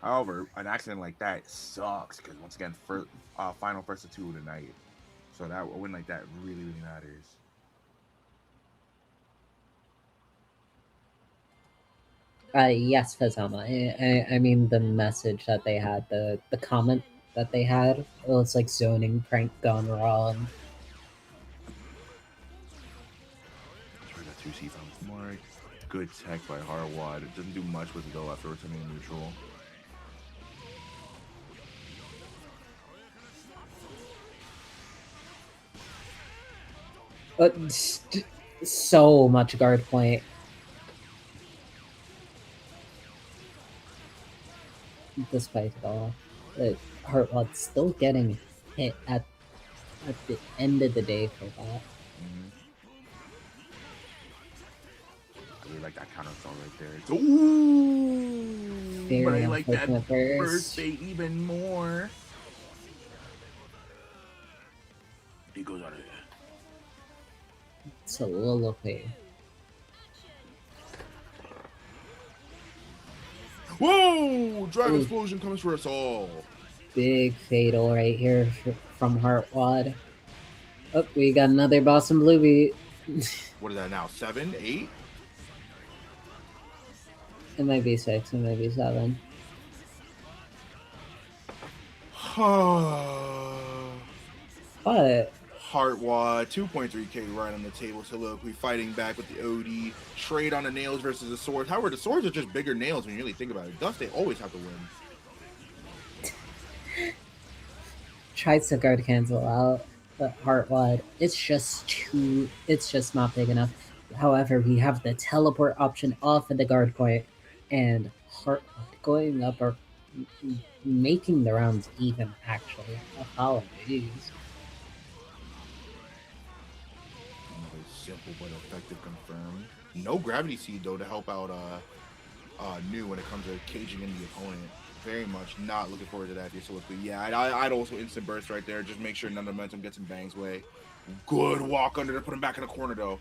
However, an accident like that sucks because once again, final first of 2 of the night. So that a win like that really, really matters. Yes, Fuzzama. I mean the message that they had, the comment that they had. It was like zoning prank gone wrong. Try that 2C from Mark. Good tech by Heartwad. It doesn't do much with it though after returning neutral. So much guard point. Despite it all, Heartwad's still getting hit at the end of the day for that. I really like that counter throw right there. Ooh, Very but I like that unfortunate burst bait even more. He goes out of here. Soliloquy. Whoa! Drive explosion comes for us all. Big fatal right here from Heartwad. Oh, we got another Boston Blue beat. What is that now? 7, 8? It might be 6. It might be 7. But Heartwad, 2.3k right on the table. So look, we fighting back with the OD. Trade on the nails versus the swords. However, the swords are just bigger nails when you really think about it. Thus, they always have to win. Tries to guard cancel out, but Heartwad, it's just not big enough. However, we have the teleport option off of the guard point, and Heartwad going up or making the rounds even, actually. Apologies. Simple but effective confirm. No gravity seed though to help out New when it comes to caging in the opponent. Very much not looking forward to that here. So yeah, I'd also instant burst right there. Just make sure none of the momentum gets in Bang's way. Good walk under to put him back in the corner though.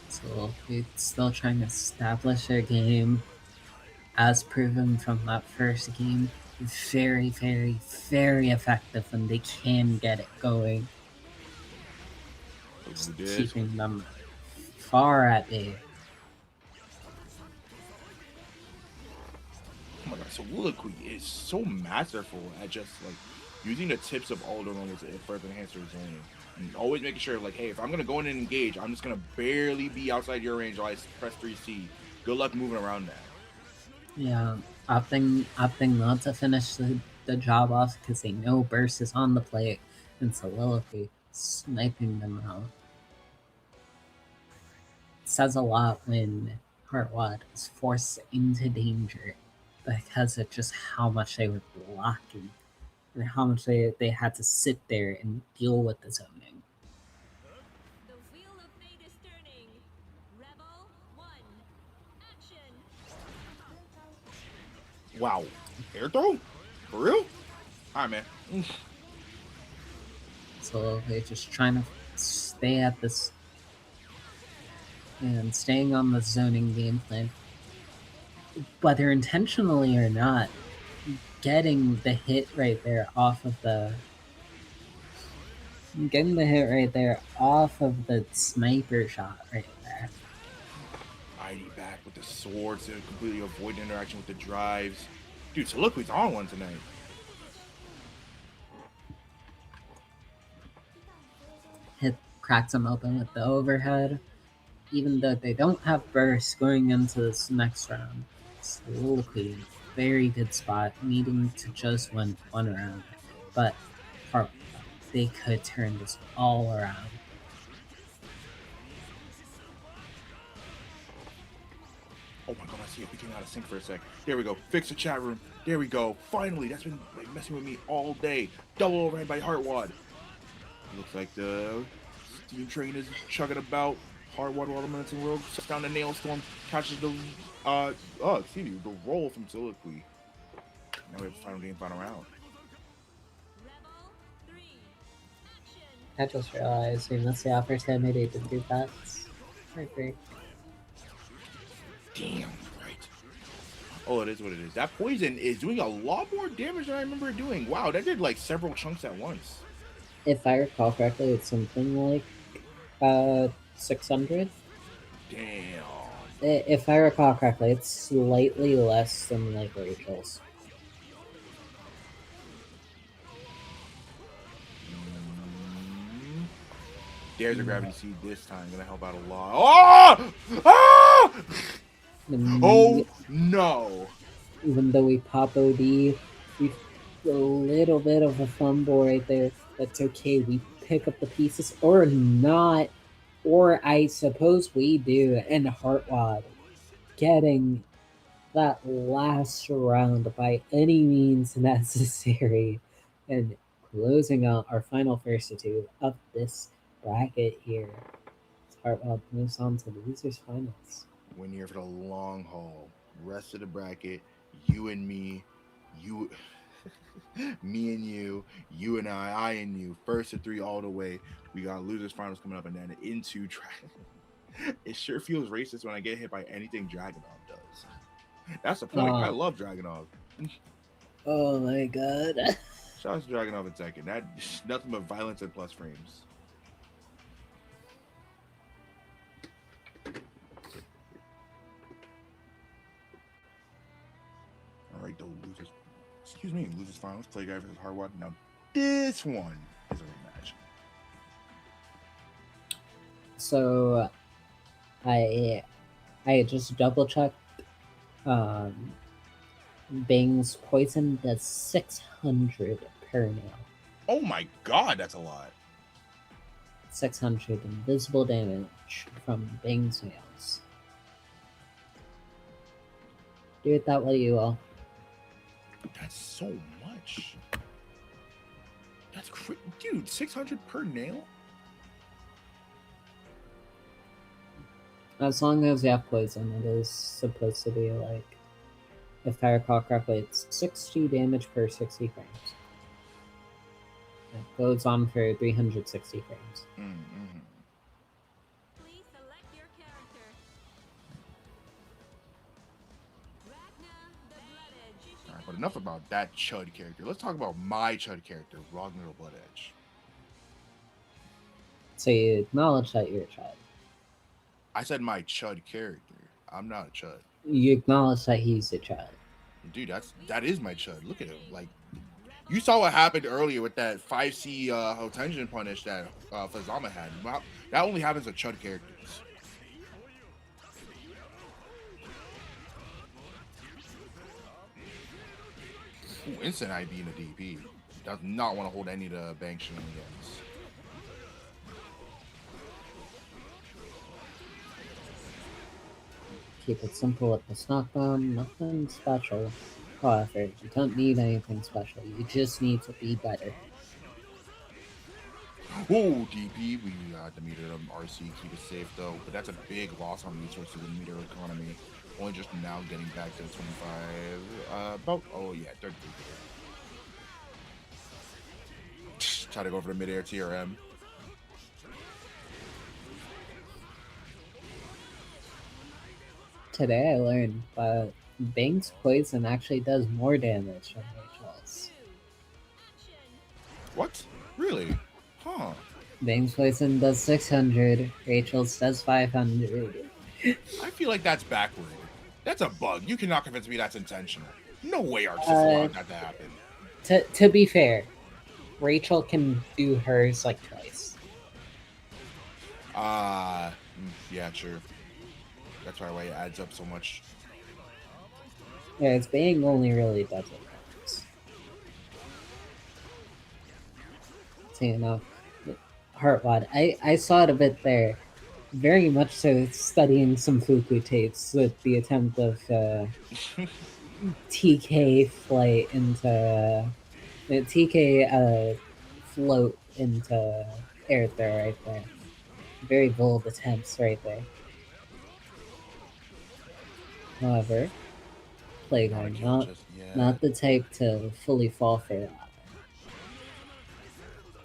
So it's still trying to establish their game. As proven from that first game, very, very, very effective when they can get it going. Keeping them far at bay. Oh my god, Soliloquy is so masterful at just like using the tips of all the normals to further enhance their zoning. And always making sure like, hey, if I'm gonna go in and engage, I'm just gonna barely be outside your range while I press 3C. Good luck moving around that. Yeah, opting not to finish the job off because they know burst is on the plate, and Soliloquy sniping them out. It says a lot when Heartwad is forced into danger because of just how much they were blocking and how much they had to sit there and deal with the zoning. Wow. Air throw? For real? Alright, man. So they're just trying to stay at this and staying on the zoning game plan. Whether intentionally or not, getting the hit right there off of the Getting the hit right there off of the sniper shot right there. ID back with the swords to completely avoid interaction with the drives. Dude, Soliloquy's on one tonight. Cracks him open with the overhead. Even though they don't have burst going into this next round, Soliloquy, very good spot, needing to just win one round. But they could turn this all around. Oh my god, I see it. We came out of sync for a sec. There we go. Fix the chat room. There we go. Finally, that's been like messing with me all day. Double overhead by Heartwad. Looks like the steam train is chugging about. Heartwad Watermelons and Rogue sets down the Nailstorm, catches the the roll from Soliloquy. Now we have final game, final round. I just realized we missed the opportunity to do that. Great. Damn, right. Oh, it is what it is. That poison is doing a lot more damage than I remember it doing. Wow, that did like several chunks at once. If I recall correctly, it's something like 600. Damn. If I recall correctly, it's slightly less than like Rachel's. There's a gravity seed this time. Gonna help out a lot. Oh! Ah! Oh no! Even though we pop OD, we a little bit of a fumble right there. That's okay. We pick up the pieces or not, or I suppose we do. And Heartwad getting that last round by any means necessary, and closing out our final first two of this bracket here. Heartwad moves on to the losers finals. We're here for the long haul. Rest of the bracket, you and me, me and you and I and you. First to three all the way. We got losers finals coming up, and then into Dragon. It sure feels racist when I get hit by anything Dragunov does. That's the point. I love Dragunov. Oh my god. Shout out to Dragunov in second. That's nothing but violence and plus frames. All right, the losers. Excuse me, losers finals. Play guy versus Heartwad. Now this one is a rematch. So, I just double checked. Bing's poison does 600 per nail. Oh my god, that's a lot. 600 invisible damage from Bing's nails. Do it that way, you will. That's so much. That's dude, 600 per nail? As long as you have poison, it is supposed to be like, if I recall correctly, it's 60 damage per 60 frames. It goes on for 360 frames. Mm-hmm. Please select your character. Ragna the Blood Edge. All right, but enough about that chud character. Let's talk about my chud character, Ragna the Blood Edge. So you acknowledge that you're a chud. I said my chud character. I'm not a chud. You acknowledge that he's a chud. Dude, that is my chud. Look at him. Like, you saw what happened earlier with that 5C Hotenjin punish that Fuzzama had. That only happens with chud characters. Ooh, instant IB in the DP. Does not want to hold any of the bank shenanigans. Keep it simple with this knockdown, nothing special. However, you don't need anything special, you just need to be better. Whoa, DP, we got the meter of RC, keep it safe though, but that's a big loss on resources in meter economy. Only just now getting back to 25, oh yeah, 33. Try to go for the mid-air TRM. Today I learned that Bing's poison actually does more damage than Rachel's. What? Really? Huh. Bane's Poison does 600, Rachel's does 500. I feel like that's backward. That's a bug. You cannot convince me that's intentional. No way Arcs just Uh, allowed that to happen. To be fair, Rachel can do hers like twice. Yeah, true. That's probably why it adds up so much. Yeah, it's Bane only really does it once. So, you know, Heartwad, I saw it a bit there. Very much so studying some Fuku tapes with the attempt of TK flight into TK float into air there right there. Very bold attempts right there. However, Playguard not the type to fully fall for that.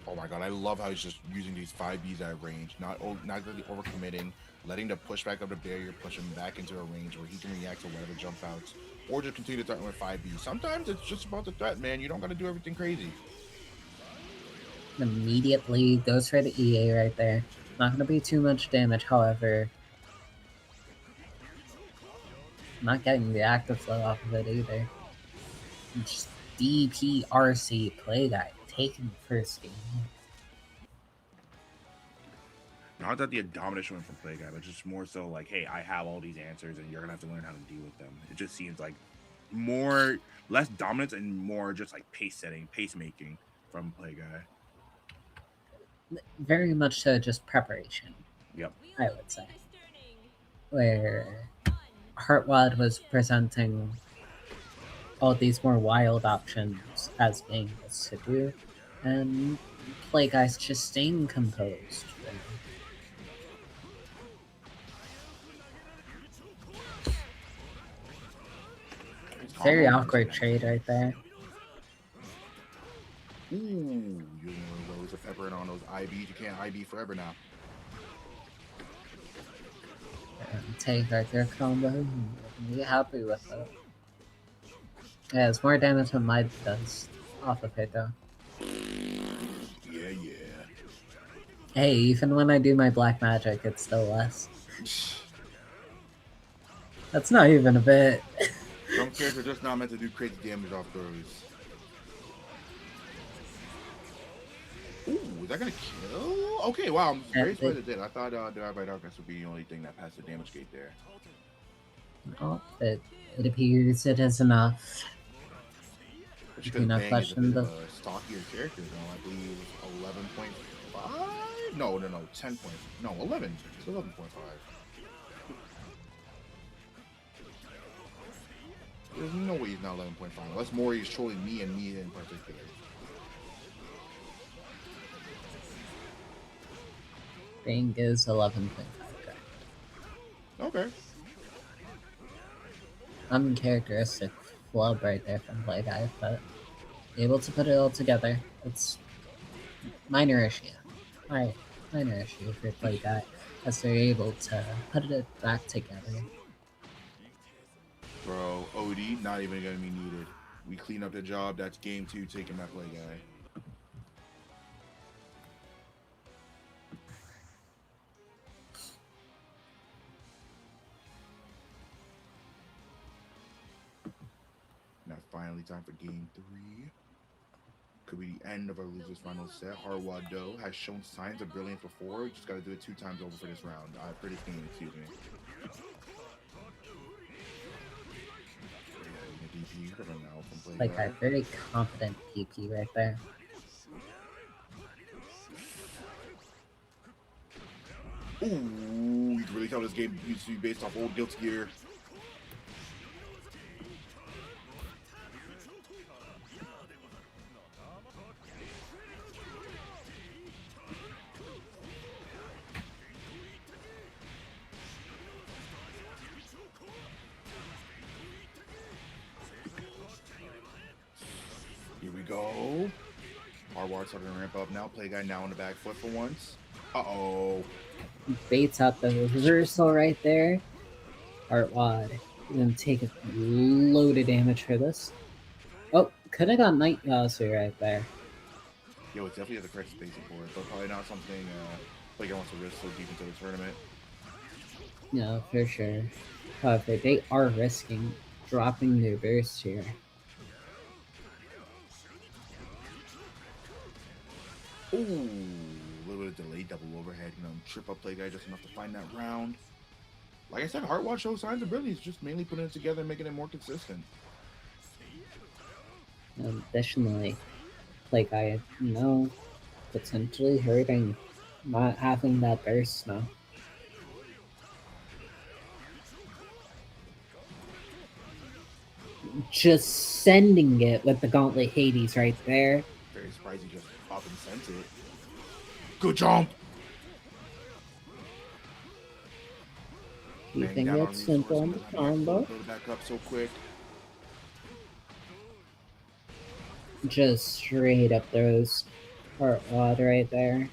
Oh my god, I love how he's just using these 5Bs at range, not really overcommitting, letting the pushback of the barrier push him back into a range where he can react to whatever jump outs, or just continue to threaten with 5Bs. Sometimes it's just about the threat, man. You don't gotta do everything crazy. Immediately goes for the EA right there. Not going to be too much damage, however. Not getting the active flow off of it either. Just DPRC play guy taking the first game. Not that the domination went from play guy, but just more so like, hey, I have all these answers and you're gonna have to learn how to deal with them. It just seems like less dominance and more just like pace making from play guy. Very much so just preparation. Yep. I would say. Where Heartwad was presenting all these more wild options as being able to do, and play guys just staying composed. Very awkward trade right there. Ooh, you know, those are peppering on those IBs. You can't IB forever now. Take right there combo. Be happy with it. Yeah, it's more damage than mine does off of it though. Yeah. Hey, even when I do my black magic, it's still less. That's not even a bit. Some characters are just not meant to do crazy damage off those. Ooh, is that gonna kill? Okay, wow, I'm very surprised it did. I thought Divide by Darkness would be the only thing that passed the damage gate there. Oh, it appears it is enough. Which because Enough Bang is a question, bit of though. a stockier character, though. I believe 11.5? No, 10 point. No, 11. It's 11.5. There's no way he's not 11.5. Unless Mori's trolling me and me in particular. Bang is 11.5. Okay. Uncharacteristic flub right there from Play Guy, but able to put it all together. It's minor issue. Alright, minor issue for Play Guy, as they're able to put it back together. Bro, OD, not even gonna be needed. We clean up the job. That's game 2 taking that Play Guy. Now finally time for game 3. Could be the end of our losers final set. Heartwad though has shown signs of brilliance before. Just gotta do it 2 times over for this round. Pretty clean, excuse me. Like a very confident PP right there. Ooh, you can really tell this game used to be based off old Guilty Gear. Here we go. Heartwad starting to ramp up now. Play guy now on the back foot for once. Uh-oh. Baits out the reversal right there. Heartwad gonna take a load of damage for this. Oh, could have got Night Yasu right there. Yo, it's definitely the correct spacing for it, but probably not something Play Guy wants to risk so deep into the tournament. No, for sure. However, they are risking dropping their burst here. Ooh, a little bit of delayed double overhead, trip up Play Guy just enough to find that round. Like I said, Heartwad shows signs of brilliance, just mainly putting it together and making it more consistent. Additionally, like I know, potentially hurting not having that burst now. Just sending it with the Gauntlet Hades right there. Very surprised he just up and sent it. Good jump! Keeping it simple in the combo. Back up so quick. Just straight up throws Heartwad right there.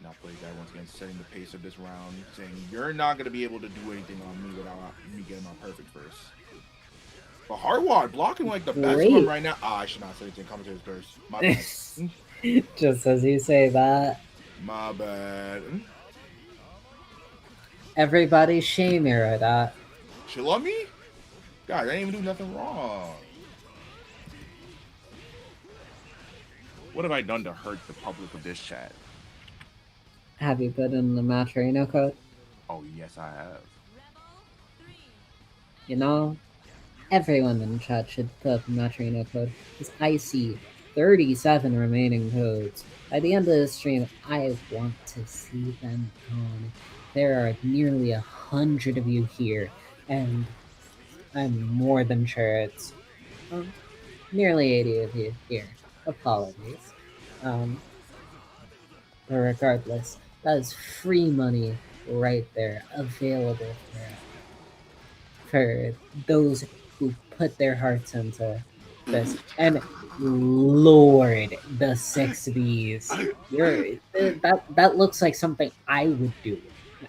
Now Play Guy once again setting the pace of this round, saying you're not going to be able to do anything on me without me getting on perfect first. But Heartwad blocking like the best one right now. I should not say anything. Commentator's burst. My bad. Just as you say that. My bad. Everybody shame her at that. She love me? God, I didn't even do nothing wrong. What have I done to hurt the public of this chat? Have you put in the Matrino code? Oh, yes, I have. You know, everyone in the chat should put the Matrino code, because I see 37 remaining codes. By the end of the stream, I want to see them gone. There are nearly 100 of you here, and I'm more than sure it's nearly 80 of you here. Apologies. But regardless, that is free money right there, available for those who put their hearts into this. And Lord, the 6Bs. That looks like something I would do.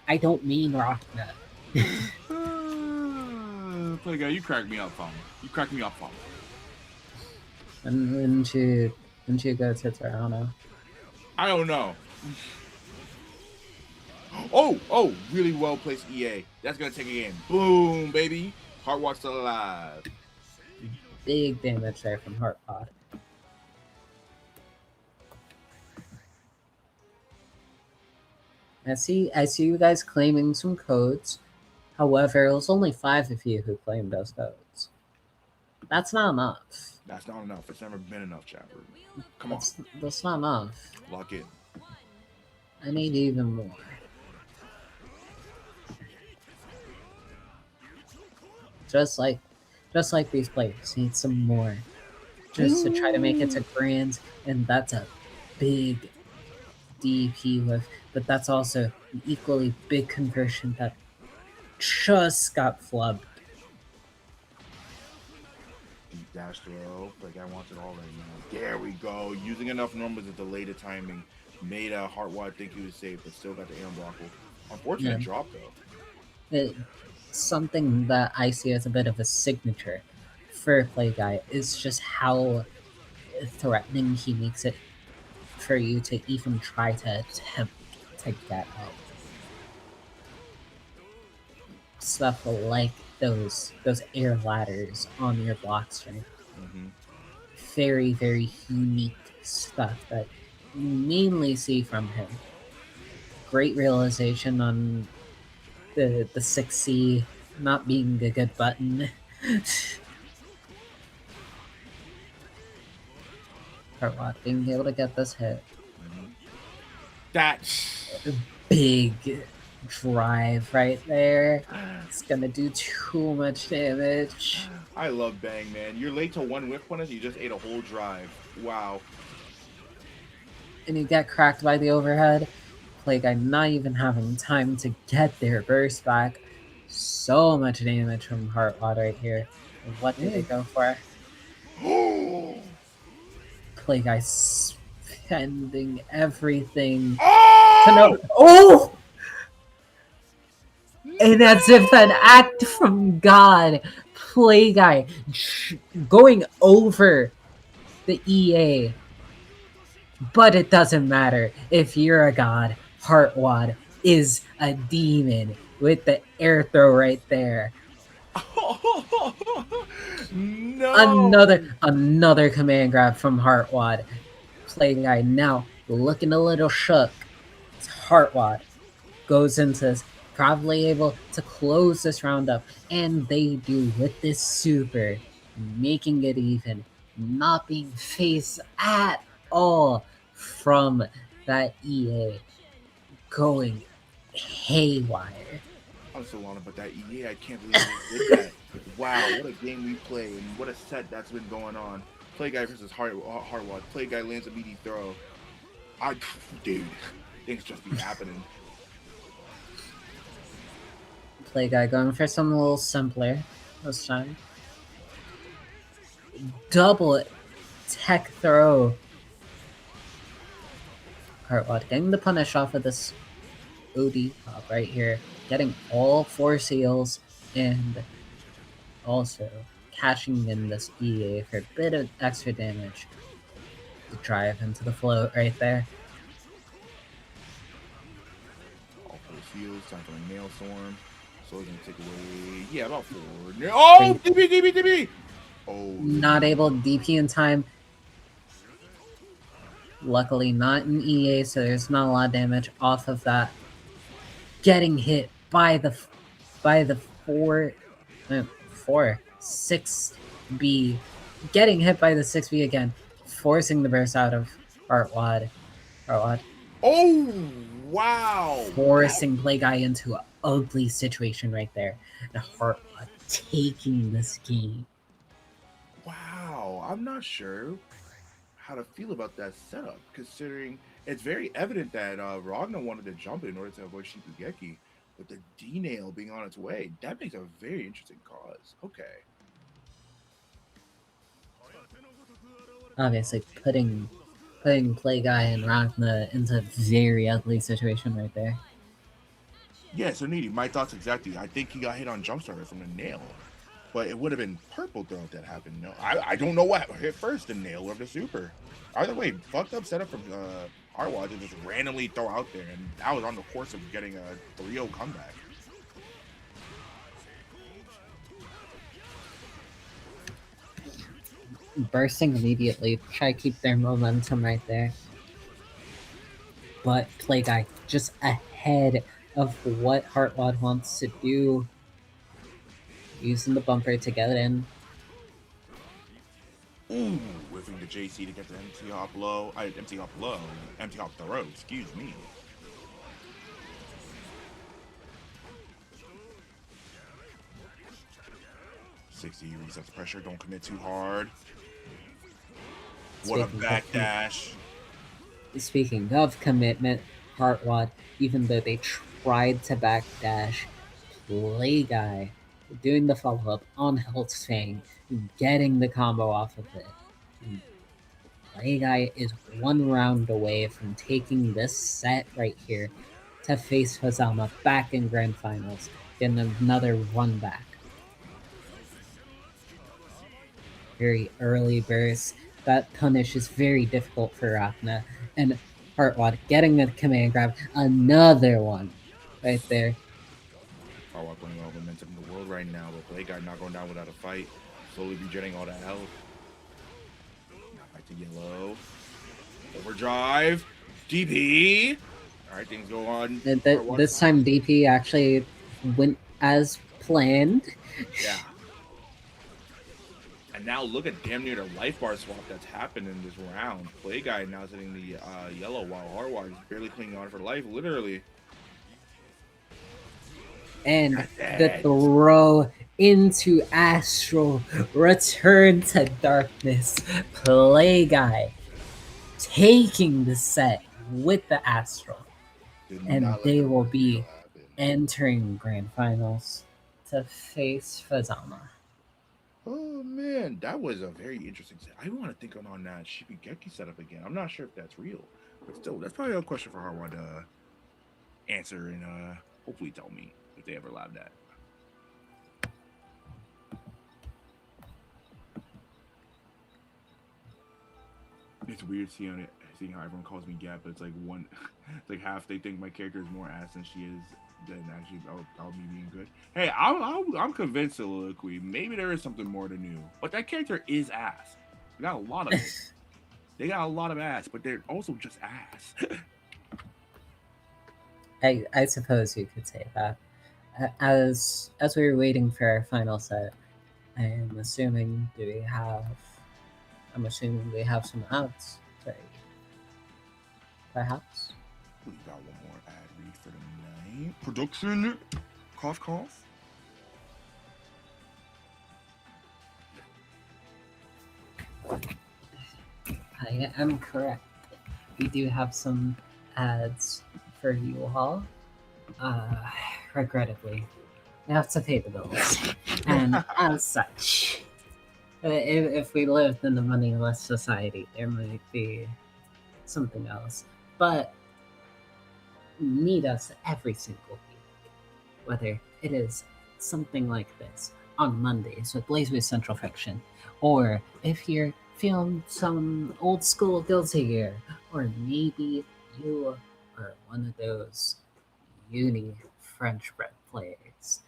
I don't mean Ragna. Play Guy, you crack me up, fam. You crack me up, fam. And wouldn't you go to Toronto? I don't know. Oh, really well placed EA. That's gonna take a game. Boom, baby. Heartwad still alive. Big damage there from Heartwad. I see you guys claiming some codes. However, it was only 5 of you who claimed those codes. That's not enough. That's not enough. It's never been enough, chapter. Come on. That's not enough. Lock in. I need even more. Just like these players need some more. Just to try to make it to grands, and that's a big DP lift, but that's also an equally big conversion that just got flubbed. Dash throw. Like I want it all right now. There we go. Using enough numbers to delay the timing. Made Heartwad think he was safe, but still got the aim block. Unfortunate drop though. Something that I see as a bit of a signature for Play Guy is just how threatening he makes it for you to even try to attempt to get out. Stuff like those air ladders on your block string. Mm-hmm. Very, very unique stuff that you mainly see from him. Great realization on the 6C not being a good button. Heartwad being able to get this hit. That's Big drive right there. It's gonna do too much damage. I love Bang, man. You're late to one whiff punish, you just ate a whole drive. Wow. And you get cracked by the overhead. Play Guy not even having time to get their burst back. So much damage from Heartwad right here. And what did they go for? Play Guy spending everything to know. Oh! And as if an act from God, Play Guy going over the EA. But it doesn't matter if you're a god. Heartwad is a demon with the air throw right there. No. Another command grab from Heartwad. Play Guy now looking a little shook. It's Heartwad goes into this, probably able to close this round up, and they do with this super, making it even, not being faced at all from that EA, going haywire. I'm so on about that EA. I can't believe they did that. Wow, what a game we play and what a set that's been going on. Play guy versus Heartwad. Play guy lands a meaty throw. Dude, things just be happening. Play Guy going for something a little simpler this time. Double tech throw. Heartwad getting the punish off of this OD pop right here. Getting all 4 seals and also catching in this EA for a bit of extra damage. The drive into the float right there. All 4 seals, time for a nail storm. So it's gonna take away, yeah, about 4. Oh, DB. Oh, Not able to DP in time. Luckily not in EA, so there's not a lot of damage off of that. Getting hit by the 6B. Getting hit by the 6B again, forcing the burst out of Heartwad. oh, wow. Forcing Play Guy into an ugly situation right there. And Heartwad taking this game. Wow, I'm not sure how to feel about that setup, considering it's very evident that Ragna wanted to jump in order to avoid Shibugeki, with the D-nail being on its way. That makes a very interesting cause. Okay. Obviously putting Play Guy and Ragna into a very ugly situation right there. Yeah, so Needy, my thoughts exactly. I think he got hit on Jumpstarter from the nail, but it would have been purple throw if that happened. No, I don't know what hit first, the nail or the super. Either way, fucked up setup from Heartwad to just randomly throw out there, and that was on the course of getting a 3-0 comeback. Bursting immediately, try to keep their momentum right there. But Play Guy just ahead of what Heartwad wants to do. Using the bumper to get it in. Ooh, whiffing the JC to get the empty hop low. Empty hop throw, excuse me. $60 resets the pressure, don't commit too hard. What a backdash. Speaking of commitment, Heartwad, even though they tried to backdash, Play Guy doing the follow-up on Health's Fang, getting the combo off of it. Play Guy is 1 round away from taking this set right here to face Fuzzama back in Grand Finals, getting another run back. Very early burst. That punish is very difficult for Ragna, and Heartwad getting the command grab, another one right there. Heartwad putting all the momentum in the world right now, but Play Guy not going down without a fight, slowly regenerating all that health. Back to yellow. Overdrive. DP. All right, things go on. This time DP actually went as planned. Yeah. And now look at damn near the life bar swap that's happened in this round. Play Guy now sitting the yellow while Heartwad is barely clinging on for life, literally. And the throw into Astral, return to darkness. Play Guy taking the set with the Astral. And they will be entering Grand Finals to face Fuzzama. Oh man, that was a very interesting set. I want to think on that Shibugeki setup again. I'm not sure if that's real, but still, that's probably a question for Heartwad to answer in Hopefully, tell me if they ever allowed that. It's weird seeing how everyone calls me Gap, but it's like one, it's like half they think my character is more ass than she is than actually about me being good. Hey, I'm convinced Soliloquy. Maybe there is something more to new, but that character is ass. They got a lot of it. They got a lot of ass, but they're also just ass. I suppose you could say that. As we were waiting for our final set, I'm assuming we have some ads. Sorry. Perhaps. We got one more ad read for the night. Production. Cough, cough. I am correct. We do have some ads for you all. Regrettably, we have to pay the bills. And as such, if we lived in a moneyless society, there might be something else. But meet us every single week, whether it is something like this on Mondays with BlazBlue Central Fiction, or if you're feeling some old school Guilty Gear, or maybe you are one of those uni French bread players.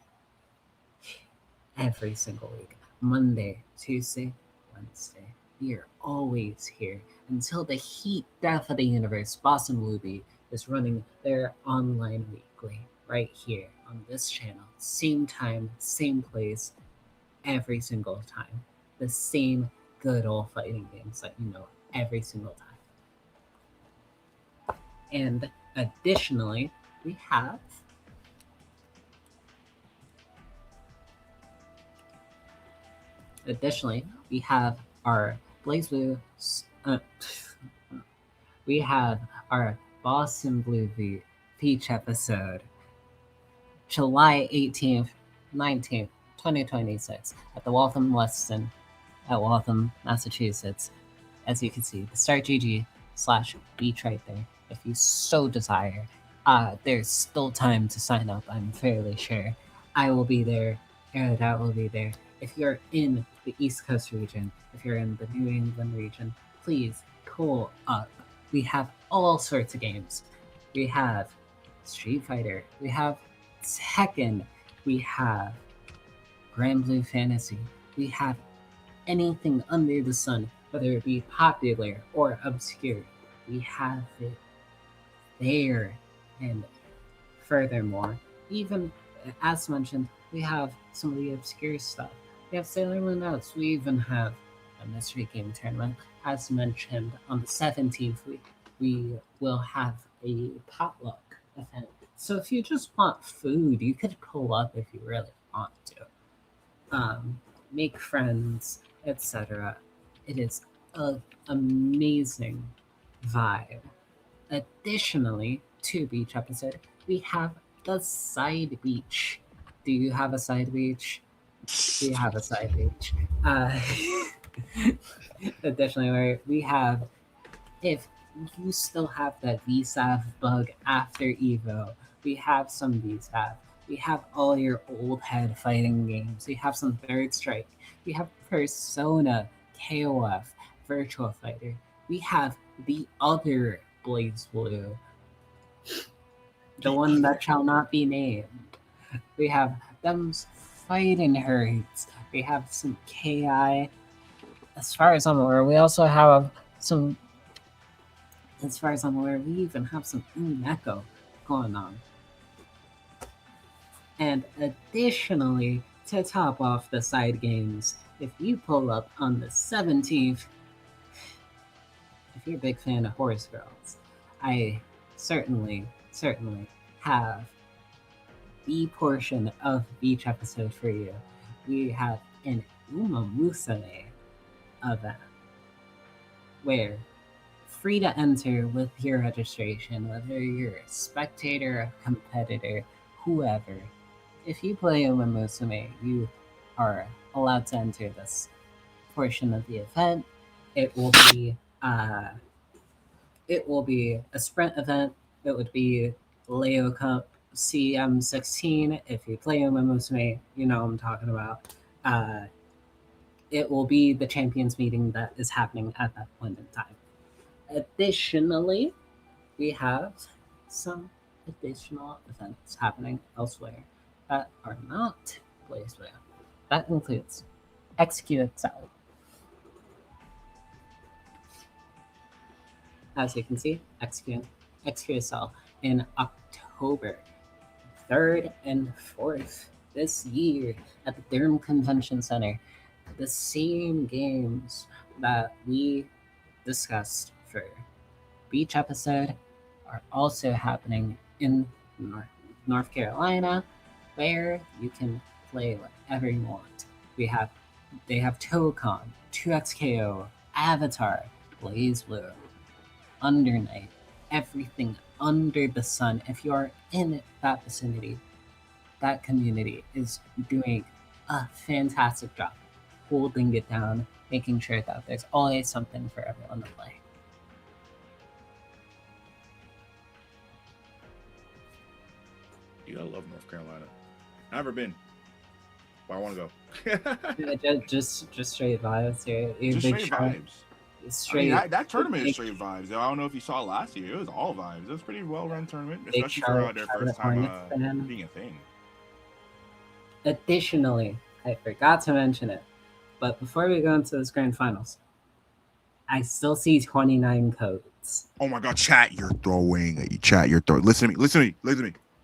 Every single week, Monday, Tuesday, Wednesday, we are always here until the heat death of the universe. Boston Bluebee is running their online weekly right here on this channel. Same time, same place, every single time. The same good old fighting games that you know every single time. And additionally, we have our BlazBlue. We have our Boston Blue Peach episode, July 18th, 19th, 2026, at the Waltham Weston at Waltham, Massachusetts. As you can see, the Start GG/Beach right there, if you so desire. There's still time to sign up, I'm fairly sure. I will be there, Aerodot will be there. If you're in the East Coast region, if you're in the New England region, please pull up. We have all sorts of games. We have Street Fighter, we have Tekken, we have Grand Blue Fantasy, we have anything under the sun, whether it be popular or obscure. We have it there. And furthermore, even as mentioned, we have some of the obscure stuff. We have Sailor Moon Notes. We even have a mystery game tournament. As mentioned, on the 17th, we will have a potluck event. So if you just want food, you could pull up if you really want to. Make friends, etc. It is an amazing vibe. Additionally, to beach episode, we have the side beach. Do you have a side beach? Do you have a side beach? Additionally, we have, if you still have that VSAF bug after Evo, we have some VSAF. We have all your old head fighting games. We have some Third Strike. We have Persona, KOF, Virtual Fighter. We have the other BlazBlue, the one that shall not be named. We have them's fighting herds. We have some KI. As far as I'm aware, we also have some. As far as I'm aware, we even have some Umeko going on. And additionally, to top off the side games, if you pull up on the 17th, if you're a big fan of Horse Girls, I certainly have the portion of each episode for you. We have an Uma Musume event where free to enter with your registration, whether you're a spectator, a competitor, whoever. If you play Uma Musume, you are allowed to enter this portion of the event. It will be a sprint event. It would be Leo Cup CM16. If you play MMOs with me, you know what I'm talking about. It will be the champions meeting that is happening at that point in time. Additionally, we have some additional events happening elsewhere that are not BlazBlue. That includes XQXL. As you can see, XQSL in October 3rd and 4th this year at the Durham Convention Center. The same games that we discussed for Beach episode are also happening in North Carolina, where you can play whatever you want. They have ToeCon, 2XKO, Avatar, BlazBlue, Undernight, everything under the sun. If you are in that vicinity, that community is doing a fantastic job holding it down, making sure that there's always something for everyone to play. Dude, I love North Carolina. Never been, but I want to go. just straight vibes here. Just straight vibes. Straight, I mean, that tournament is straight vibes. I don't know if you saw it last year. It was all vibes. It was a pretty well-run tournament, especially for their first time being a thing. Additionally, I forgot to mention it, but before we go into this grand finals, I still see 29 codes. Oh my god, chat, you're throwing. Chat, you're throwing. Listen to me.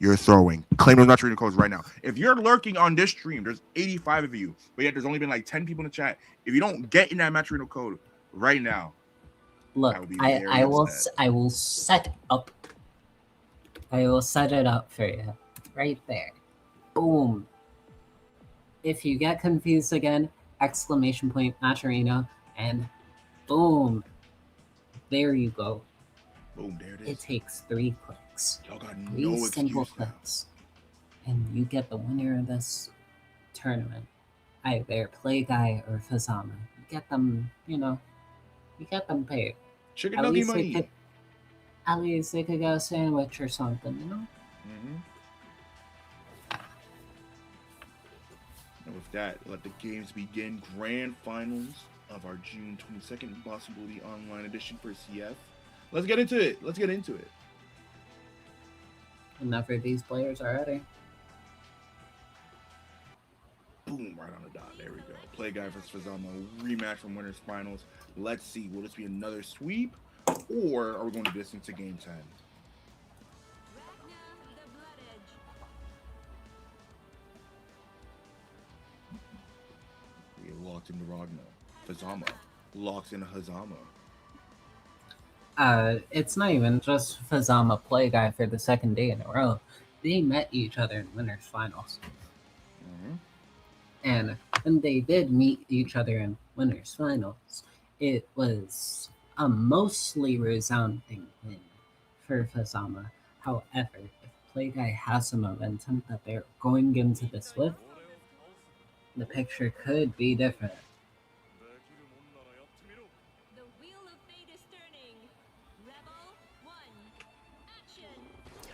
You're throwing. Claim those not reading codes right now. If you're lurking on this stream, there's 85 of you, but yet there's only been like 10 people in the chat. If you don't get in that match reading code right now, look, I will set up. I will set it up for you right there. Boom. If you get confused again, exclamation point Maturino, and boom, there you go. Boom, there it is. It takes 3 clicks. Y'all got Three no simple excuse now. clicks, and you get the winner of this tournament. Either Play Guy or Fuzzama. You get them, you get them paid. Chicken At nugget least, money. at least they could get a sandwich or something, Mm-hmm. And with that, let the games begin. Grand finals of our June 22nd BBB Online edition for CF. Let's get into it. Enough of these players already. Boom, right on the dot. There we go. Play Guy versus Fuzzama rematch from winners finals. Let's see. Will this be another sweep, or are we going to distance to game 10? Ragna, the Blood Edge. We are locked into Ragna. Fuzzama locked into Hazama. It's not even just Fuzzama Play Guy for the second day in a row. They met each other in winners finals. Mm-hmm. And when they did meet each other in winners finals, it was a mostly resounding win for Fuzzama. However, if Play Guy has some momentum that they're going into this with, the picture could be different. The wheel of fate is turning. Rebel 1. Action.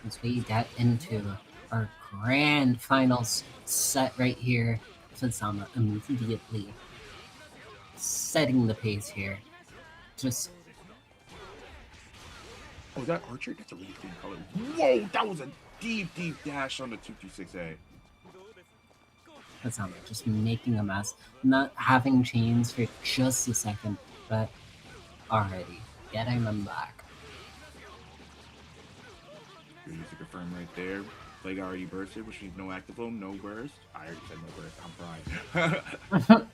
As we get into our grand finals set right here, Fuzzama immediately setting the pace here. Just Oh, is that Archer? That's a really clean color. Whoa, that was a deep dash on the 226A. Fuzzama just making a mess, not having chains for just a second, but already getting them back. Easy to confirm right there. Play Guy already bursted, which means no active foam, no burst. I already said no burst. I'm fried.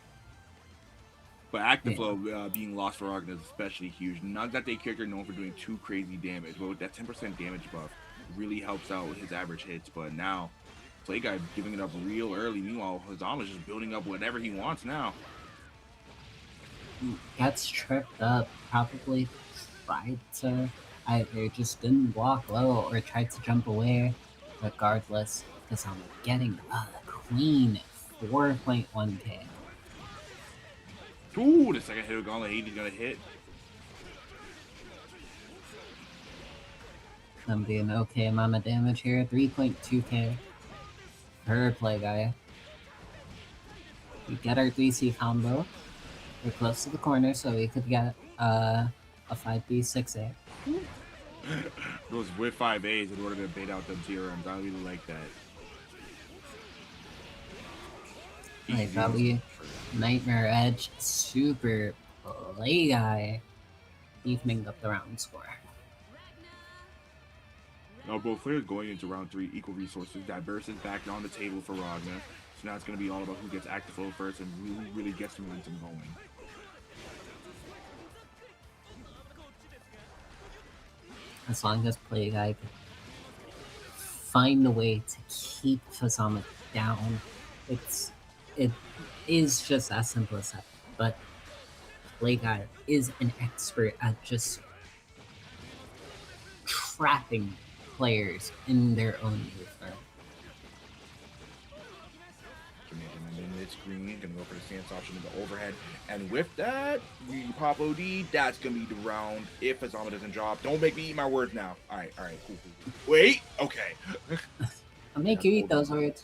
But active flow being lost for Ragna is especially huge. Not that they character known for doing too crazy damage, but with that 10% damage buff really helps out with his average hits. But now, Play Guy giving it up real early. Meanwhile, Hazama's just building up whatever he wants now. Gets tripped up, probably tried to either just didn't walk low or tried to jump away. Regardless, Fuzzama getting a clean 4.1k. Ooh, the second hit of Gauntlet 80 is gonna hit. Gonna be an okay amount of damage here. 3.2k per play guy. We get our 3C combo. We're close to the corner, so we could get a 5B6A. Those with 5As in order to bait out them TRMs. I really like that. Like that, we Nightmare Edge, super play guy, evening up the round score. Now both players going into round 3, equal resources. Diverse is back on the table for Ragna. So now it's going to be all about who gets active flow first and who really gets the momentum going. As long as play guy can find a way to keep Fuzzama down, it is just as simple as that. But play guy is an expert at just trapping players in their own movement. It's green, gonna go for the stance option in the overhead, and with that, we pop OD. That's gonna be the round if Fuzzama doesn't drop. Don't make me eat my words now. All right, cool. Wait, okay. I'll make you eat those words.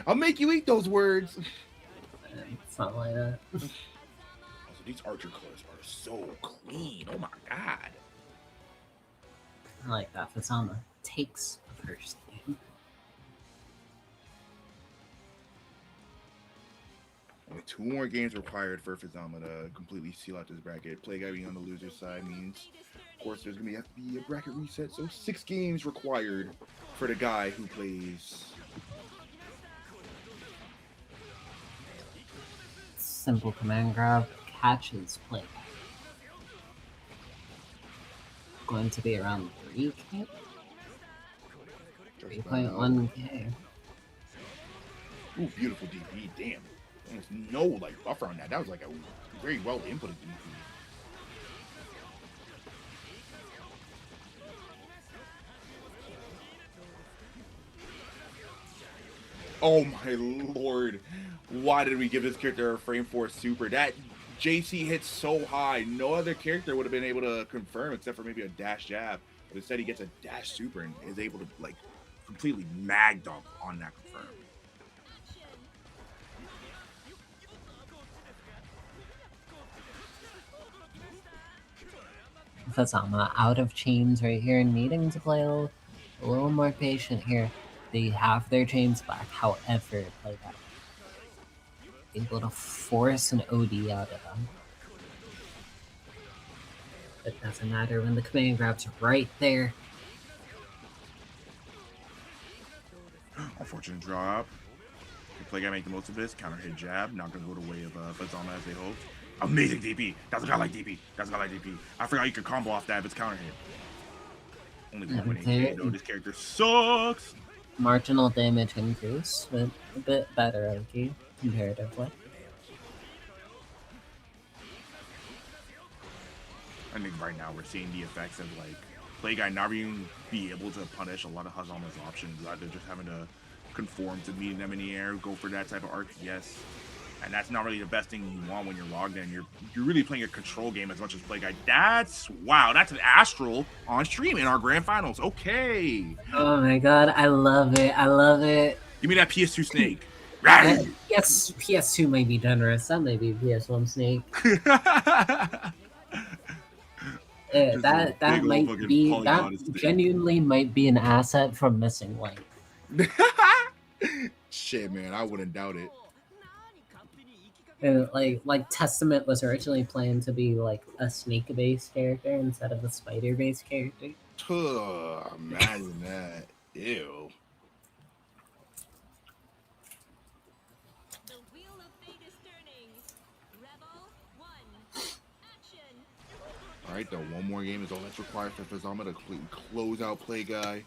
I'll make you eat those words. It's not like that. Also, these archer colors are so clean. Oh my god. I like that. Fuzzama takes the first game. Only 2 more games required for Fuzzama to completely seal out this bracket. Play guy being on the loser side means, of course, there's gonna have to be a bracket reset. So 6 games required for the guy who plays. Simple command grab catches play. Going to be around 3k? 3.1k. Ooh, beautiful DP. Damn. There's no like buffer on that. That was like a very well inputted DP. Oh my lord. Why did we give this character a frame 4 super? That JC hits so high. No other character would have been able to confirm except for maybe a dash jab. But instead he gets a dash super and is able to like completely mag dump on that confirm. Fuzzama out of chains right here, needing to play a little more patient here. They have their chains back, however, play that. Able to force an OD out of them. It doesn't matter when the command grab's right there. Unfortunate drop. The play guy make the most of this. Counter hit jab. Not going to go the way of Fuzzama as they hoped. Amazing DP. That's a guy like DP. That's a guy like DP. I forgot you could combo off that if it's counter hit. Only 1.8k though. This character sucks. Marginal damage increase, but a bit better OD comparatively. I think right now we're seeing the effects of like play guy not even be able to punish a lot of Fuzzama's options. They're just having to conform to meeting them in the air, go for that type of arc. Yes. And that's not really the best thing you want when you're logged in. You're really playing a control game as much as play guy. That's wow. That's an Astral on stream in our grand finals. Okay. Oh my god, I love it. I love it. Give me that PS2 snake. Yes, PS2 might be generous. That might be PS1 snake. that might be that genuinely might be an asset from Missing Link. Shit, man, I wouldn't doubt it. And like Testament was originally planned to be like a snake-based character instead of a spider-based character. Imagine that. Ew. The wheel of fate is turning. Rebel 1. Action. Alright, though, one more game is all that's required for Fuzzama to completely close out Play Guy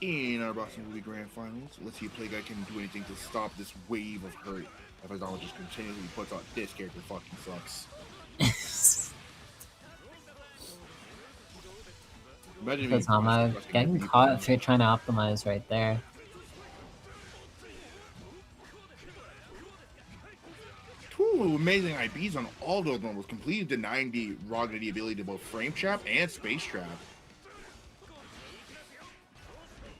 in our Boston Movie Grand Finals. Let's see if Play Guy can do anything to stop this wave of hurt. If Fuzzama just continually puts out this character fucking sucks. Fuzzama getting caught if you're trying to optimize right there. Two amazing IBs on all those normals, completely denying the Ragna the ability to both frame trap and space trap.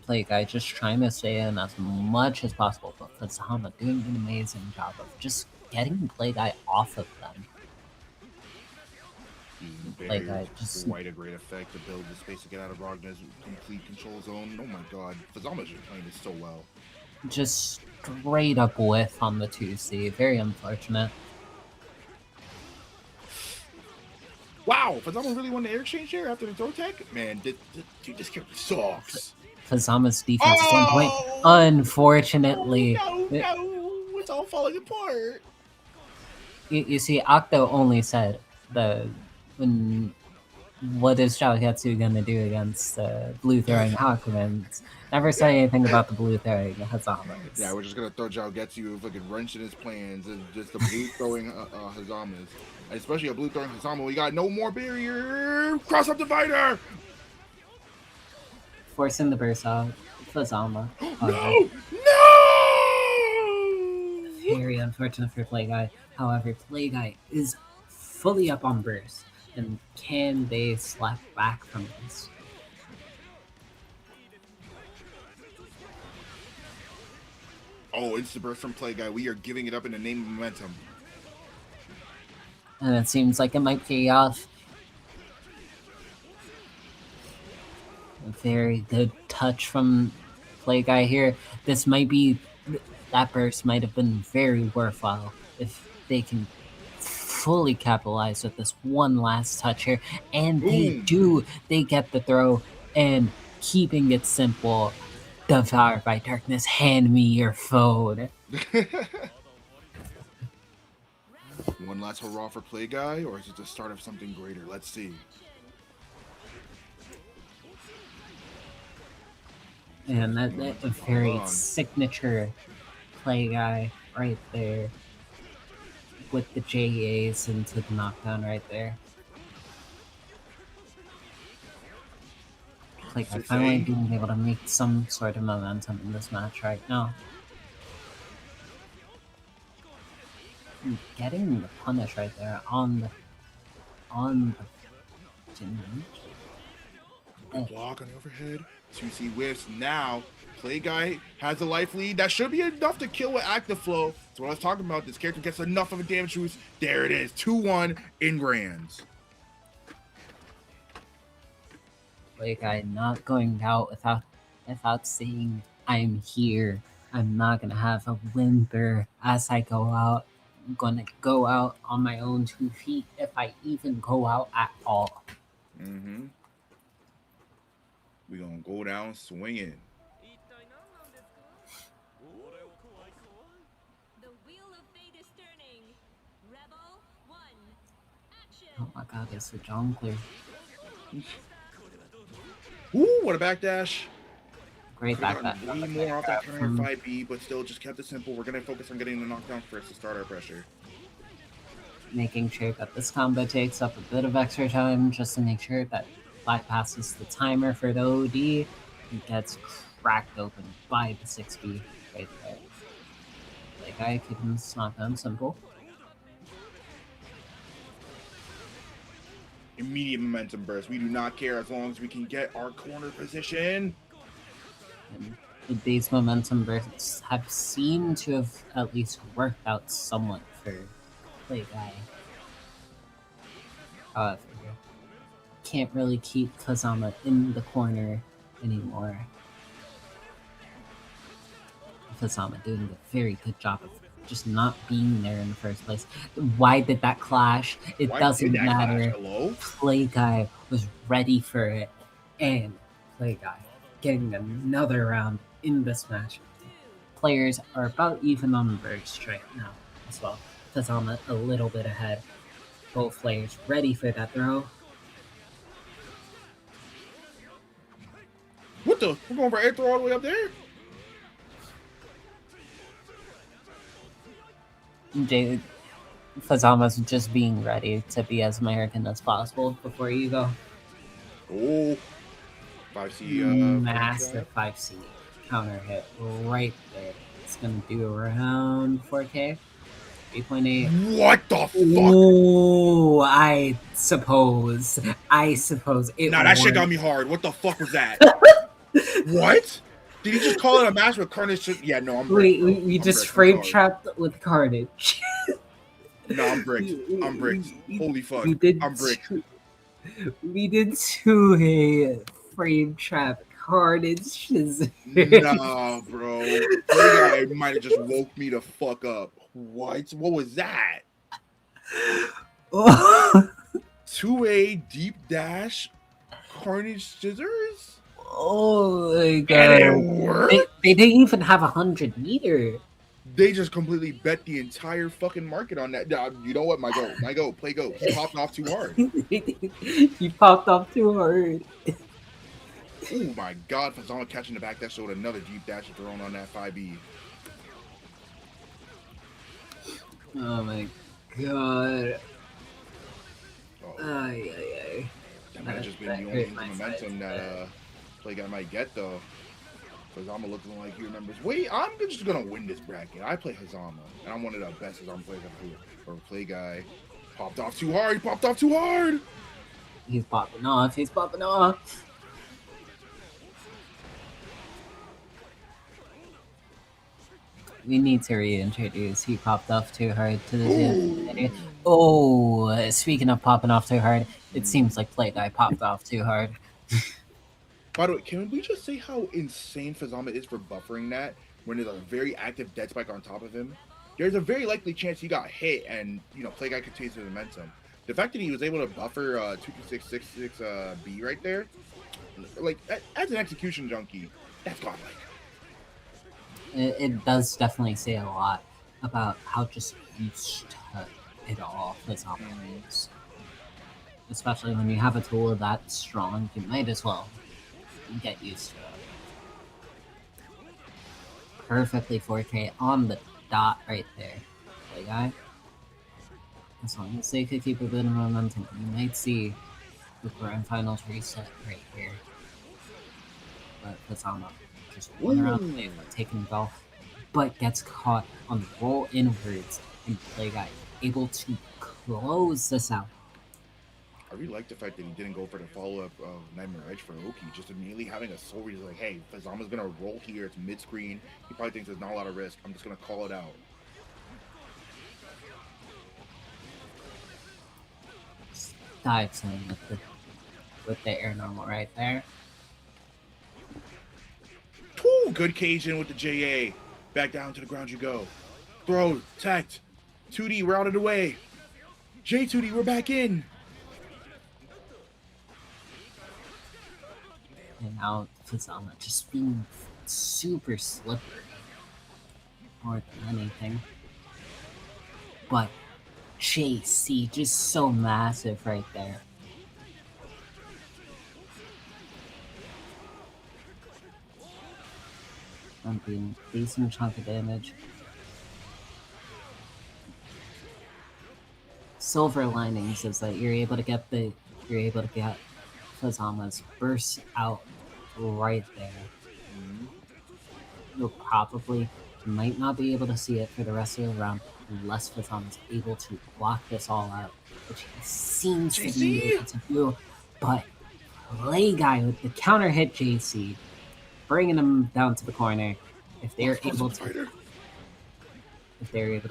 Play guy just trying to stay in as much as possible, but Fuzzama doing an amazing job of just getting Play guy off of them. Play guy just quite a great effect to build the space to get out of Ragna's complete control zone. Oh my god, Fuzzama's just playing this so well. just straight up whiff on the 2C. Very unfortunate. Wow, Fuzzama really won the air exchange here after the throw tech? Man, dude, this character sucks. Fuzzama's defense is on point. Unfortunately. No, it's all falling apart. You see, Octo only said what is Shaogetsu gonna do against blue throwing Hakumen? Never said anything about the blue throwing Hazamas. Yeah, we're just gonna throw Xiaogetsu fucking wrenching his plans and just the blue throwing Hazamas. And especially a blue throwing Hazama. We got no more barrier. Cross up divider. Forcing the burst out. Fuzzama. No! Very unfortunate for Play Guy. However, Play Guy is fully up on burst. And can they slap back from this? Oh, it's the burst from Play Guy. We are giving it up in the name of momentum. And it seems like it might pay off. A very good touch from Play Guy here. This might be... That burst might have been very worthwhile if they can fully capitalize with this one last touch here. And they do. They get the throw. And keeping it simple. Devoured by darkness. Hand me your phone. One last hurrah for Play Guy, or is it the start of something greater? Let's see. And that's a very signature Play Guy right there. With the JAs into the knockdown right there. Play Guy finally being able to make some sort of momentum in this match right now. Getting the punish right there on the Block on the overhead. 2C whiffs. Now, Play Guy has a life lead. That should be enough to kill with active flow. That's what I was talking about. This character gets enough of a damage boost. There it is. 2-1 in grands. Play Guy not going out without saying, I'm here. I'm not gonna have a whimper as I go out. I'm gonna go out on my own 2 feet if I even go out at all. Mm-hmm. We're gonna go down swinging. The wheel of fate is turning. Rebel 1. Action. Oh my god, it's the jungler. Ooh, what a backdash. Great Could've back gotten way more off that counter 5B, but still just kept it simple. We're gonna focus on getting the knockdown first to start our pressure. Making sure that this combo takes up a bit of extra time just to make sure that bypasses the timer for the OD and gets cracked open by the 6B right there. Like I keeping this knockdown simple. Immediate momentum burst. We do not care as long as we can get our corner position. And these momentum bursts have seemed to have at least worked out somewhat for Play Guy. However, can't really keep Fuzzama in the corner anymore. Fuzzama doing a very good job of just not being there in the first place. Why did that clash? It doesn't matter. Play Guy was ready for it, and Play Guy getting another round in this match. Players are about even on the burst right now as well. Fuzzama a little bit ahead. Both players ready for that throw. What the? We're going for air throw all the way up there? Fuzzama's just being ready to be as American as possible before you go. Oh, 5C. Massive 5C counter hit right there. It's gonna do around 4K, 8.8. What the fuck? Oh, I suppose it. Nah, that shit got me hard. What the fuck was that? What? Did he just call it a match with Carnage? Yeah, no, I'm We, bricked. we, bro. we I'm just bricked. I'm frame sorry. trapped with Carnage. No, I'm bricked. I'm bricked. Holy fuck. We did I'm bricked. we did to a frame trap Carnage. Nah, bro. Play guy might have just woke me the fuck up. What? What was that? Oh, 2A deep dash Carnage scissors? oh my And god. it worked? They didn't even have 100-meter. They just completely bet the entire fucking market on that. You know what? My go, play go. He popped off too hard. He popped off too hard. Oh my god, Fuzzama catching the back that showed another deep dash thrown on that 5E. Oh my god. Oh, Ay, ay, ay. that might have just been That the only hurt my momentum side. that play guy might get though. Fuzzama looking like he remembers. Wait, I'm just gonna win this bracket. I play Fuzzama, and I'm one of the best Fuzzama players ever. Or play guy popped off too hard. He popped off too hard. He's popping off. He's popping off. We need to reintroduce. He popped off too hard to the gym. Oh, speaking of popping off too hard, it seems like Play Guy popped off too hard. By the way, can we just say how insane Fuzzama is for buffering that when there's a very active dead spike on top of him? There's a very likely chance he got hit and, play guy continues his momentum. The fact that he was able to buffer 22666 B right there, like, as an execution junkie, that's godlike. It does definitely say a lot about how just used to it all Fuzzama is. Especially when you have a tool that strong, you might as well get used to it. Perfectly 4K on the dot right there. Play guy. As long as they could keep a bit of momentum, you might see the grand finals reset right here. But Fuzzama just one around play, taking golf, but gets caught on the roll inwards, and Play Guy able to close this out. I really like the fact that he didn't go for the follow-up of Nightmare Edge for Oki, just immediately having a soul where he's like, hey, Fuzzama's gonna roll here, it's mid-screen, he probably thinks there's not a lot of risk, I'm just gonna call it out. Dives in with the air normal right there. Woo, good cage in with the JA. Back down to the ground you go. Throw, tact. 2D, we're out of the way. J2D, we're back in. And now Fuzzama just being super slippery more than anything. But JC just so massive right there. I'm being decent chunk of damage. Silver linings is that you're able to get Fuzzama's burst out right there. You'll probably might not be able to see it for the rest of the round unless Fuzzama's able to block this all out, which he seems to be able to do. But Play Guy with the counter hit JC, bringing him down to the corner. If they're able to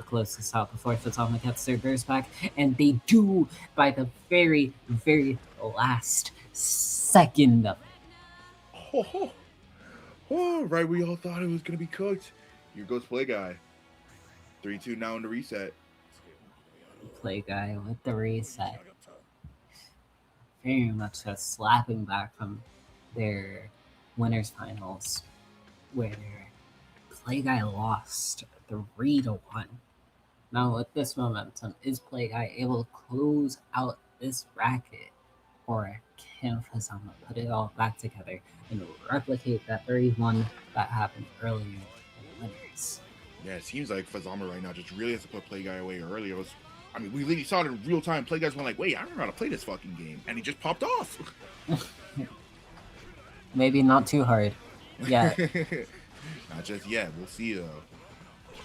close this out before Fuzzama gets their burst back, and they do by the very, very last second of it. Right, we all thought it was gonna be cooked. Here goes Play Guy. 3-2 now in the reset. Play Guy with the reset. Very much so slapping back from their winners finals, where Play Guy lost 3-1. Now with this momentum, is Play Guy able to close out this bracket, or can Fuzzama put it all back together and replicate that 3-1 that happened earlier in the winners? Yeah, it seems like Fuzzama right now just really has to put Play Guy away early. We really saw it in real time. Play Guys went like, wait, I don't know how to play this fucking game. And he just popped off. Maybe not too hard. Yeah. Not just yet. We'll see, though.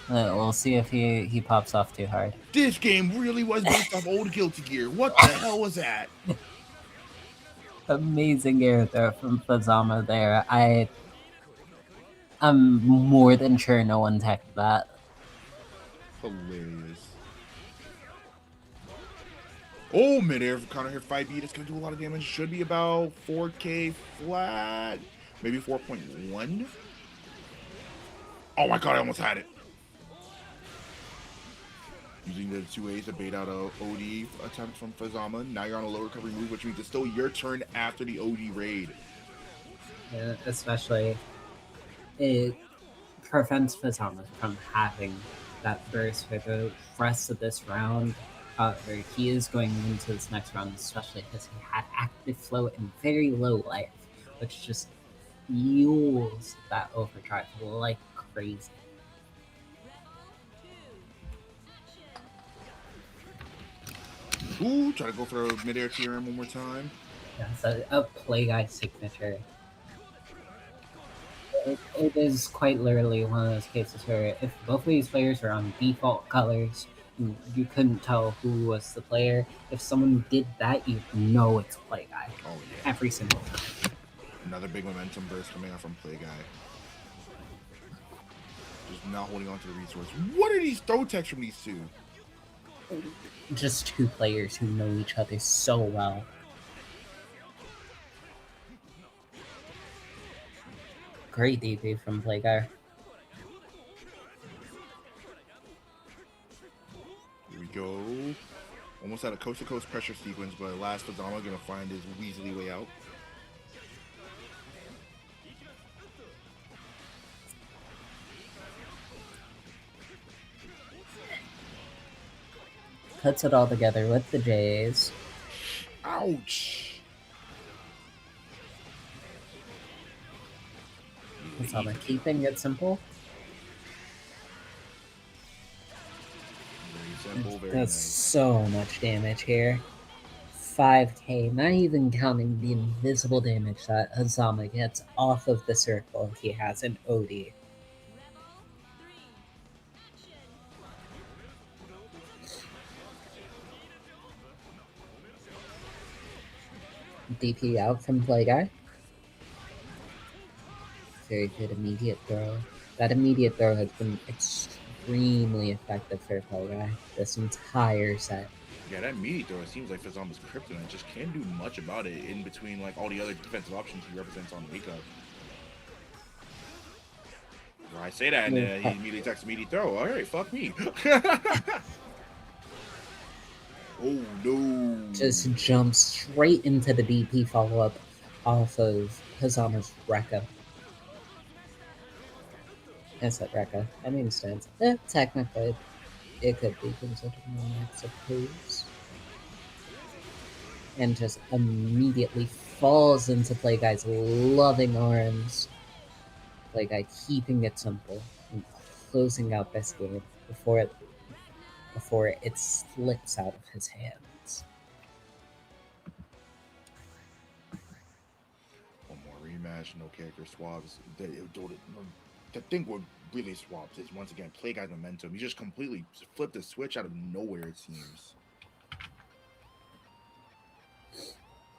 We'll see if he pops off too hard. This game really was based off old Guilty Gear. What the hell was that? Amazing air throw from Fuzzama there. I'm more than sure no one teched that. Hilarious. Oh, mid-air counter hit 5B. That's going to do a lot of damage. Should be about 4K flat. Maybe 4.1. Oh my god, I almost had it. Using the 2As to bait out a OD attempt from Fuzzama. Now you're on a low recovery move, which means it's still your turn after the OD raid. Yeah, especially it prevents Fuzzama from having that burst for the rest of this round. However, he is going into this next round, especially because he had active flow and very low life, which just fuels that overdrive like crazy. Ooh, try to go for a mid-air TRM one more time. That's a play guy signature. It is quite literally one of those cases where if both of these players are on default colors, you couldn't tell who was the player. If someone did that, you know it's play guy. Oh, yeah. Every single time. Another big momentum burst coming out from play guy. Just not holding on to the resource. What are these throw techs from these two? Just two players who know each other so well. Great DP from play guy. Here we go. Almost had a coast-to-coast pressure sequence, but last Fuzzama gonna find his Weasley way out. Puts it all together with the Jays. Ouch! Fuzzama keeping it simple. Very simple, very Does nice. so much damage here. 5k, not even counting the invisible damage that Fuzzama gets off of the circle he has in OD. DP out from play guy. Very good immediate throw. That immediate throw has been extremely effective for play guy this entire set. Yeah, that meaty throw, it seems like Fuzzama's kryptonite. Just can't do much about it in between like all the other defensive options he represents on Wake Up. Well, I say that and he immediately attacks meaty throw. Alright, fuck me. Oh no. Just jumps straight into the DP follow-up off of Fuzzama's Rekka. I said Rekka. I mean stance. Technically, it could be considered one, I suppose. And just immediately falls into Play Guy's loving arms. Play Guy keeping it simple and closing out this game before it slips out of his hands. One more rematch, no character swaps. The thing with really swaps is once again play guy's momentum. He just completely flipped the switch out of nowhere, it seems.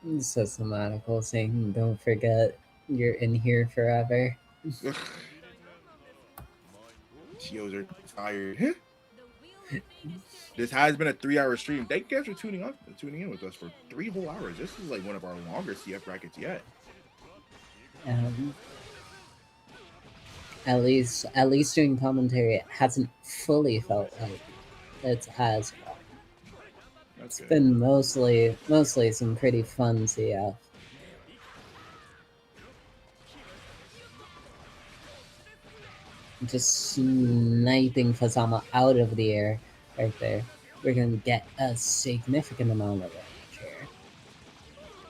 Systematical saying, "Don't forget, you're in here forever." TOs are tired. This has been a 3-hour stream. Thank you guys for tuning in with us for 3 whole hours. This is like one of our longer CF brackets yet. At least doing commentary, it hasn't fully felt like it's as well. It's been mostly some pretty fun CF. Just sniping Fuzzama out of the air right there. We're going to get a significant amount of damage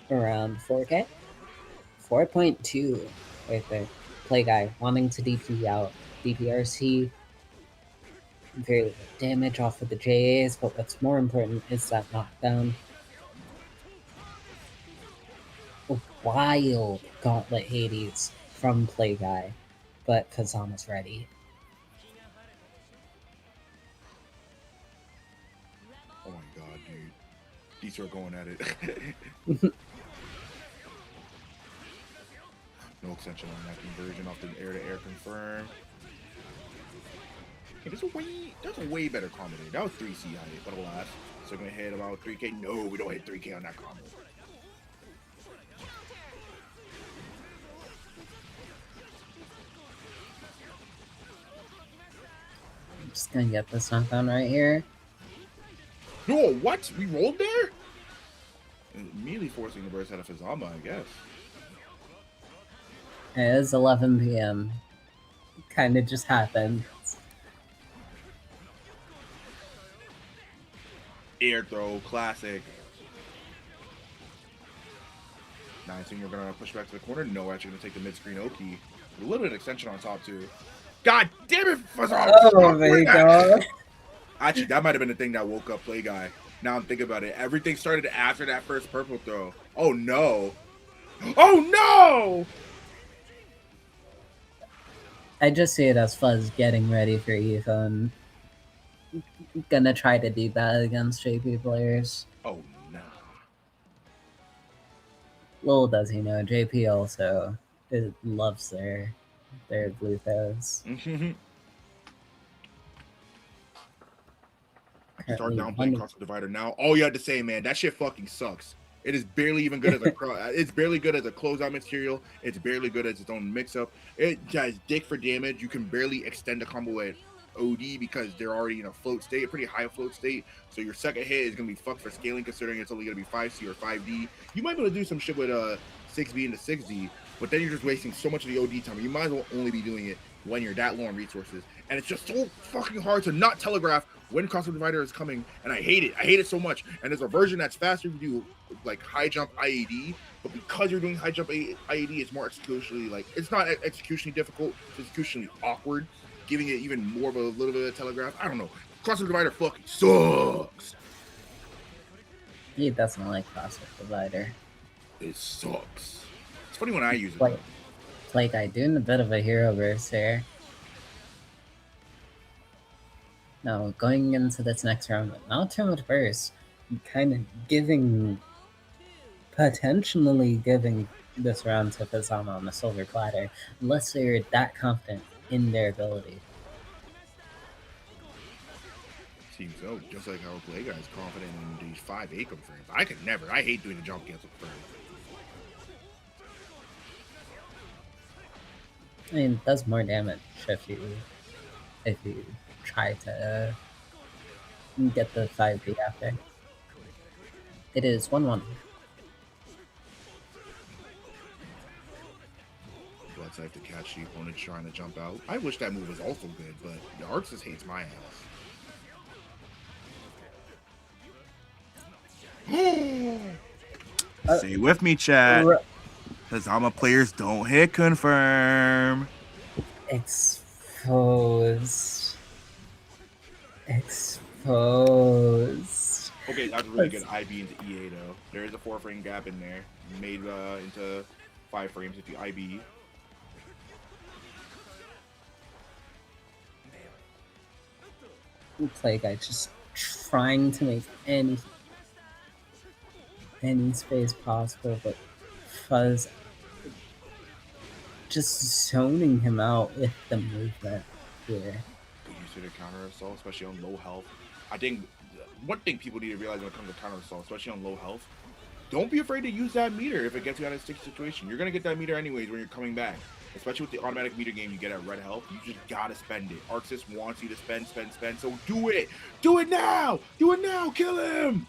here. Around 4k? 4.2 right there. Play guy wanting to DP out. DPRC. Very little damage off of the JAs, but what's more important is that knockdown. A wild Gauntlet Hades from Play Guy, but Fuzzama's ready. Oh my god, dude. These two are going at it. No extension on that conversion off the air-to-air confirm. Okay, there's a way better combo there. That was 3C height, but alas. So gonna hit about 3K. No, we don't hit 3K on that combo. I'm just gonna get this knockdown right here. No, what? We rolled there? And immediately forcing the burst out of Fuzzama, I guess. It is 11 p.m. Kind of just happened. Air throw, classic. Nice, and you're gonna push back to the corner. No, actually gonna take the mid-screen Oki. A little bit of extension on top too. God damn it, Fuzzama! Oh my god. Actually, that might have been the thing that woke up Play Guy. Now I'm thinking about it. Everything started after that first purple throw. Oh no! Oh no! I just see it as Fuzz getting ready for Ethan. Gonna try to do that against JP players. Oh no! Little does he know, JP also loves their blue throws. Start downplaying Cross the Divider now. All you had to say, man, that shit fucking sucks. It is barely even good as a it's barely good as a closeout material. It's barely good as its own mix-up. It has dick for damage. You can barely extend a combo at OD because they're already in a float state, a pretty high float state. So your second hit is gonna be fucked for scaling, considering it's only gonna be 5C or 5D. You might be able to do some shit with 6B into 6D, but then you're just wasting so much of the OD time. You might as well only be doing it when you're that low on resources. And it's just so fucking hard to not telegraph when Crossover Divider is coming, and I hate it. I hate it so much. And there's a version that's faster if you do like high jump IAD, but because you're doing high jump IAD, it's more executionally it's not executionally difficult, it's executionally awkward, giving it even more of a little bit of telegraph. I don't know. Crossover Divider fucking sucks. He doesn't like Crossover Divider. It sucks. It's funny when I use it. Like I doing a bit of a hero burst here. Now, going into this next round, not too much burst, kind of potentially giving this round to Fuzzama on the silver platter, unless they're that confident in their ability. Seems so, just like how Play Guy is confident in these 5 Akim frames. I could never. I hate doing the jump cancel frame. I mean, it does more damage if you try to get the 5D after. It is 1-1. Blood's have to catch the opponent trying to jump out. I wish that move was also good, but the arcsys hates my ass. Stay with me, chat. Fuzzama players don't hit confirm. Exposed. Okay, that's really good IB into EA though. There is a 4-frame gap in there, made into 5 frames if you IB. Play Guy just trying to make any space possible, but Fuzz just zoning him out with the movement here. You see the counter assault, especially on low health. I think one thing people need to realize when it comes to counter assault, especially on low health, don't be afraid to use that meter if it gets you out of a sticky situation. You're gonna get that meter anyways when you're coming back. Especially with the automatic meter game you get at red health, you just gotta spend it. Arcsys wants you to spend, so do it! Do it now! Do it now! Kill him!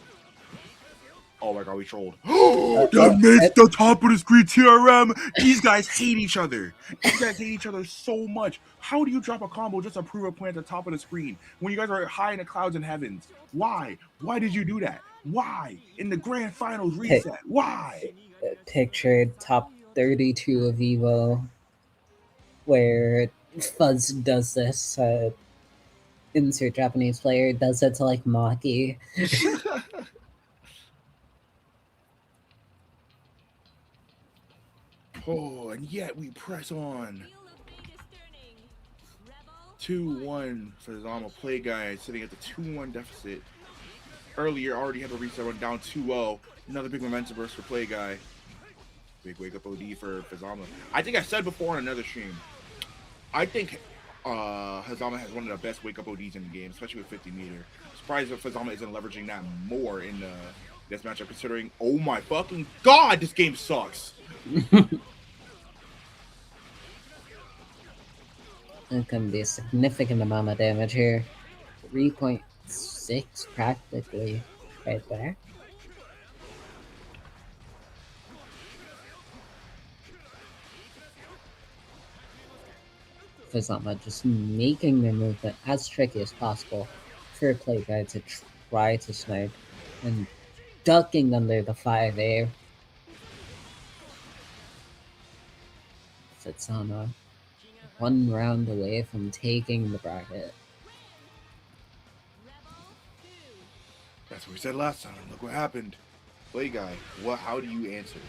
Oh my god, we trolled. That makes the top of the screen TRM! These guys hate each other. These guys hate each other so much. How do you drop a combo just to prove a point at the top of the screen when you guys are high in the clouds and heavens? Why? Why did you do that? Why? In the grand finals reset, why? Pictured top 32 of Evo, where Fuzz does this, insert Japanese player, does it to like Maki. Oh, and yet we press on. 2-1 for the Zama Play Guy, sitting at the 2-1 deficit. Earlier, already had the reset run down 2-0. Another big momentum burst for Play Guy. Big wake up OD for Fuzzama. I think I said before on another stream, I think Fuzzama has one of the best wake up ODs in the game, especially with 50 meter. Surprised that Fuzzama isn't leveraging that more in this matchup, considering, oh my fucking god, this game sucks. It can be a significant amount of damage here. 3.6 practically right there. Fuzzama just making their movement as tricky as possible for a play guy to try to snipe and ducking under the 5A. Fuzzama 1 round away from taking the bracket. That's what we said last time. Look what happened. Play guy, how do you answer?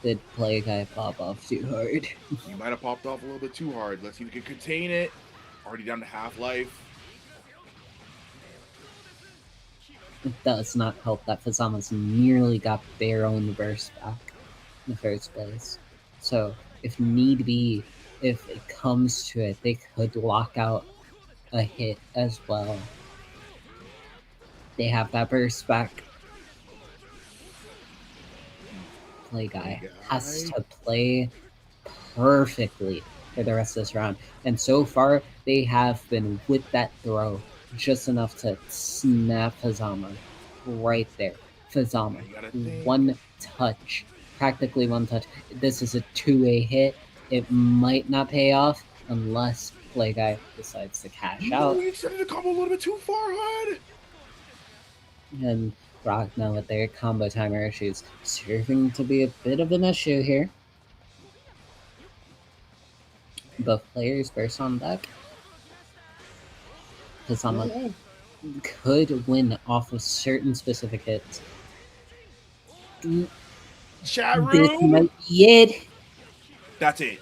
Did play guy pop off too hard? He might have popped off a little bit too hard. Let's see if we can contain it. Already down to half-life. It does not help that Fuzzama's nearly got their own burst back in the first place. So, if need be, if it comes to it, they could lock out a hit as well. They have that burst back. Play guy has to play perfectly for the rest of this round. And so far, they have been with that throw just enough to snap Fuzzama right there. Fuzzama, one touch, practically one touch. This is a 2A hit. It might not pay off unless play guy decides to cash out. We extended the combo a little bit too far ahead. And Ragna with their combo timer issues serving to be a bit of an issue here. Both players burst on deck. Fuzzama could win off of certain specific hits. Chat This room. might be it. That's it.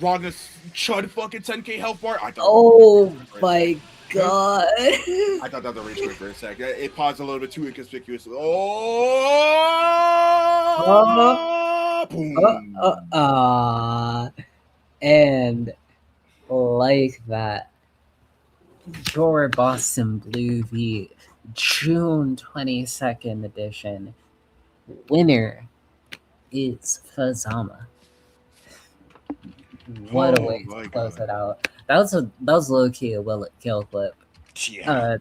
Ragna's chud fucking 10k health bar. Oh my god. I thought that was a rage quit for a sec. It paused a little bit too inconspicuous. Oh! Boom. And like that, your Boston Blue v June 22nd edition winner is Fuzzama. What a way to close it out. That was low key a will it kill clip. Yeah.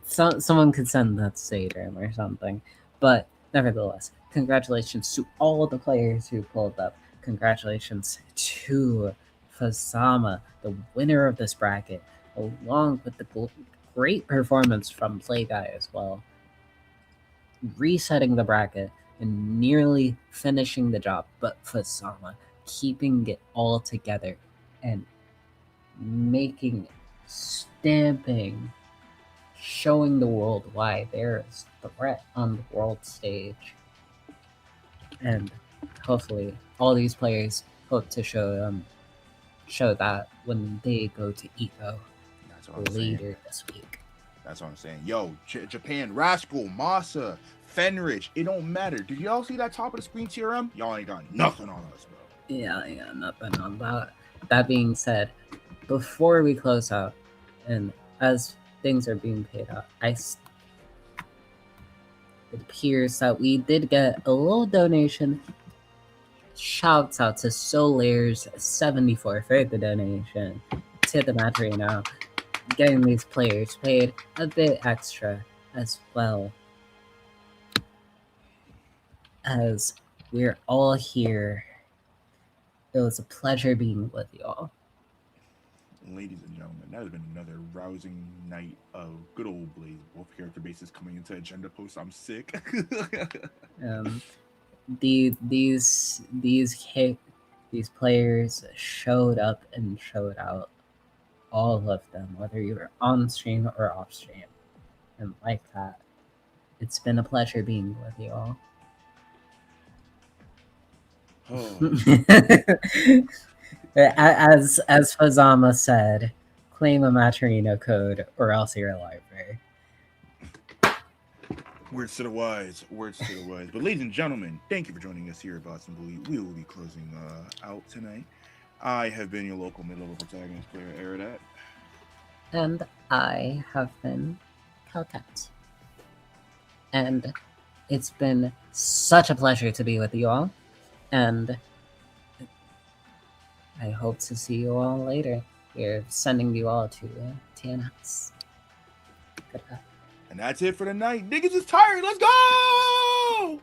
Someone could send that to Sadrum or something. But nevertheless, congratulations to all the players who pulled up. Congratulations to Fuzzama, the winner of this bracket, along with the great performance from Play Guy as well. Resetting the bracket and nearly finishing the job, but Fuzzama keeping it all together and making, stamping, showing the world why there is threat on the world stage. And hopefully all these players hope to show that when they go to Eco later this week. That's what I'm saying. Yo, Japan, Rascal, Masa, Fenrich, it don't matter. Did y'all see that top of the screen TRM? Y'all ain't got nothing on us, bro. Yeah, nothing on that. That being said, before we close out, and as things are being paid out, it appears that we did get a little donation. Shouts out to Solairs74 for the donation to the Matrino, getting these players paid a bit extra as well. As we're all here, it was a pleasure being with you all. Ladies and gentlemen, that has been another rousing night of good old Blaze. Both character bases coming into agenda posts. I'm sick. These players showed up and showed out, all of them, whether you were on stream or off stream, and like that. It's been a pleasure being with you all. As Fuzzama said, claim a Maturino code or else you're a library. Words to the wise. Words to the wise. But ladies and gentlemen, thank you for joining us here at Boston Bully. We will be closing out tonight. I have been your local mid-level protagonist player, Aradat. And I have been Calcat. And it's been such a pleasure to be with you all. And I hope to see you all later. We're sending you all to TNS. Goodbye. And that's it for the night. Niggas is tired. Let's go!